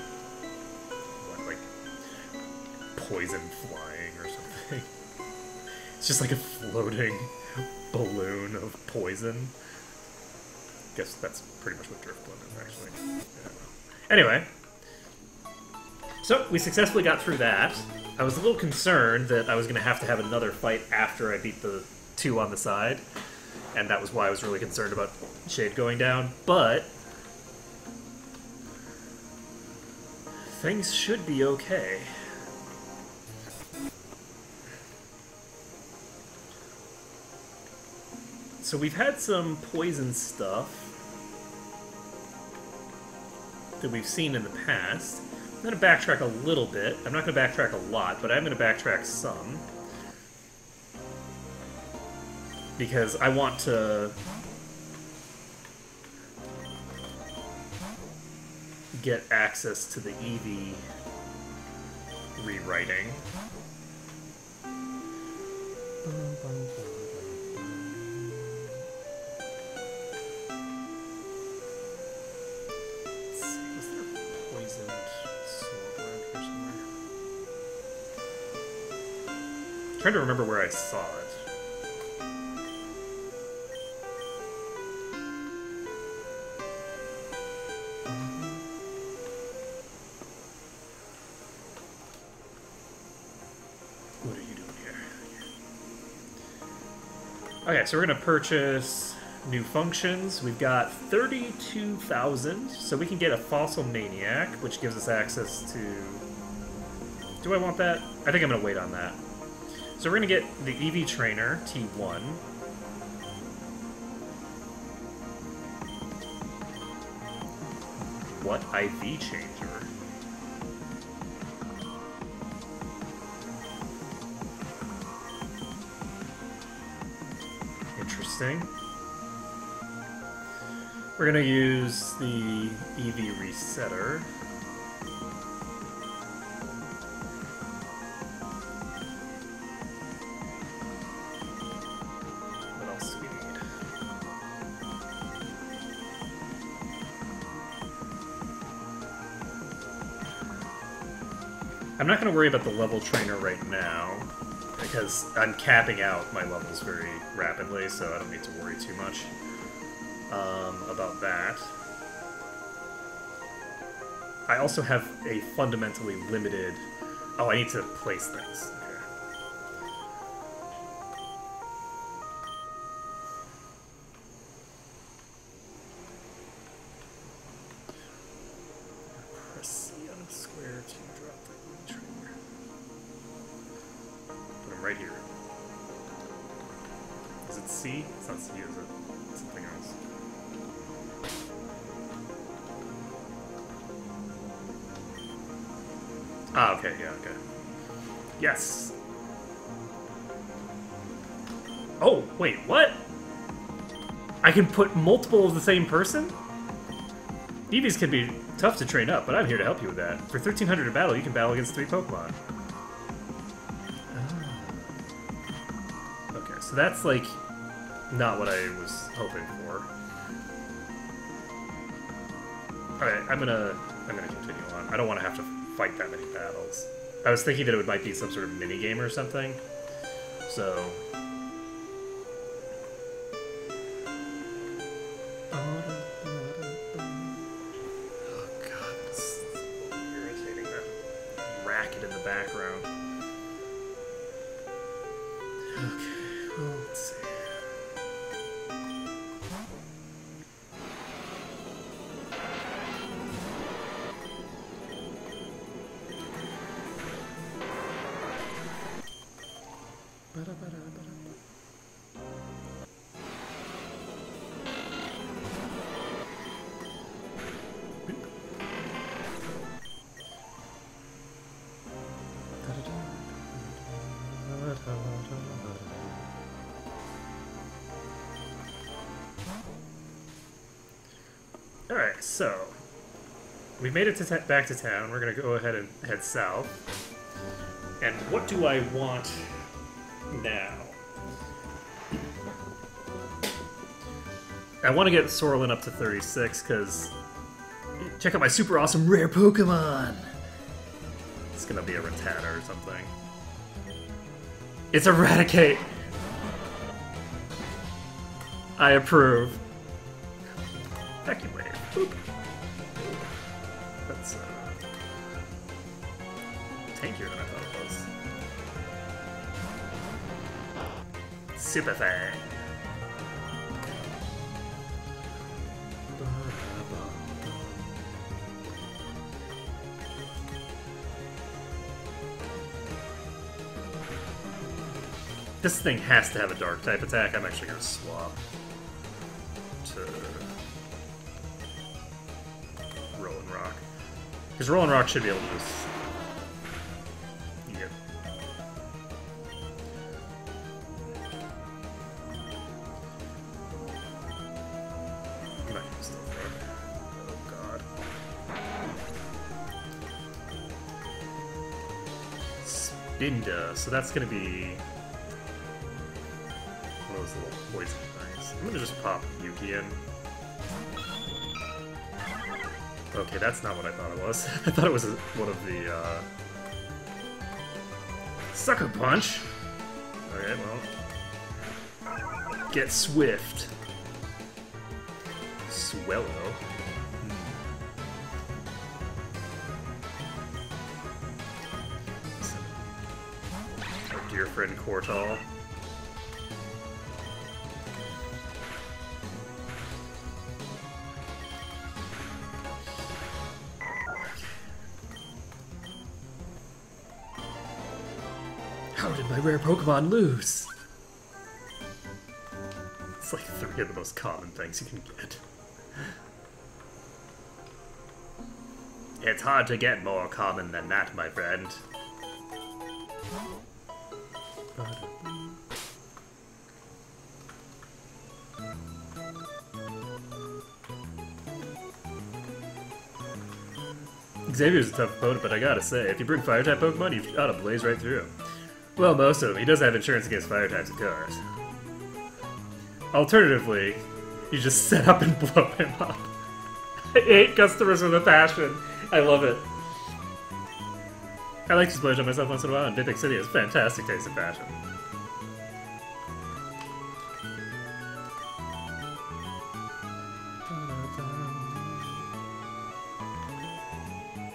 poison flying or something. It's just like a floating balloon of poison. Guess that's pretty much what Driftblood is, actually. Yeah. Anyway. So, we successfully got through that. I was a little concerned that I was going to have another fight after I beat the two on the side. And that was why I was really concerned about Shade going down. But things should be okay. So we've had some poison stuff that we've seen in the past. I'm going to backtrack a little bit. I'm not going to backtrack a lot, but I'm going to backtrack some. Because I want to get access to the Eevee rewriting. trying to remember where I saw it. What are you doing here? Okay, so we're gonna purchase new functions. We've got 32,000, so we can get a Fossil Maniac, which gives us access to... Do I want that? I think I'm gonna wait on that. So we're gonna get the EV Trainer, T1. What IV changer? Interesting. We're gonna use the EV Resetter. What else do we need? I'm not gonna worry about the level trainer right now, because I'm capping out my levels very rapidly, so I don't need to worry too much about that. I also have a fundamentally limited... Oh, I need to place things. Okay. Press C on square to drop the trigger. Put him right here. Is it C? It's not C, is it? It's something else. Ah, okay, yeah, okay. Yes! Oh, wait, what? I can put multiple of the same person? EVs can be tough to train up, but I'm here to help you with that. For 1,300 in battle, you can battle against 3 Pokemon. Okay, so that's, like, not what I was hoping for. Alright, I'm gonna continue on. I don't want to have to fight that many battles. I was thinking that it might be some sort of minigame or something. So... Oh god, it's irritating, that racket in the background. Okay, well, let's see. Alright, so we've made it to back to town. We're going to go ahead and head south. And what do I want now? I want to get Sorlin up to 36, because check out my super awesome rare Pokemon! It's going to be a Rattata or something. It's Eradicate! I approve. Vacuum Wave. Boop. That's tankier than I thought it was. Super Fang. This thing has to have a dark type attack. I'm actually going to swap to Rolling Rock. Because Rolling Rock should be able to just... Yep. I'm not gonna steal that. Oh god. Spinda. So that's going to be... those little poison things. I'm gonna just pop Yuki in. Okay, that's not what I thought it was. I thought it was one of the, Sucker Punch! Okay, well. Get swift. Swellow. Our dear friend Cortal. How did my rare Pokemon lose? It's like 3 of the most common things you can get. It's hard to get more common than that, my friend. Xavier's a tough opponent, but I gotta say, if you bring Fire-type Pokemon, you ought to blaze right through him. Well, most of them. He does have insurance against Fire types, of course. Alternatively, you just set up and blow him up. I hate customers with a passion. I love it. I like to splurge on myself once in a while, and Big City has fantastic taste in fashion.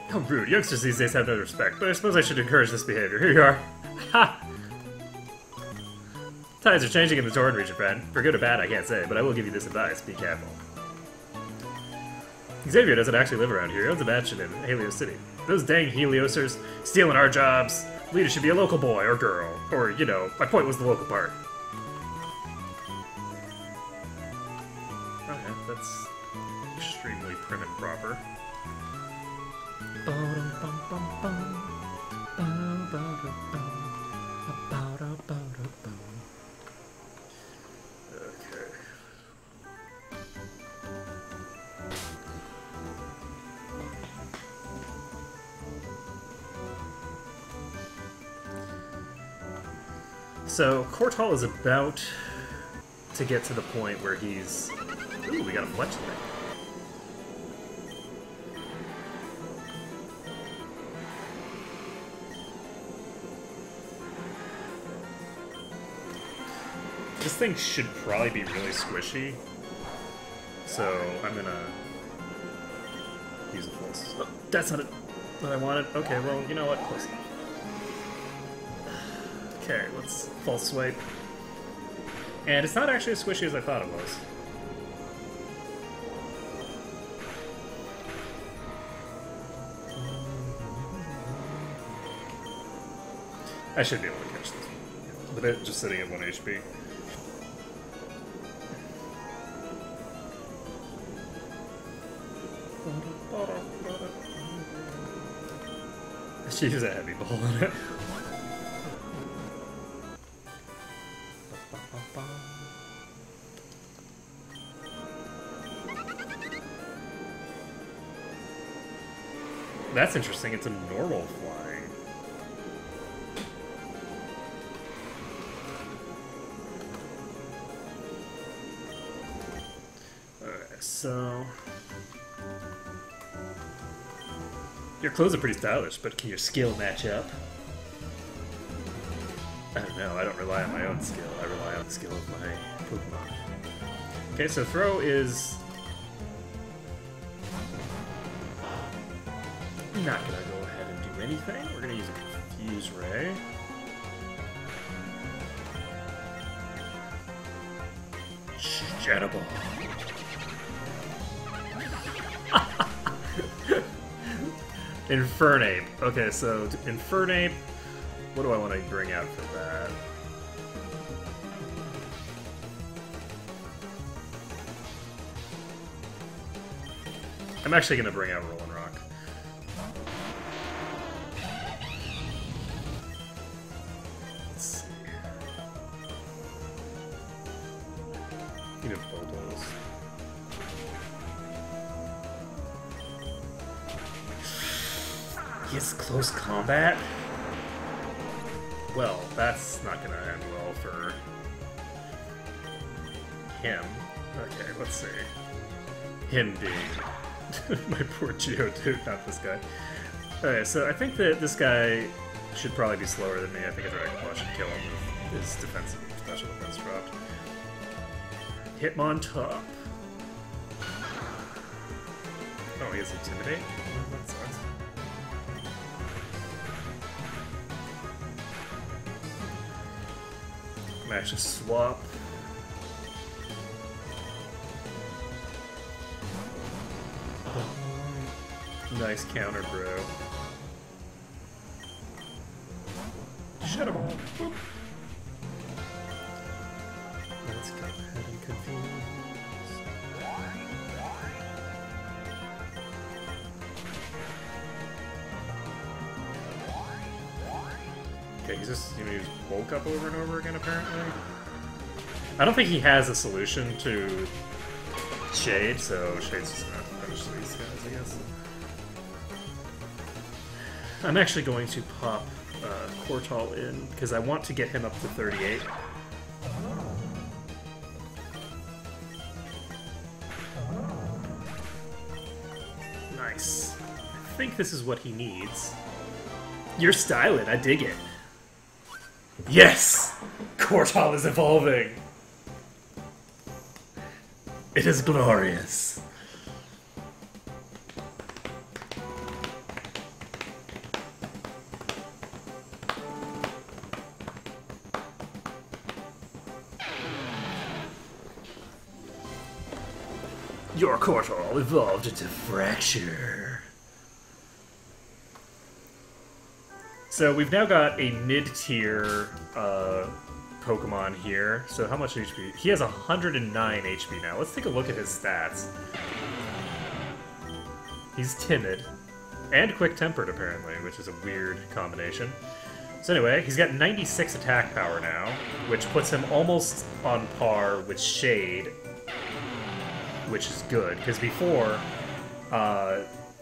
How rude. Youngsters these days have no respect, but I suppose I should encourage this behavior. Here you are. Ha! Tides are changing in the Torrid region, friend. For good or bad, I can't say, but I will give you this advice. Be careful. Xavier doesn't actually live around here. He owns a mansion in Helios City. Those dang Heliosers stealing our jobs. Leader should be a local boy or girl. Or, you know, my point was the local part. Okay, that's extremely prim and proper. Okay. So, Cortal is about to get to the point where he's... Ooh, we got a fletch thing. This thing should probably be really squishy, so I'm gonna use a false. Oh, that's not it. What I wanted. Okay, well, you know what? Close enough. Okay, let's false swipe. And it's not actually as squishy as I thought it was. I should be able to catch this one. But it just sitting at 1 HP. I should use a heavy ball on it. That's interesting, it's a normal flying. Alright, so... Your clothes are pretty stylish, but can your skill match up? I don't know, I don't rely on my own skill, I rely on the skill of my Pokemon. Okay, so throw is... not gonna go ahead and do anything. We're gonna use a Confuse Ray. Shadow Ball. Infernape. Okay, so Infernape. What do I want to bring out for that? I'm actually gonna bring out Rolling Rock. Let's see. Even Bulldoze. He has close combat? Well, that's not gonna end well for him. Okay, let's see. Him being my poor Geodude, not this guy. Okay, so I think that this guy should probably be slower than me. I think a Dragon Claw should kill him with His defense, special defense dropped. Hitmontop. Oh, he has Intimidate? That sucks. Match a swap. Nice counter, bro. Shut him all. Boop. Let's go ahead and confuse. Okay, he's just gonna use bulk up over and over again, apparently. I don't think he has a solution to Shade, so Shade's just gonna finish these guys, I guess. I'm actually going to pop Kortal in, because I want to get him up to 38. Nice. I think this is what he needs. You're styling, I dig it. Yes! Kortal is evolving! It is glorious. Your Kortal evolved into Fracture. So we've now got a mid-tier Pokemon here. So how much HP? He has 109 HP now. Let's take a look at his stats. He's timid. And quick-tempered, apparently, which is a weird combination. So anyway, he's got 96 attack power now, which puts him almost on par with Shade, which is good, because before,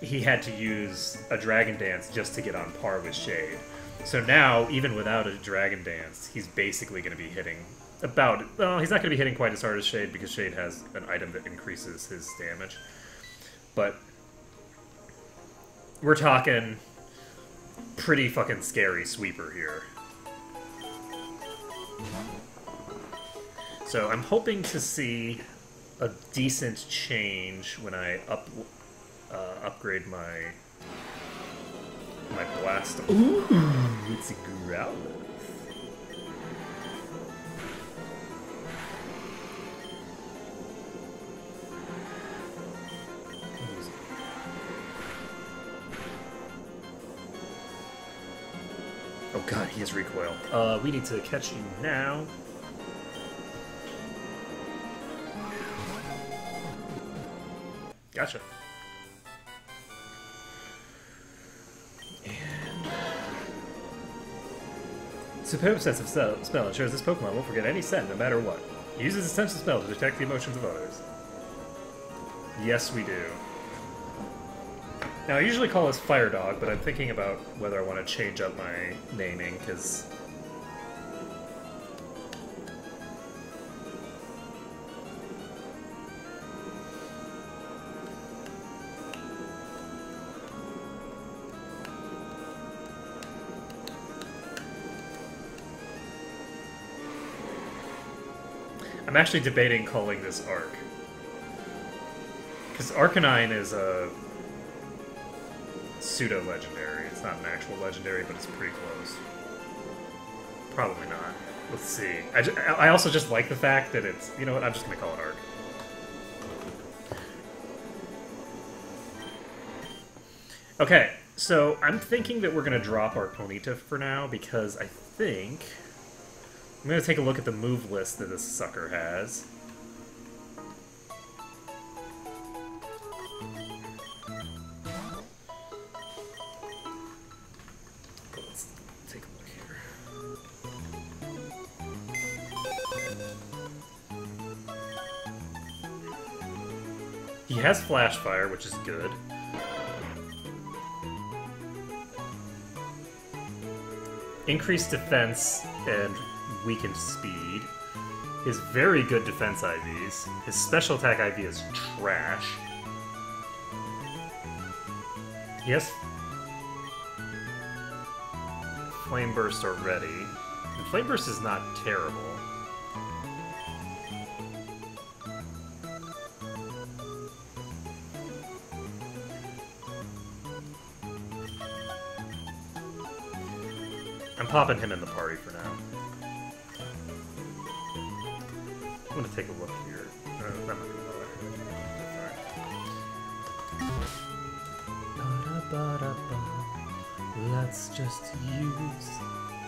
he had to use a Dragon Dance just to get on par with Shade. So now, even without a Dragon Dance, he's basically going to be hitting about... Well, he's not going to be hitting quite as hard as Shade, because Shade has an item that increases his damage. But we're talking pretty fucking scary sweeper here. So I'm hoping to see a decent change when I upgrade my blast. Ooh, it's a Growlithe. Oh god, he has recoil. We need to catch you now. Gotcha. And superb sense of spell ensures this Pokemon won't forget any scent no matter what. It uses a sense of smell to detect the emotions of others. Yes, we do. Now, I usually call this Fire Dog, but I'm thinking about whether I want to change up my naming, because... I'm actually debating calling this Arc. Because Arcanine is a pseudo-legendary. It's not an actual legendary, but it's pretty close. Probably not. Let's see. I also just like the fact that it's... You know what? I'm just going to call it Arc. Okay, so I'm thinking that we're going to drop our Ponyta for now, because I think... I'm going to take a look at the move list that this sucker has. Let's take a look here. He has Flash Fire, which is good. Increased defense and weakened speed. His very good defense IVs. His special attack IV is trash. He has Flame Burst already. Flame Burst is not terrible. I'm popping him in the party for now. I'm gonna take a look here. That might be better. Let's just use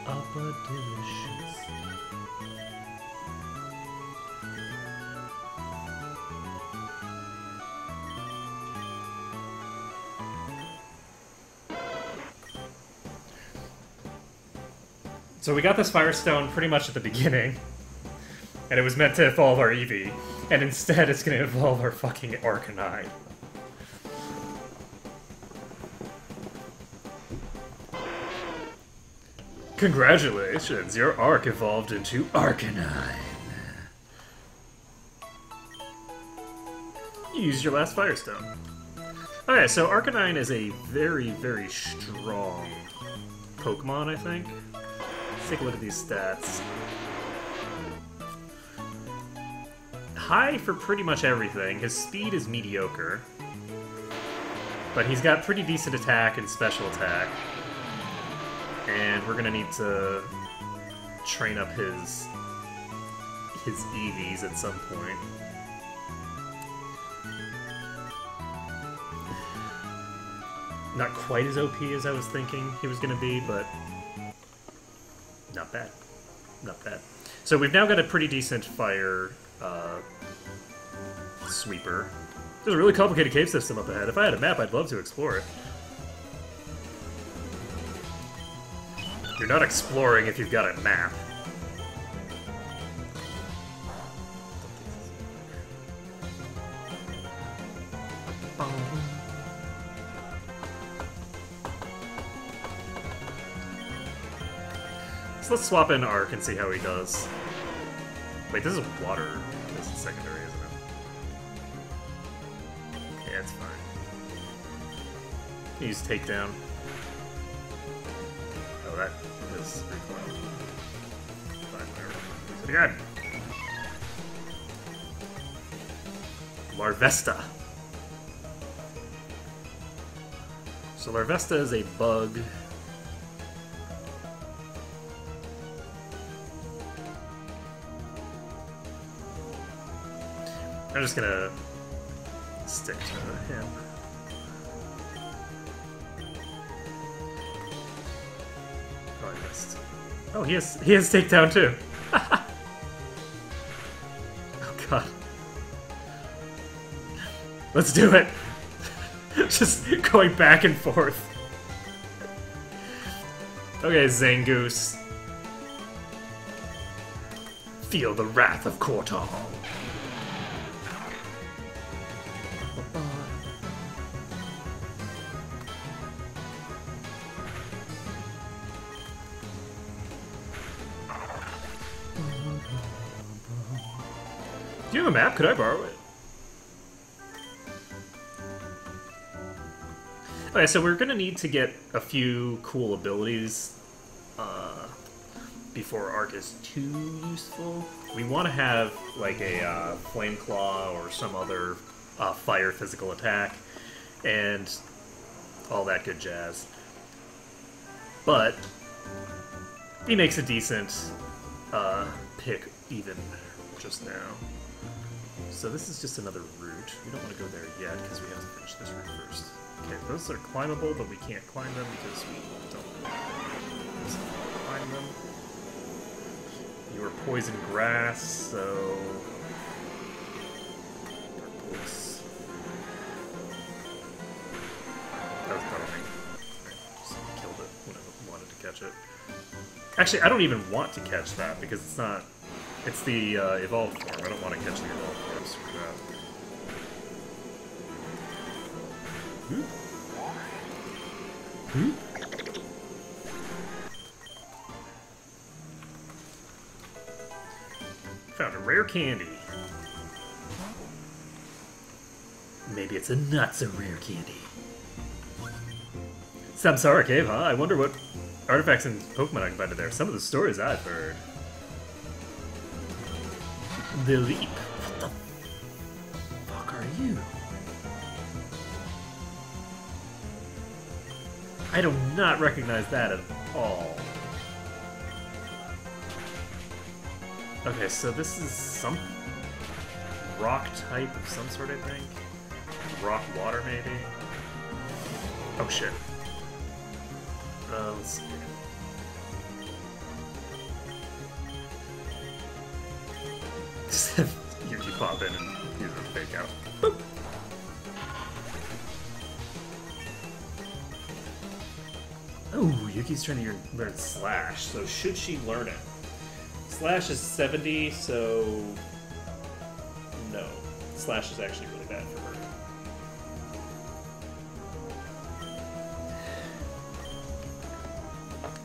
up a delicious. So we got this Firestone pretty much at the beginning, and it was meant to evolve our Eevee, and instead it's gonna evolve our fucking Arcanine. Congratulations, your Arc evolved into Arcanine. You used your last Firestone. Okay, so Arcanine is a very, very strong Pokemon, I think. Let's take a look at these stats. High for pretty much everything. His speed is mediocre. But he's got pretty decent attack and special attack. And we're gonna need to train up his EVs at some point. Not quite as OP as I was thinking he was gonna be, but not bad. Not bad. So we've now got a pretty decent fire sweeper. There's a really complicated cave system up ahead. If I had a map, I'd love to explore it. You're not exploring if you've got a map. So let's swap in Arc and see how he does. Wait, this is water. This is secondary, isn't it? Yeah, it's fine. Use takedown. Oh, that is recoil. Fine, whatever. Use it again. Larvesta. So Larvesta is a bug. I'm just gonna stick to him. Oh, I missed. Oh, he has takedown too. Oh god. Let's do it. Just going back and forth. Okay, Zangoose. Feel the wrath of Cortal. Do you have a map? Could I borrow it? Okay, so we're gonna need to get a few cool abilities before Arc is too useful. We want to have like a Flame Claw or some other fire physical attack and all that good jazz. But he makes a decent pick even just now. So this is just another route. We don't want to go there yet because we have to finish this route first. Okay, those are climbable, but we can't climb them because we don't climb them. You are poison grass, so... Dark Pulse. That was probably me. Just killed it when I wanted to catch it. Actually, I don't even want to catch that because it's not... It's the evolved form. I don't want to catch the evolved form. Screw that. Found a rare candy. Maybe it's a not so rare candy. Samsara Cave, huh? I wonder what Artifacts and Pokemon I can find in there. Some of the stories I've heard. The Leap. What the fuck are you? I do not recognize that at all. Okay, so this is some rock type of some sort, I think. Rock water, maybe? Oh shit. Let's see. you pop in and use a fake out. Boop. Oh, Yuki's trying to learn Slash, so should she learn it? Slash is 70, so no. Slash is actually really bad for her.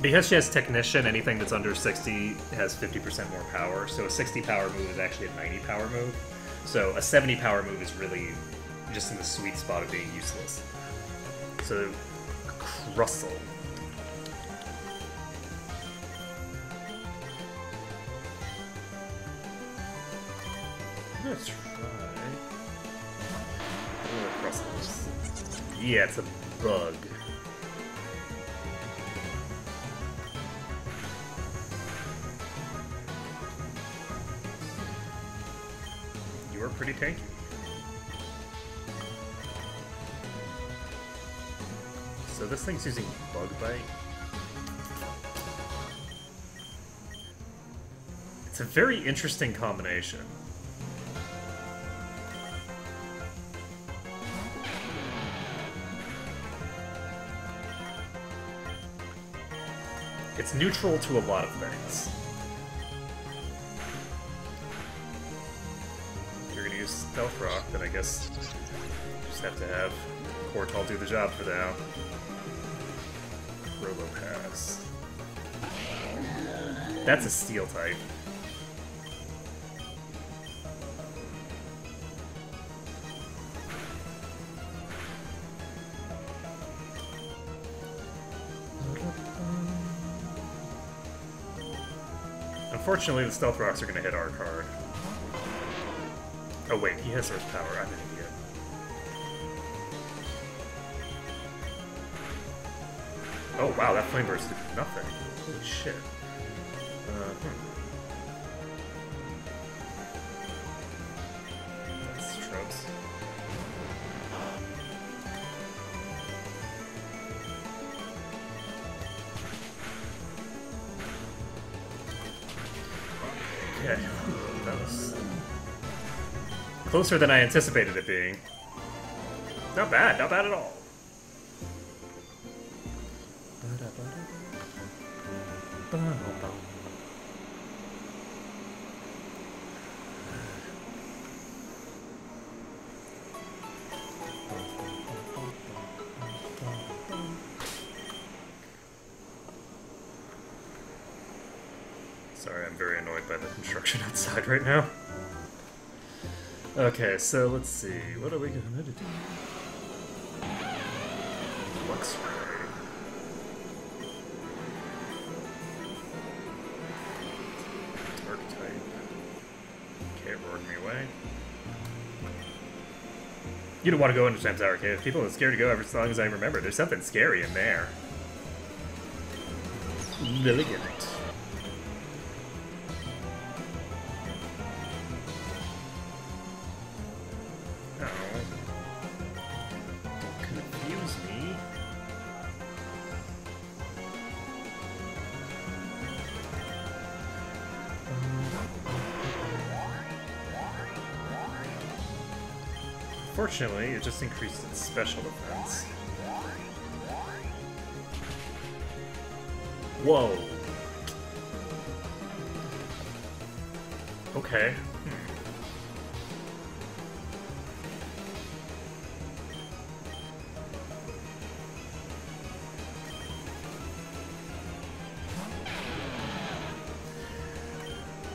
Because she has Technician, anything that's under 60 has 50% more power, so a 60 power move is actually a 90 power move. So a 70 power move is really just in the sweet spot of being useless. So, Crustle. Let's try. Yeah, it's a bug. You are pretty tanky. So this thing's using Bug Bite. It's a very interesting combination. It's neutral to a lot of things. If you're gonna use Stealth Rock, then I guess you just have to have Cortol do the job for now. Robo Pass. That's a Steel type. Unfortunately, the Stealth Rocks are going to hit our card. Oh wait, he has Earth Power. I'm an idiot. Oh wow, that Flame Burst did nothing. Holy shit. That's tropes. Okay, that was closer than I anticipated it being. Not bad at all. Sorry, I'm very annoyed by the construction outside right now. Okay, so let's see. What are we gonna do? Flux Ray. Dark type. Okay, roaring me away. You don't want to go into Time's Hour Cave. People are scared to go ever as long as I remember. There's something scary in there. Lilligant. Unfortunately, it just increased its special defense. Whoa. Okay.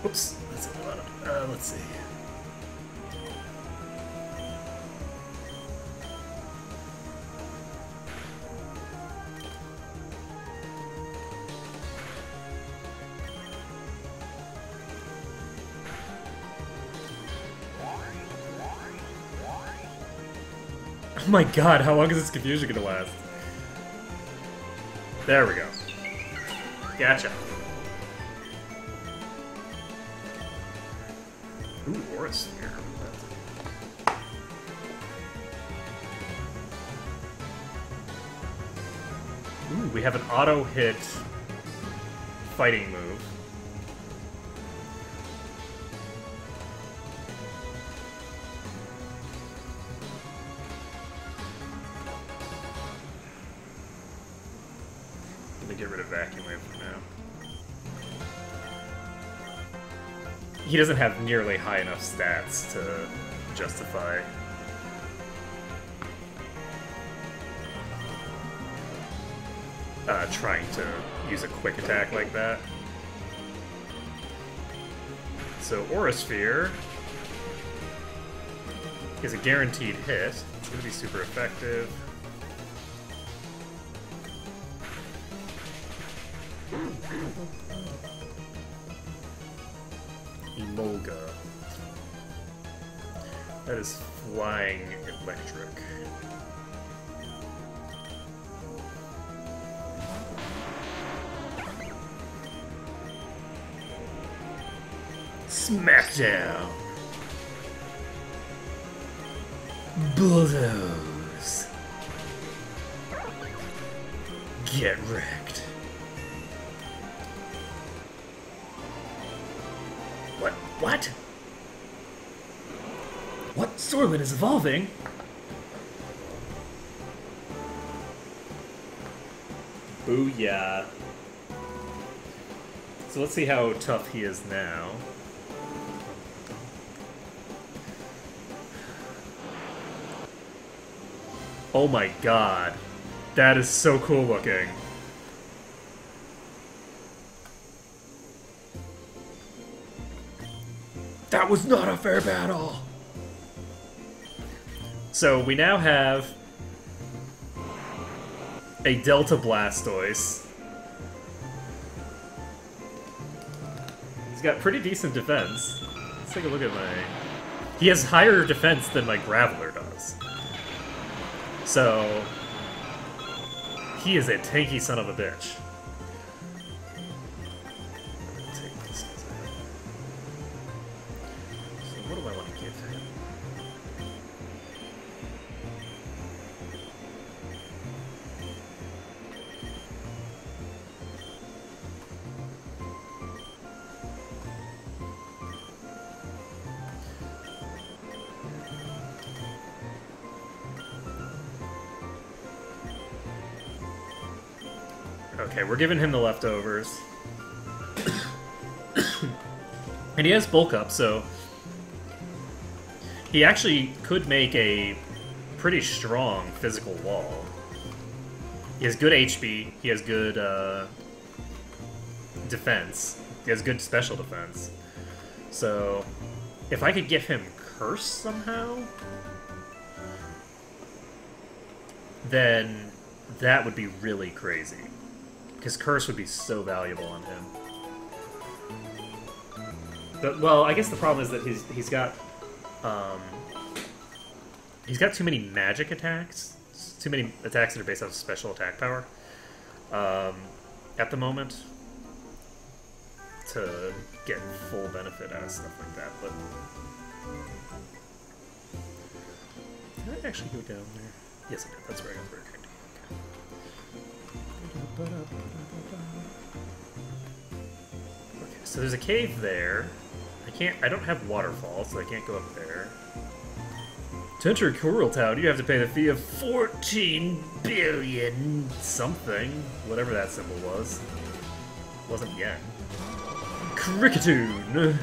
Oops. That's a lot of... let's see. Oh my god, how long is this confusion gonna last? There we go. Gotcha. Ooh, Aura Sphere. Ooh, we have an auto-hit fighting move. Let me get rid of Vacuum Wave for now. He doesn't have nearly high enough stats to justify trying to use a quick attack like that. So Aura Sphere is a guaranteed hit. It's going to be super effective. Emolga. That is flying electric. Smackdown! Bulldoze! Get wrecked. What? What? Sorlin is evolving? Booyah. So let's see how tough he is now. Oh my god. That is so cool looking. That was not a fair battle! So we now have a Delta Blastoise. He's got pretty decent defense. Let's take a look at my... He has higher defense than my Graveler does. So... he is a tanky son of a bitch. What do I want to give him? Okay, we're giving him the leftovers. And he has bulk up, so he actually could make a pretty strong physical wall. He has good HP, he has good defense, he has good special defense. So, if I could give him Curse somehow, then that would be really crazy. Because Curse would be so valuable on him. But, well, I guess the problem is that he's got too many magic attacks. Too many attacks that are based off special attack power. At the moment. To get full benefit out of stuff like that, but... Did I actually go down there? Yes, I did. That's where I got the bird. Okay, so there's a cave there. I don't have waterfall, so I can't go up there. To enter Coral Town, you have to pay the fee of 14 billion something. Whatever that symbol was. It wasn't yen. Cricketoon!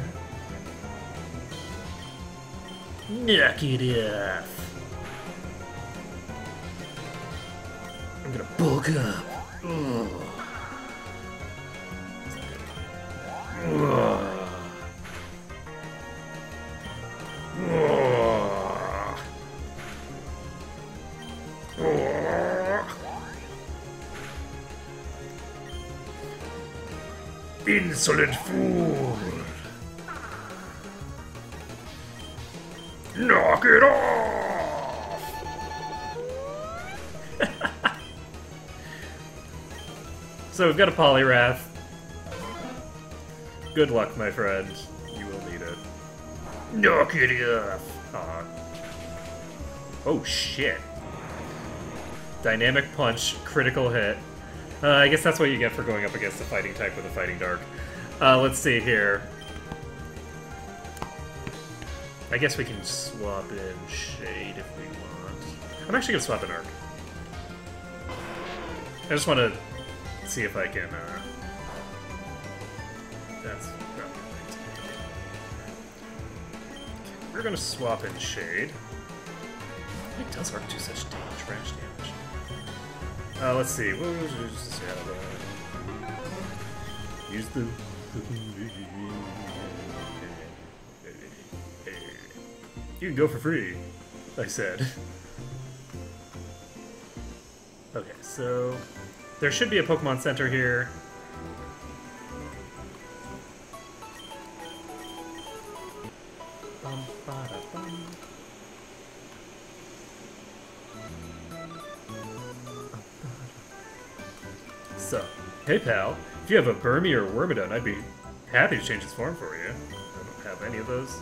Knock it off. I'm gonna bulk up. Ugh. Ugh. Insolent fool! Knock it off! So we've got a Poliwrath. Good luck, my friend. You will need it. Knock it off! Aw. Oh, shit. Dynamic Punch, critical hit. I guess that's what you get for going up against a fighting type with a Fighting Dark. Let's see here. I guess we can swap in Shade if we want. I'm actually going to swap in Arc. I just want to see if I can, that's probably right. We're going to swap in Shade. Why does Arc do such trash damage? Let's see. Use the... You can go for free, I said. Okay, so... There should be a Pokemon Center here. So, hey pal, if you have a Burmy or a Wormadon, I'd be happy to change its form for you. I don't have any of those.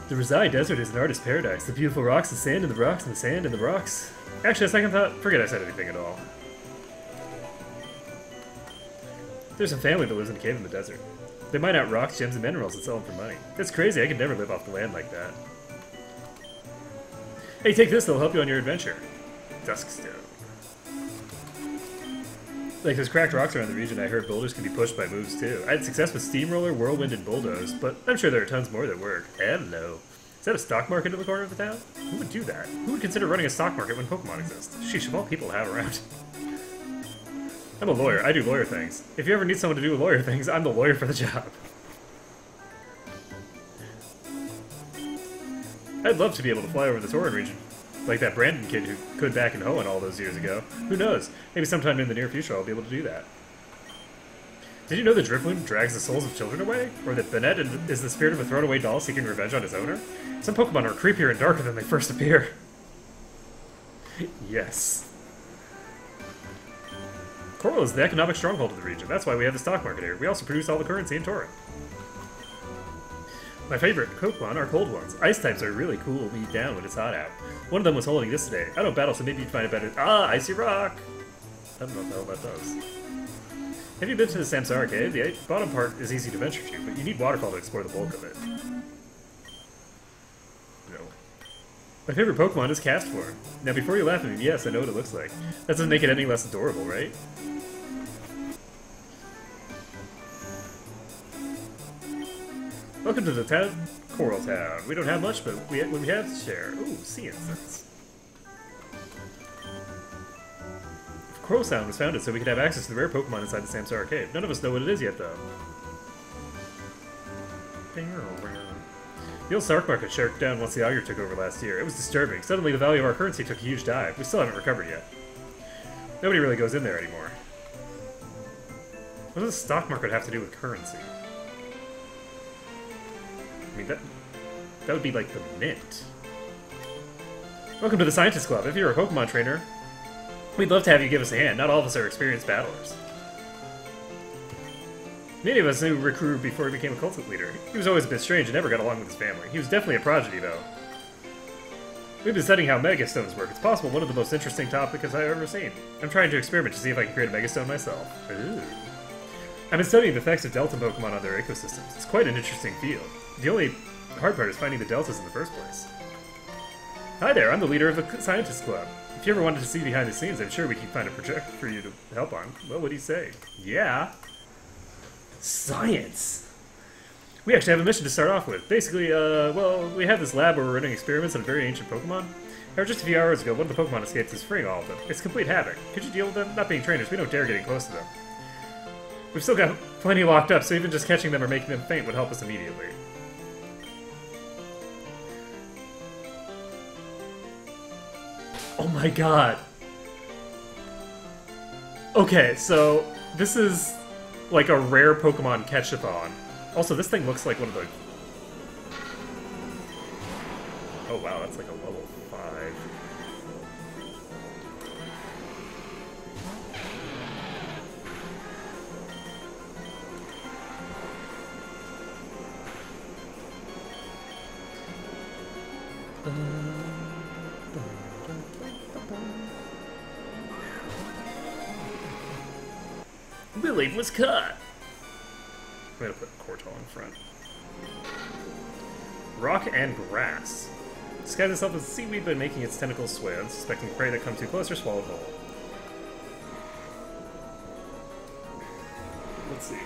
The Rezai Desert is an artist's paradise. The beautiful rocks, the sand and the rocks, and the sand and the rocks. Actually, a second thought, forget I said anything at all. There's a family that lives in a cave in the desert. They mine out rocks, gems, and minerals and sell them for money. That's crazy, I could never live off the land like that. Hey, take this, it'll help you on your adventure. Duskstone. Like, there's cracked rocks around the region. I heard boulders can be pushed by moves, too. I had success with Steamroller, Whirlwind, and Bulldoze, but I'm sure there are tons more that work. Hello. Is that a stock market in the corner of the town? Who would do that? Who would consider running a stock market when Pokemon exist? Sheesh, of all people to have around. I'm a lawyer. I do lawyer things. If you ever need someone to do lawyer things, I'm the lawyer for the job. I'd love to be able to fly over the Tauren region. Like that Brandon kid who could back in Hoenn all those years ago. Who knows? Maybe sometime in the near future I'll be able to do that. Did you know the Drifloon drags the souls of children away? Or that Bennett is the spirit of a thrown-away doll seeking revenge on his owner? Some Pokemon are creepier and darker than they first appear. Yes. Coral is the economic stronghold of the region. That's why we have the stock market here. We also produce all the currency in Tauren. My favorite Pokemon are cold ones. Ice types are really cool me down when it's hot out. One of them was holding this today. I don't battle, so maybe you'd find it better. Ah, Icy Rock! I don't know what the hell that does. Have you been to the Samsara Cave? The bottom part is easy to venture to, but you need Waterfall to explore the bulk of it. No. My favorite Pokemon is Castform. Now before you laugh at me, yes, I know what it looks like. That doesn't make it any less adorable, right? Welcome to the town, Coral Town. We don't have much, but when we have to share. Ooh, sea incense. Coral Sound was founded so we could have access to the rare Pokemon inside the Samsara Cave. None of us know what it is yet, though. The old Sark market shut down once the Augur took over last year. It was disturbing. Suddenly, the value of our currency took a huge dive. We still haven't recovered yet. Nobody really goes in there anymore. What does the stock market have to do with currency? I mean, that would be like the mint. Welcome to the Scientist Club. If you're a Pokemon trainer, we'd love to have you give us a hand. Not all of us are experienced battlers. Many of us knew Rikuru before he became a cult leader. He was always a bit strange and never got along with his family. He was definitely a prodigy, though. We've been studying how Megastones work. It's possible one of the most interesting topics I've ever seen. I'm trying to experiment to see if I can create a Megastone myself. Ooh. I've been studying the effects of Delta Pokemon on their ecosystems. It's quite an interesting field. The only hard part is finding the Deltas in the first place. Hi there, I'm the leader of the Scientist Club. If you ever wanted to see behind the scenes, I'm sure we could find a project for you to help on. What would he say? Yeah. Science! We actually have a mission to start off with. Basically, well, we have this lab where we're running experiments on a very ancient Pokemon. However, just a few hours ago, one of the Pokemon escaped is freeing all of them. It's complete havoc. Could you deal with them? Not being trainers, we don't dare getting close to them. We've still got plenty locked up, so even just catching them or making them faint would help us immediately. Oh my god. Okay, so this is like a rare Pokemon catch-a-thon. Also, this thing looks like one of the... Oh wow, that's like a level 5. The leaf was cut. I'm gonna put Cortal in front. Rock and grass. Disguises itself as seaweed by making its tentacles sway, unsuspecting prey that comes too close or swallowed whole. Let's see.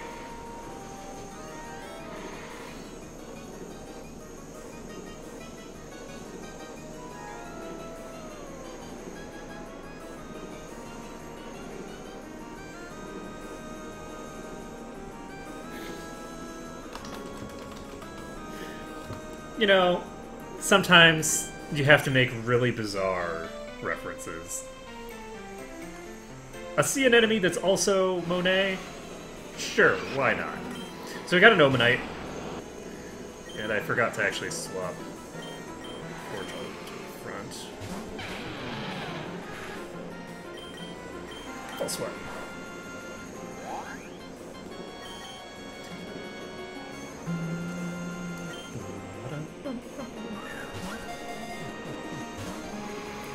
You know, sometimes you have to make really bizarre references. A sea anemone that's also Monet? Sure, why not? So we got an Omanite, and I forgot to actually swap Cortal to the front. I'll swap.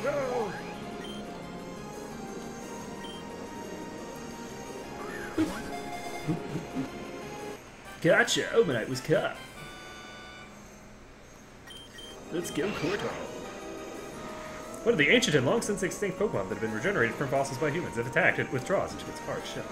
No! Gotcha! Omanite was cut. Let's go, Cortal. One of the ancient and long since extinct Pokemon that have been regenerated from fossils by humans. If attacked, it withdraws into its hard shell.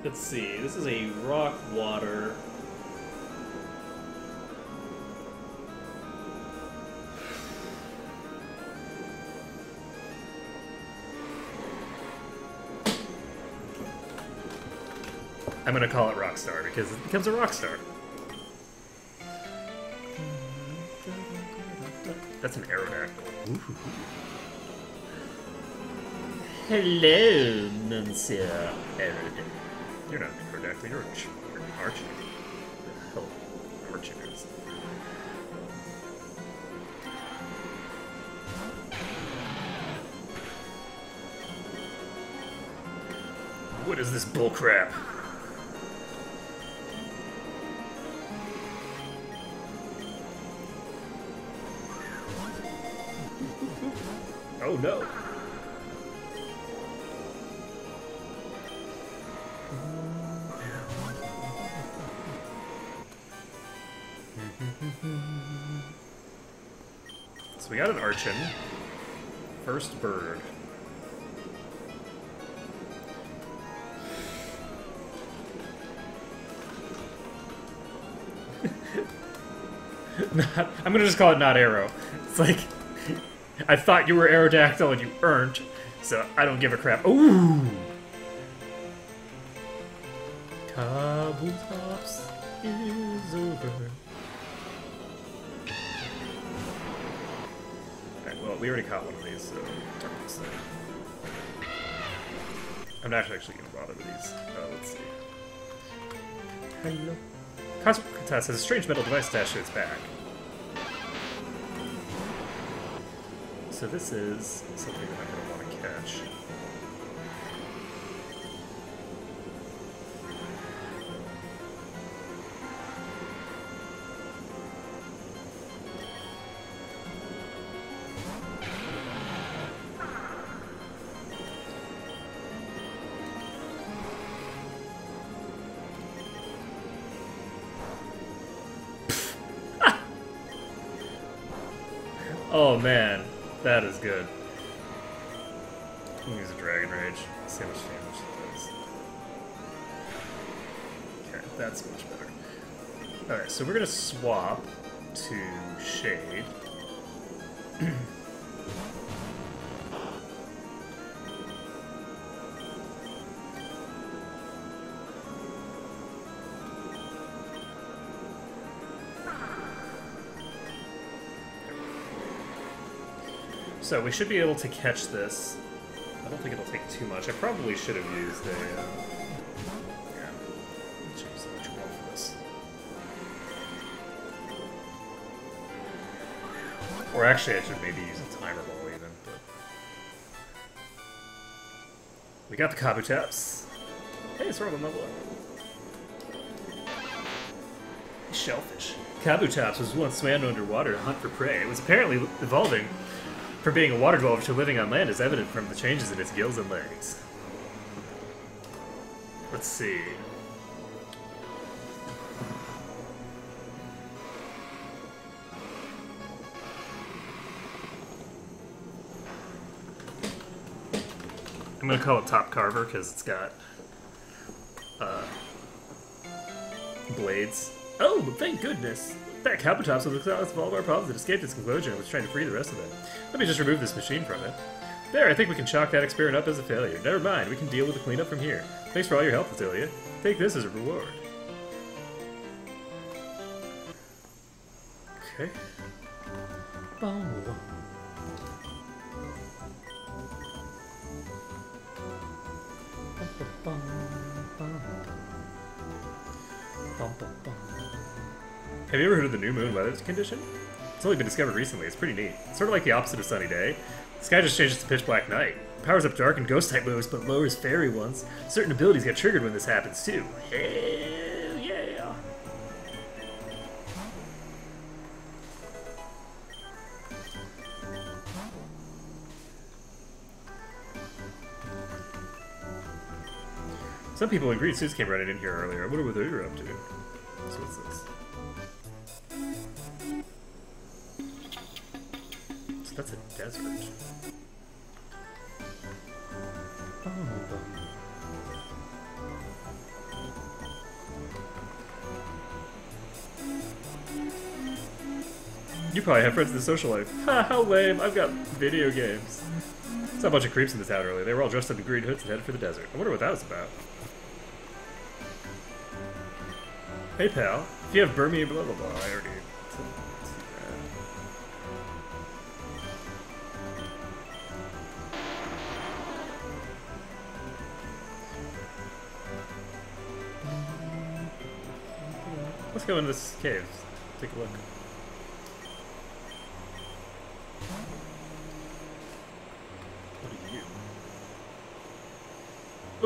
Let's see, this is a rock water. I'm gonna call it Rockstar because it becomes a Rockstar. That's an Aerodactyl. Ooh. Hello, Monsieur Aerodactyl. You're not an Aerodactyl, you're an Archie. The hell, Archie is. What is this bullcrap? Oh no! So we got an Archon. First bird. I'm gonna just call it not Arrow. It's like, I thought you were Aerodactyl and you earned, so I don't give a crap. Ooh! Cobbleplops is over. Alright, well, we already caught one of these, so darkness there. I'm not actually gonna bother with these. Let's see. Hello. Cosmic has a strange metal device attached to its back. So this is something that I'm going to want to catch. Oh man. That is good. I'm gonna use a Dragon Rage. See how much damage it does. Okay, that's much better. Alright, so we're gonna swap to Shade. So we should be able to catch this. I don't think it'll take too much. I probably should have used a... yeah, let's use the Electric Ball for this. Or actually, I should maybe use a Timer Ball even. But... We got the Kabutops. Hey, it's from level up. Shellfish. Kabutops was once swam underwater to hunt for prey. It was apparently evolving from being a water dweller to living on land, as evident from the changes in its gills and legs. Let's see. I'm gonna call it Top Carver because it's got blades. Oh, thank goodness! That Kabutops was the cause of all of our problems. It escaped its conclusion and was trying to free the rest of them. Let me just remove this machine from it. There, I think we can chalk that experiment up as a failure. Never mind, we can deal with the cleanup from here. Thanks for all your help, Attilia. Take this as a reward. Okay. Have you ever heard of the new moon weather condition? It's only been discovered recently. It's pretty neat. It's sort of like the opposite of sunny day. The sky just changes to pitch black night. It powers up dark and ghost type moves, but lowers fairy ones. Certain abilities get triggered when this happens too. Hell yeah! Some people in green suits came running in here earlier. I wonder what they were up to. So what's this? So that's a desert. You probably have friends in the social life. Ha, how lame. I've got video games. Saw a bunch of creeps in the town earlier. They were all dressed up in green hoods and headed for the desert. I wonder what that was about. Hey, pal. If you have Burmy, blah, blah, blah. I already... Let's go into this cave. Take a look. What are you?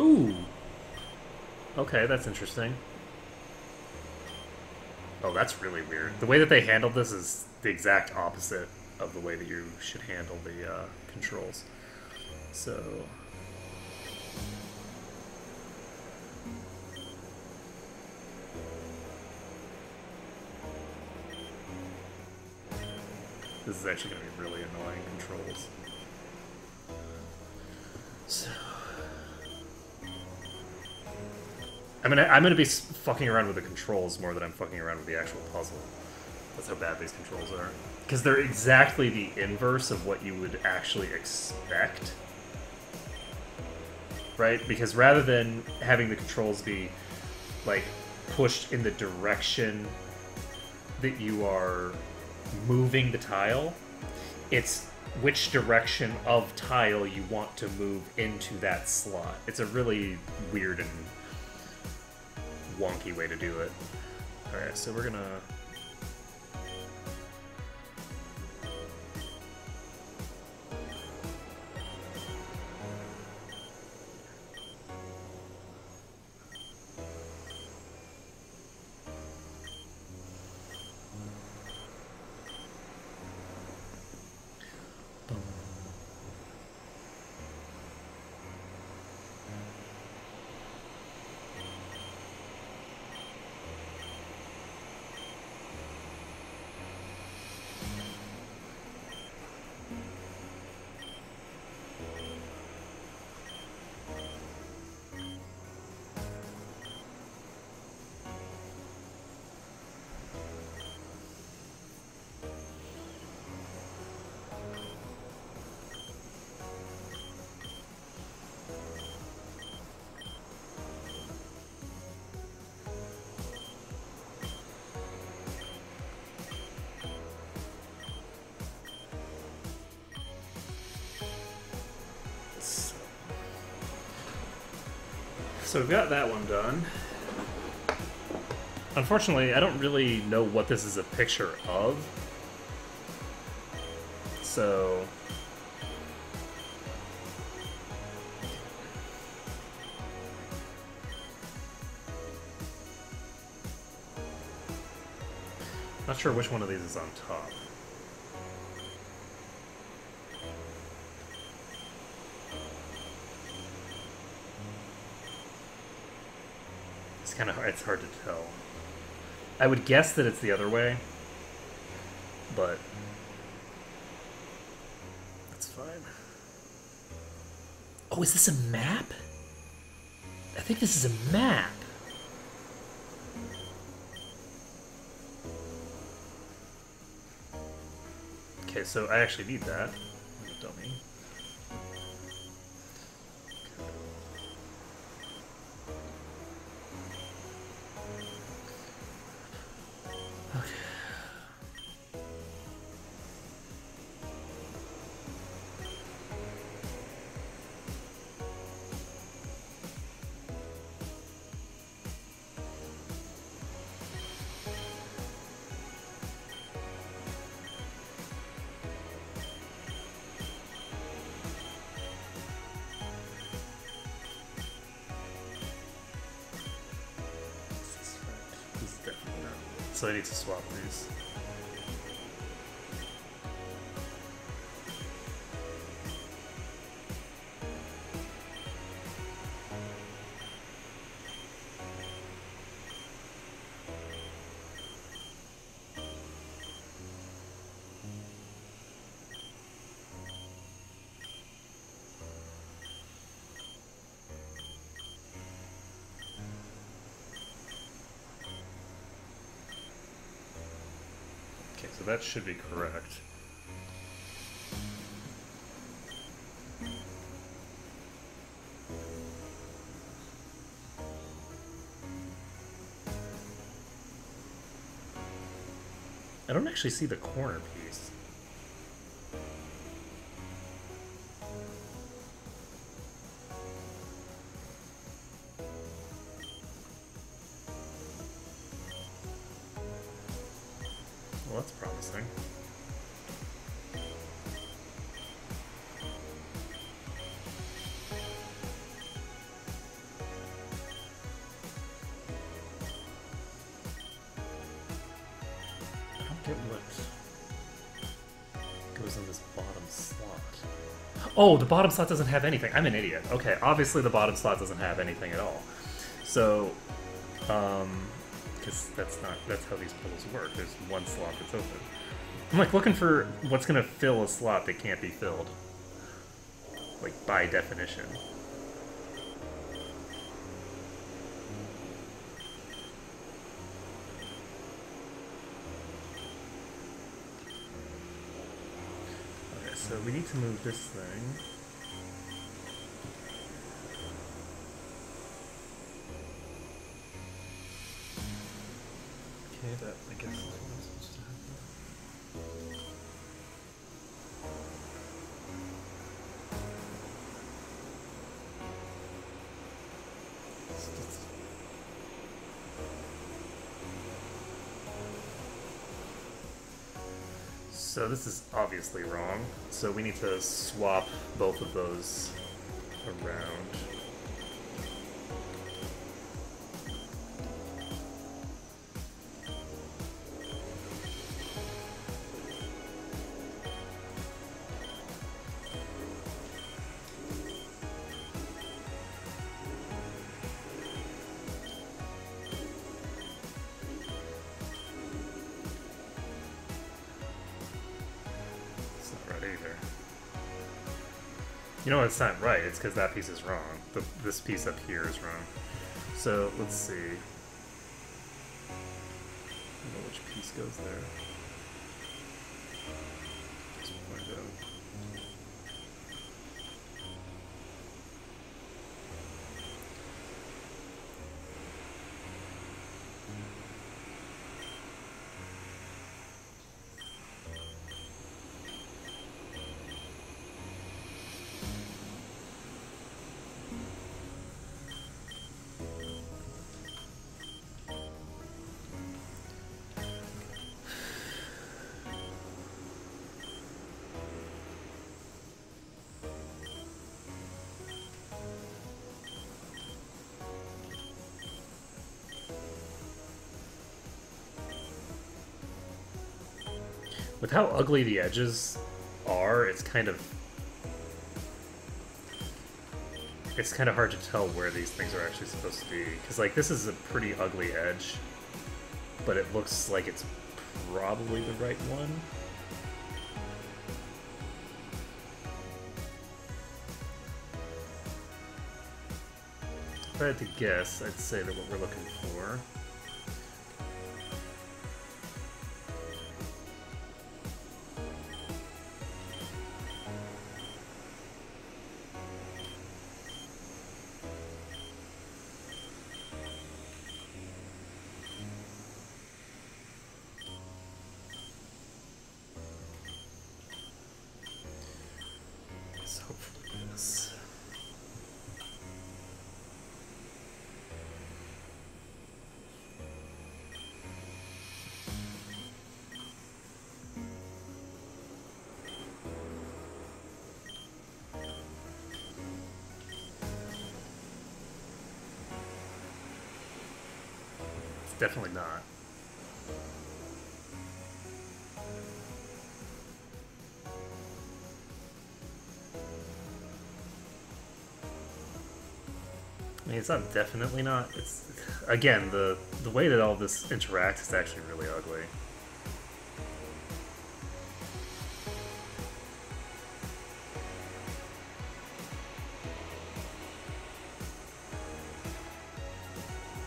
Ooh! Okay, that's interesting. Oh, that's really weird. The way that they handled this is the exact opposite of the way that you should handle the controls. So... this is actually going to be really annoying controls. So... I'm gonna be fucking around with the controls more than I'm fucking around with the actual puzzle. That's how bad these controls are. Because they're exactly the inverse of what you would actually expect. Right? Because rather than having the controls be, like, pushed in the direction that you are moving the tile, it's which direction of tile you want to move into that slot. It's a really weird and wonky way to do it. Alright, so we're gonna... So we've got that one done. Unfortunately, I don't really know what this is a picture of. So... Not sure which one of these is on top. It's kind of hard, it's hard to tell. I would guess that it's the other way, but that's fine. Oh, is this a map? I think this is a map. Okay, so I actually need that. I'm a dummy. Okay. So I need to swap these. So that should be correct. I don't actually see the corner piece. Well, that's promising. I don't get what goes in this bottom slot. Oh, the bottom slot doesn't have anything. I'm an idiot. Okay, obviously the bottom slot doesn't have anything at all. So, because that's how these puzzles work. There's one slot that's open. I'm like looking for what's gonna fill a slot that can't be filled. Like by definition. Okay, so we need to move this thing. Okay, that I guess is what I'm supposed to have. So this is obviously wrong. So we need to swap both of those around. You know it's not right, it's because that piece is wrong. This piece up here is wrong. So, let's see. I don't know which piece goes there. Let's find out. With how ugly the edges are, it's kind of hard to tell where these things are actually supposed to be. Because, like, this is a pretty ugly edge, but it looks like it's probably the right one. If I had to guess, I'd say that what we're looking for is hopefully this. It's definitely not. I mean, it's not definitely not. It's, again, the way that all this interacts is actually really ugly.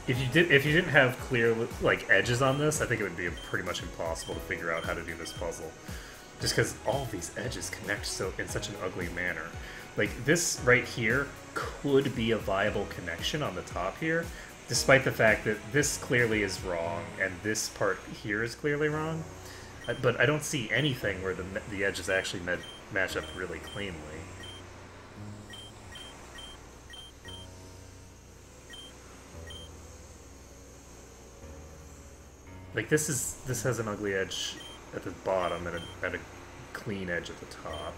If you didn't have clear like edges on this, I think it would be pretty much impossible to figure out how to do this puzzle. Just because all of these edges connect in such an ugly manner. Like, this right here could be a viable connection on the top here, despite the fact that this clearly is wrong, and this part here is clearly wrong. But I don't see anything where the edges actually match up really cleanly. Like, this has an ugly edge at the bottom and a clean edge at the top.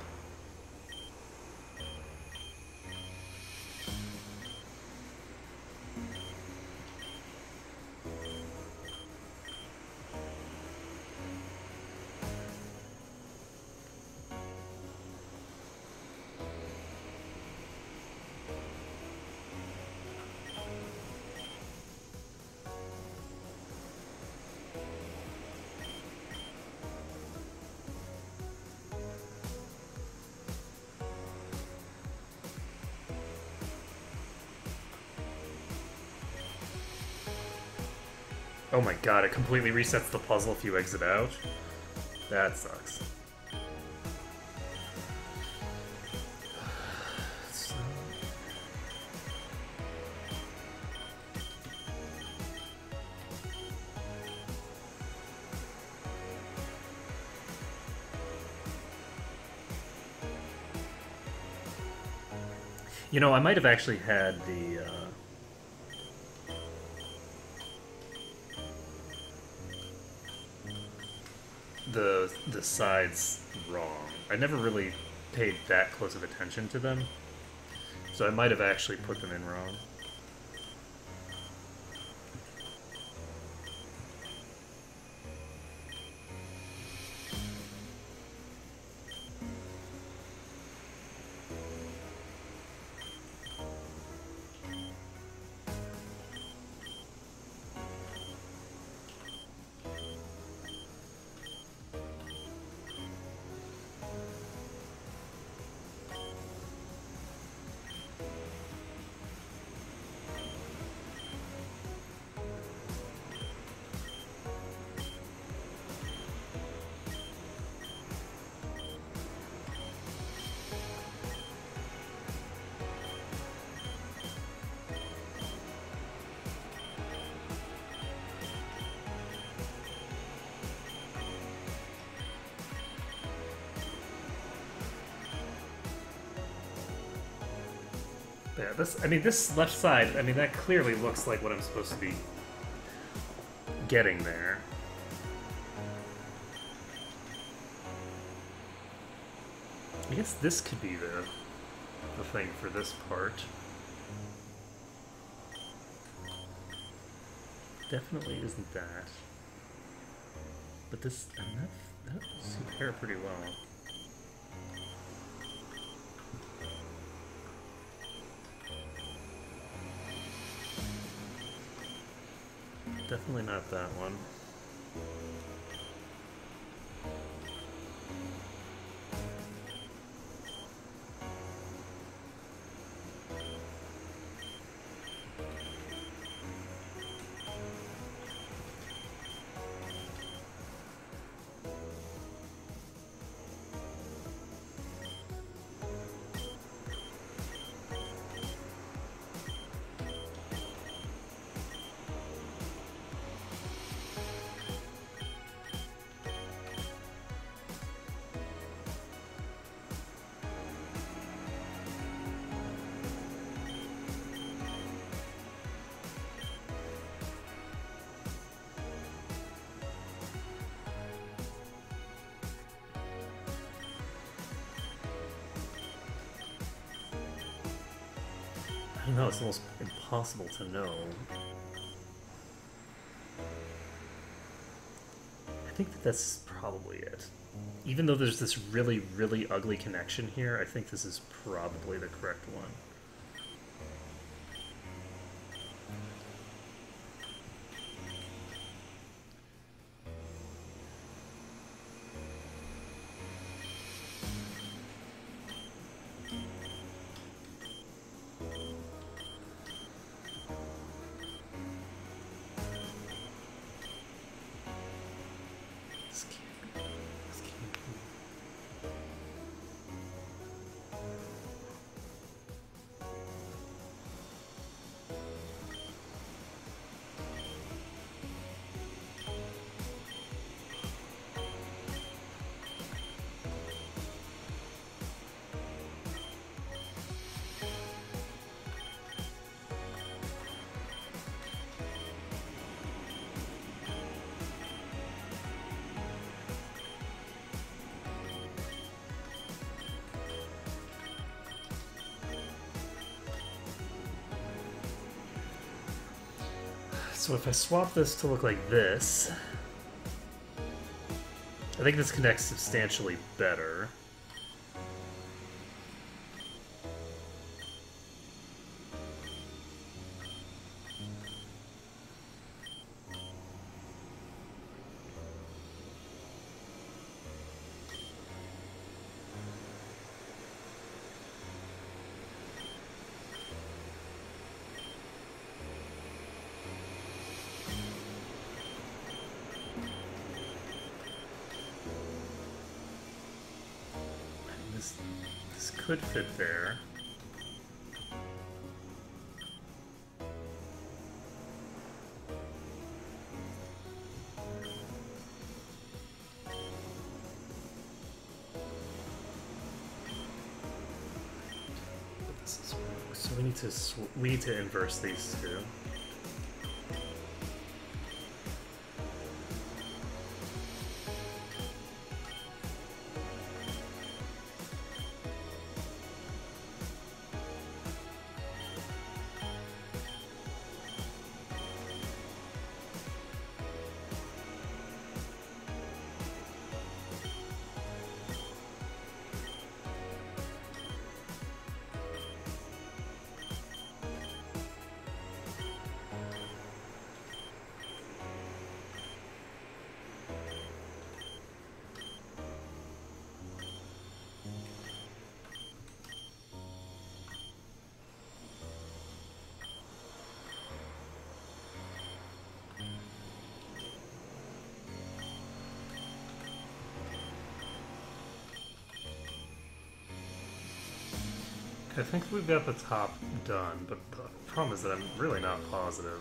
Oh my god, it completely resets the puzzle if you exit out? That sucks. You know, I might have actually had the sides wrong. I never really paid that close of attention to them, so I might have actually put them in wrong. Yeah, this left side, that clearly looks like what I'm supposed to be getting there. I guess this could be the thing for this part. Definitely isn't that. But this That does compare pretty well. Definitely not that one. I don't know, it's almost impossible to know. I think that that's probably it. Even though there's this really, really ugly connection here, I think this is probably the correct one. So if I swap this to look like this, I think this connects substantially better. This could fit there. So we need to inverse these two. I think we've got the top done, but the problem is that I'm really not positive.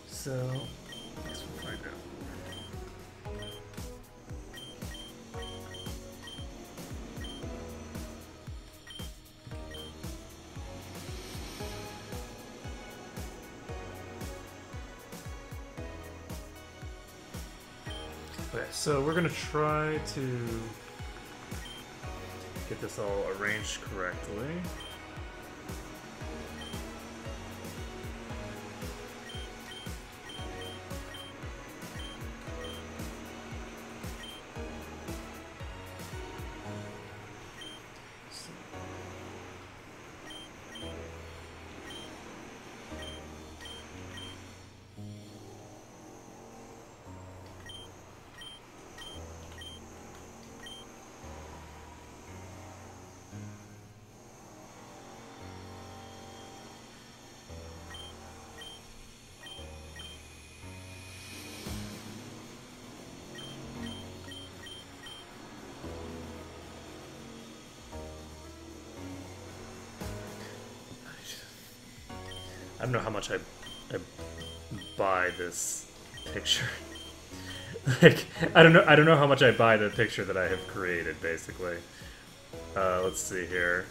So, I guess we'll find out. Okay, so we're gonna try to get this all arranged correctly. I don't know how much I buy this picture. Like, I don't know how much I buy the picture that I have created, basically. Let's see here.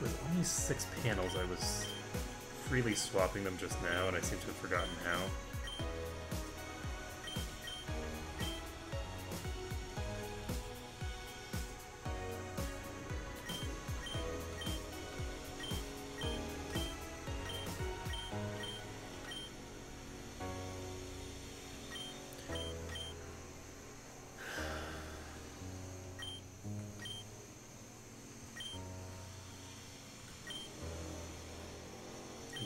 With only 6 panels, I was freely swapping them just now, and I seem to have forgotten how.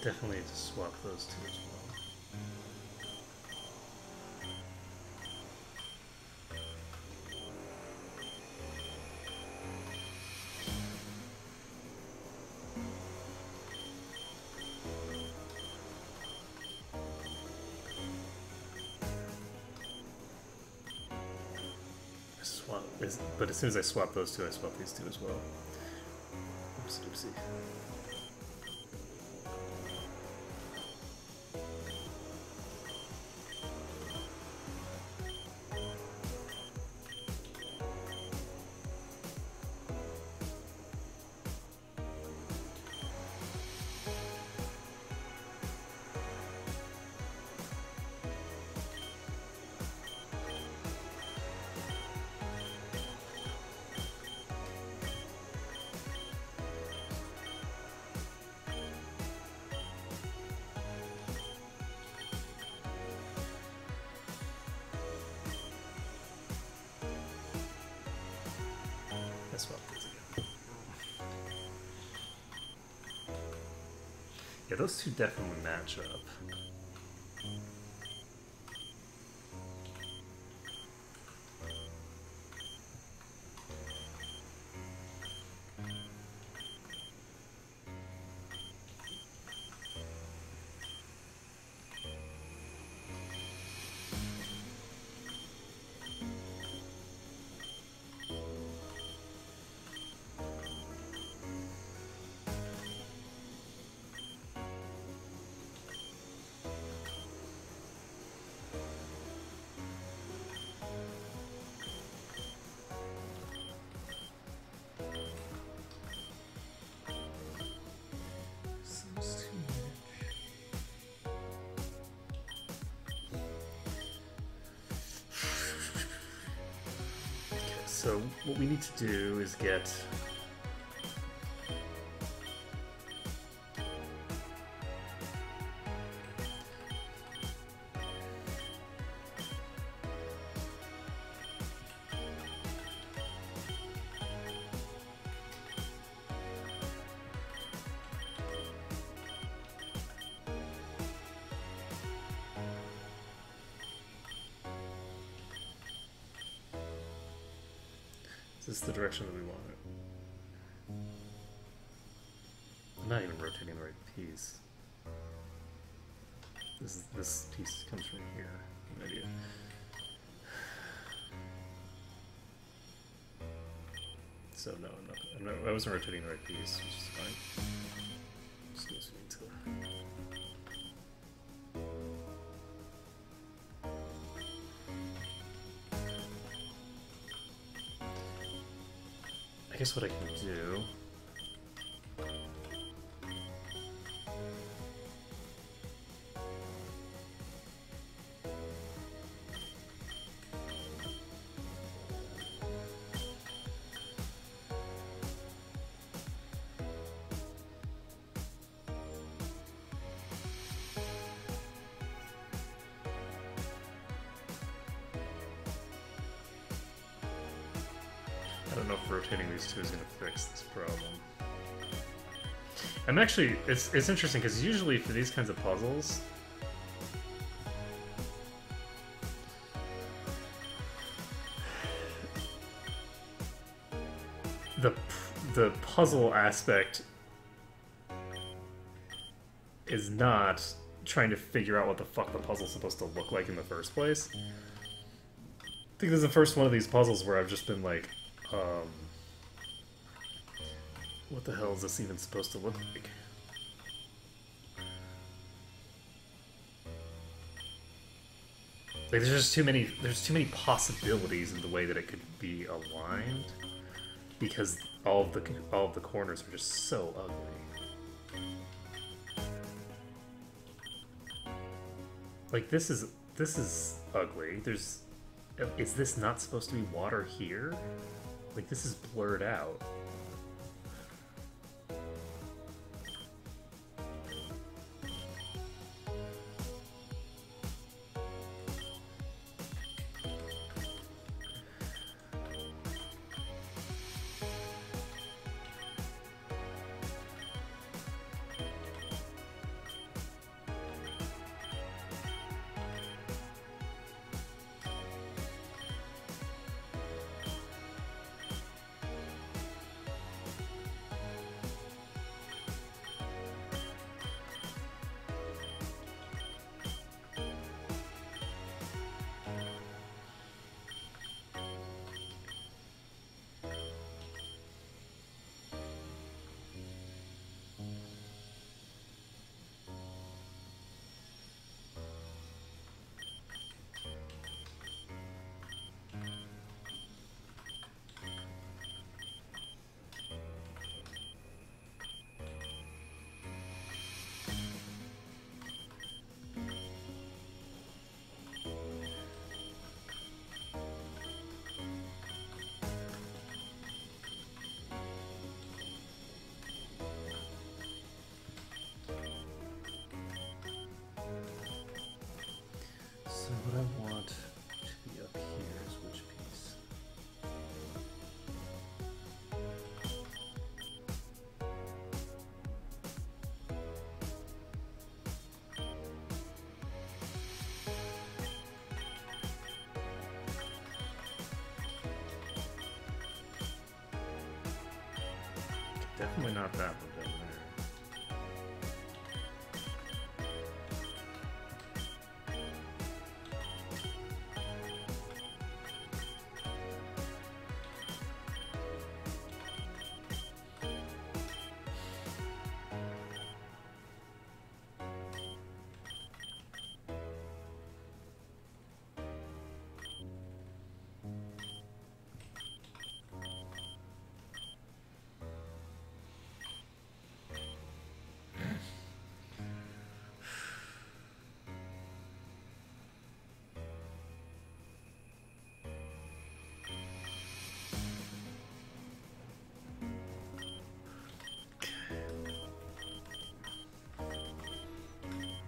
Definitely need to swap those two as well. But as soon as I swap those two, I swap these two as well. Oops, oopsie. Let's swap these again. Yeah, those two definitely match up. So what we need to do is get Is this the direction that we want it? I'm not even rotating the right piece. This piece comes from here. Good idea. So no, I'm not. I wasn't rotating the right piece, which is fine. Just need to. I guess what I can do... I don't know if rotating these two is going to fix this problem. I'm actually, it's interesting because usually for these kinds of puzzles, the puzzle aspect is not trying to figure out what the fuck the puzzle's supposed to look like in the first place. I think this is the first one of these puzzles where I've just been like, what the hell is this even supposed to look like? Like, there's too many possibilities in the way that it could be aligned, because all of the corners are just so ugly. Like, this is ugly. Is this not supposed to be water here? Like, this is blurred out. What I want to be up here is which piece? Definitely not that one down there.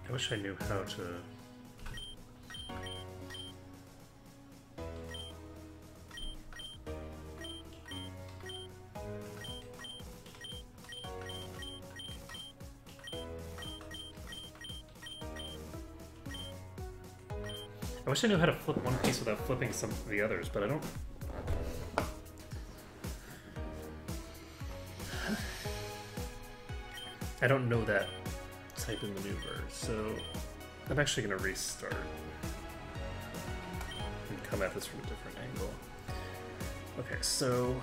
I wish I knew how to... I wish I knew how to flip one piece without flipping some of the others, but I don't... I don't know that type of maneuver, so I'm actually going to restart and come at this from a different angle. Okay, so...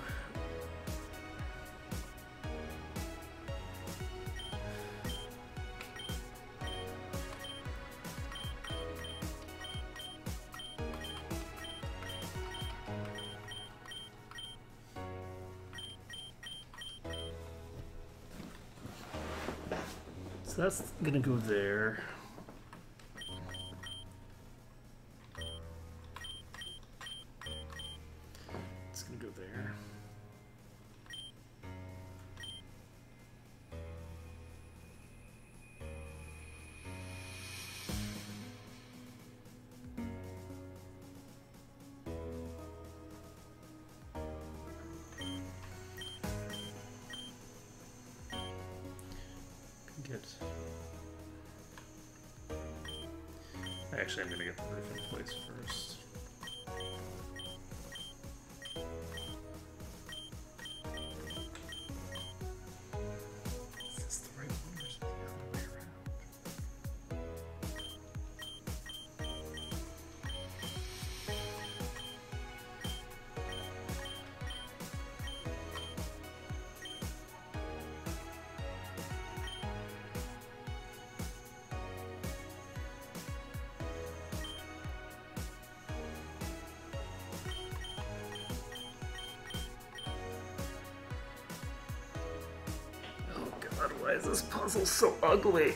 So that's gonna go there. It's gonna go there. Actually, I'm gonna get the roof in place first. Is this the right one or is it the other way around? God, why is this puzzle so ugly?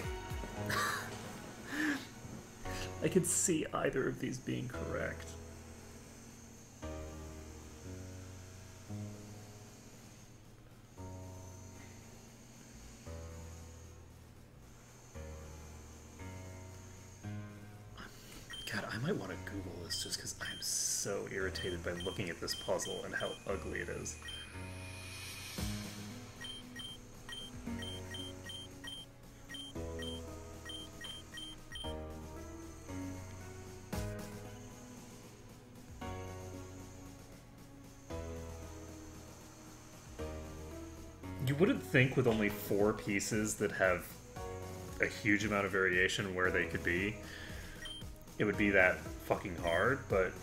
I could see either of these being correct. God, I might want to Google this just because I'm so irritated by looking at this puzzle and how ugly it is. You wouldn't think with only 4 pieces that have a huge amount of variation where they could be, it would be that fucking hard, but...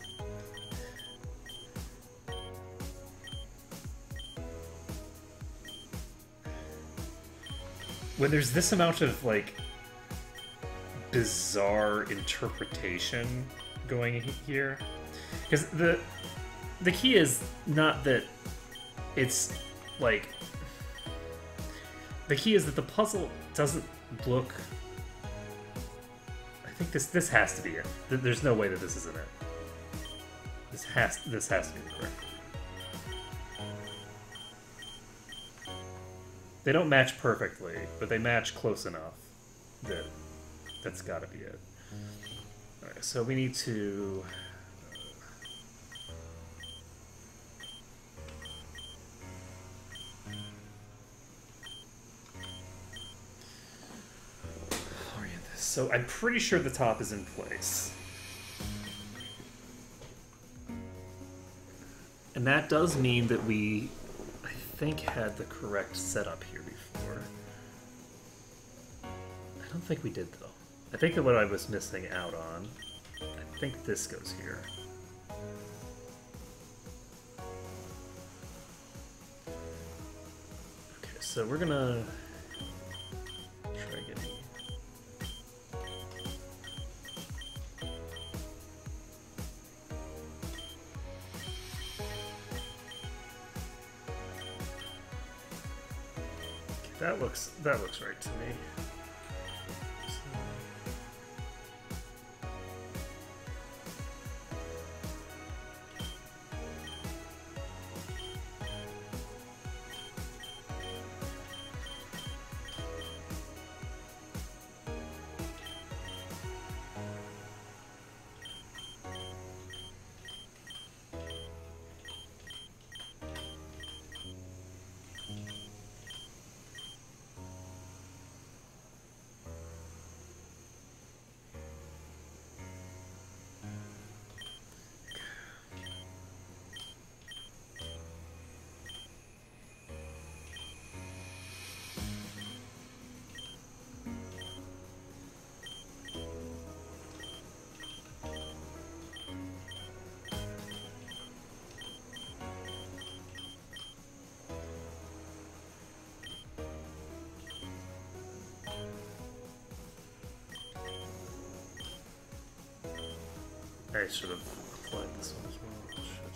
when there's this amount of, like, bizarre interpretation going here... because the key is not that it's, like... the key is that the puzzle doesn't look... I think this has to be it. There's no way that this isn't it. This has to be correct. They don't match perfectly, but they match close enough that that's got to be it. Alright, so we need to... so I'm pretty sure the top is in place. And that does mean that we, I think, had the correct setup here before. I don't think we did, though. I think that what I was missing out on, I think this goes here. Okay, so we're gonna try getting... That looks right to me. I should have applied this one as well. Shit.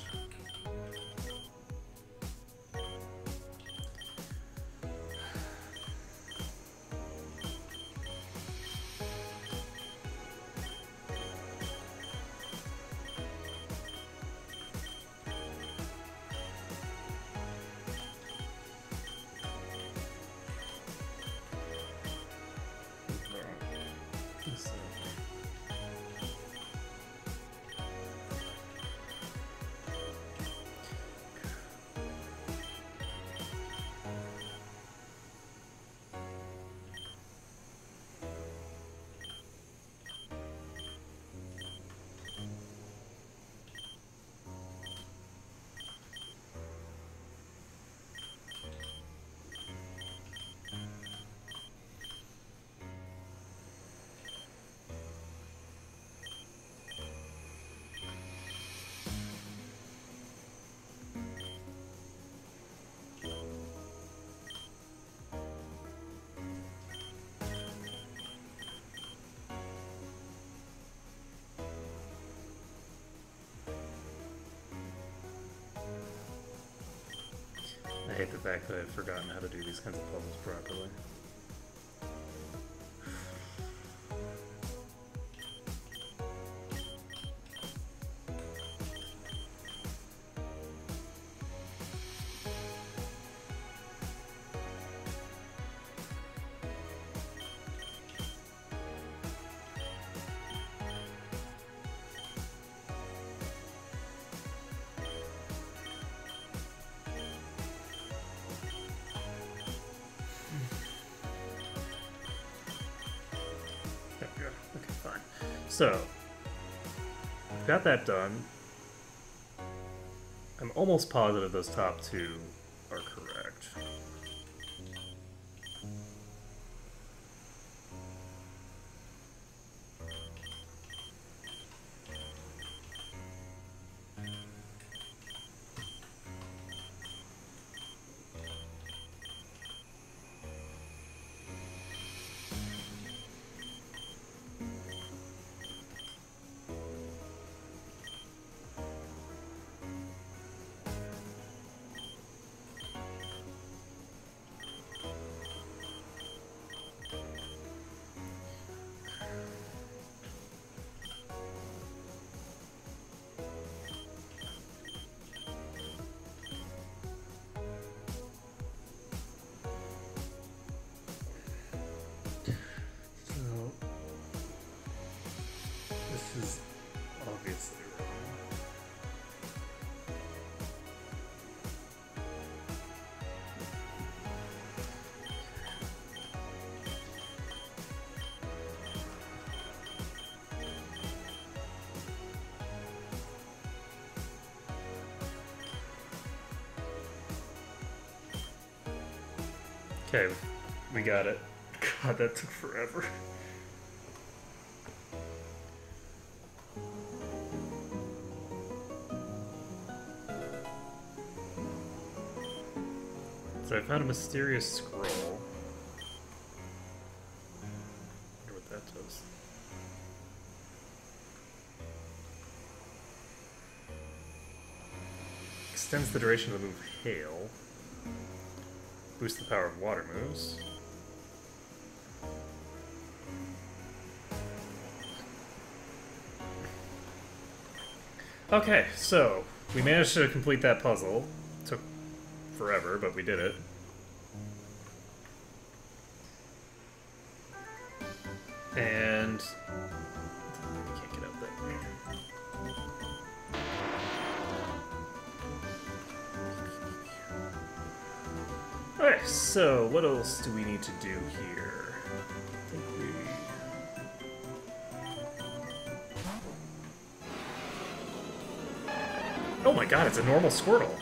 hate the fact that I've forgotten how to do these kinds of puzzles properly. So, got that done. I'm almost positive those top two are correct. This is obviously wrong. Okay, we got it. God, that took forever. So I found a mysterious scroll. I wonder what that does. Extends the duration of the move Hail. Boosts the power of water moves. Okay, so we managed to complete that puzzle. Took forever, but we did it. And I can't get up there. Alright, so what else do we need to do here? I think we... Oh my god, it's a normal Squirtle.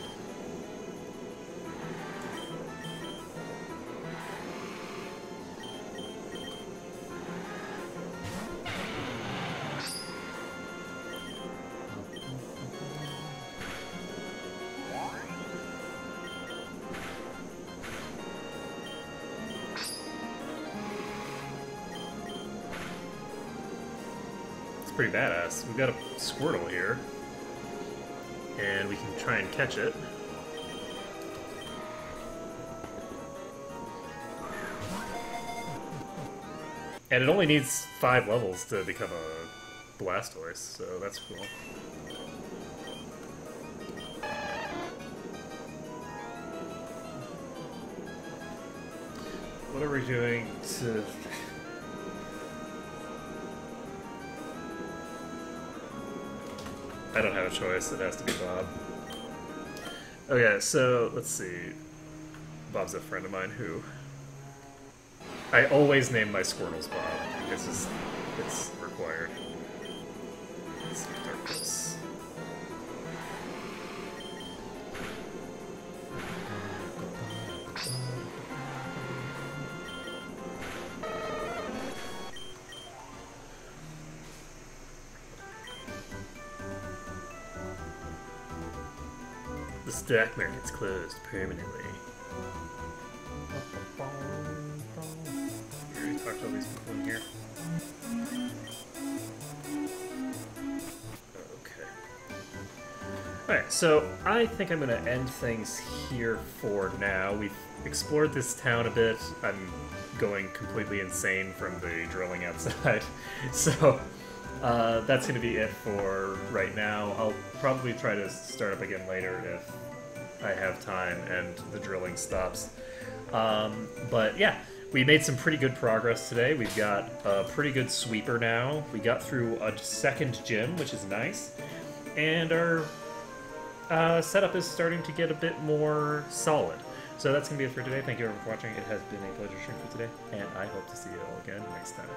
Pretty badass. We've got a Squirtle here, and we can try and catch it. And it only needs 5 levels to become a Blastoise, so that's cool. What are we doing to... I don't have a choice, it has to be Bob. Okay, so let's see. Bob's a friend of mine who... I always name my Squirtles Bob. It's required. Let's see, Darkness. The stock market's closed permanently. We already talked to all these people in here. Okay. Alright, so I think I'm going to end things here for now. We've explored this town a bit. I'm going completely insane from the drilling outside. So that's going to be it for right now. I'll probably try to start up again later if I have time and the drilling stops. But yeah, we made some pretty good progress today. We've got a pretty good sweeper now. We got through a second gym, which is nice. And our setup is starting to get a bit more solid. So that's going to be it for today. Thank you everyone for watching. It has been a pleasure streaming for today, and I hope to see you all again next time.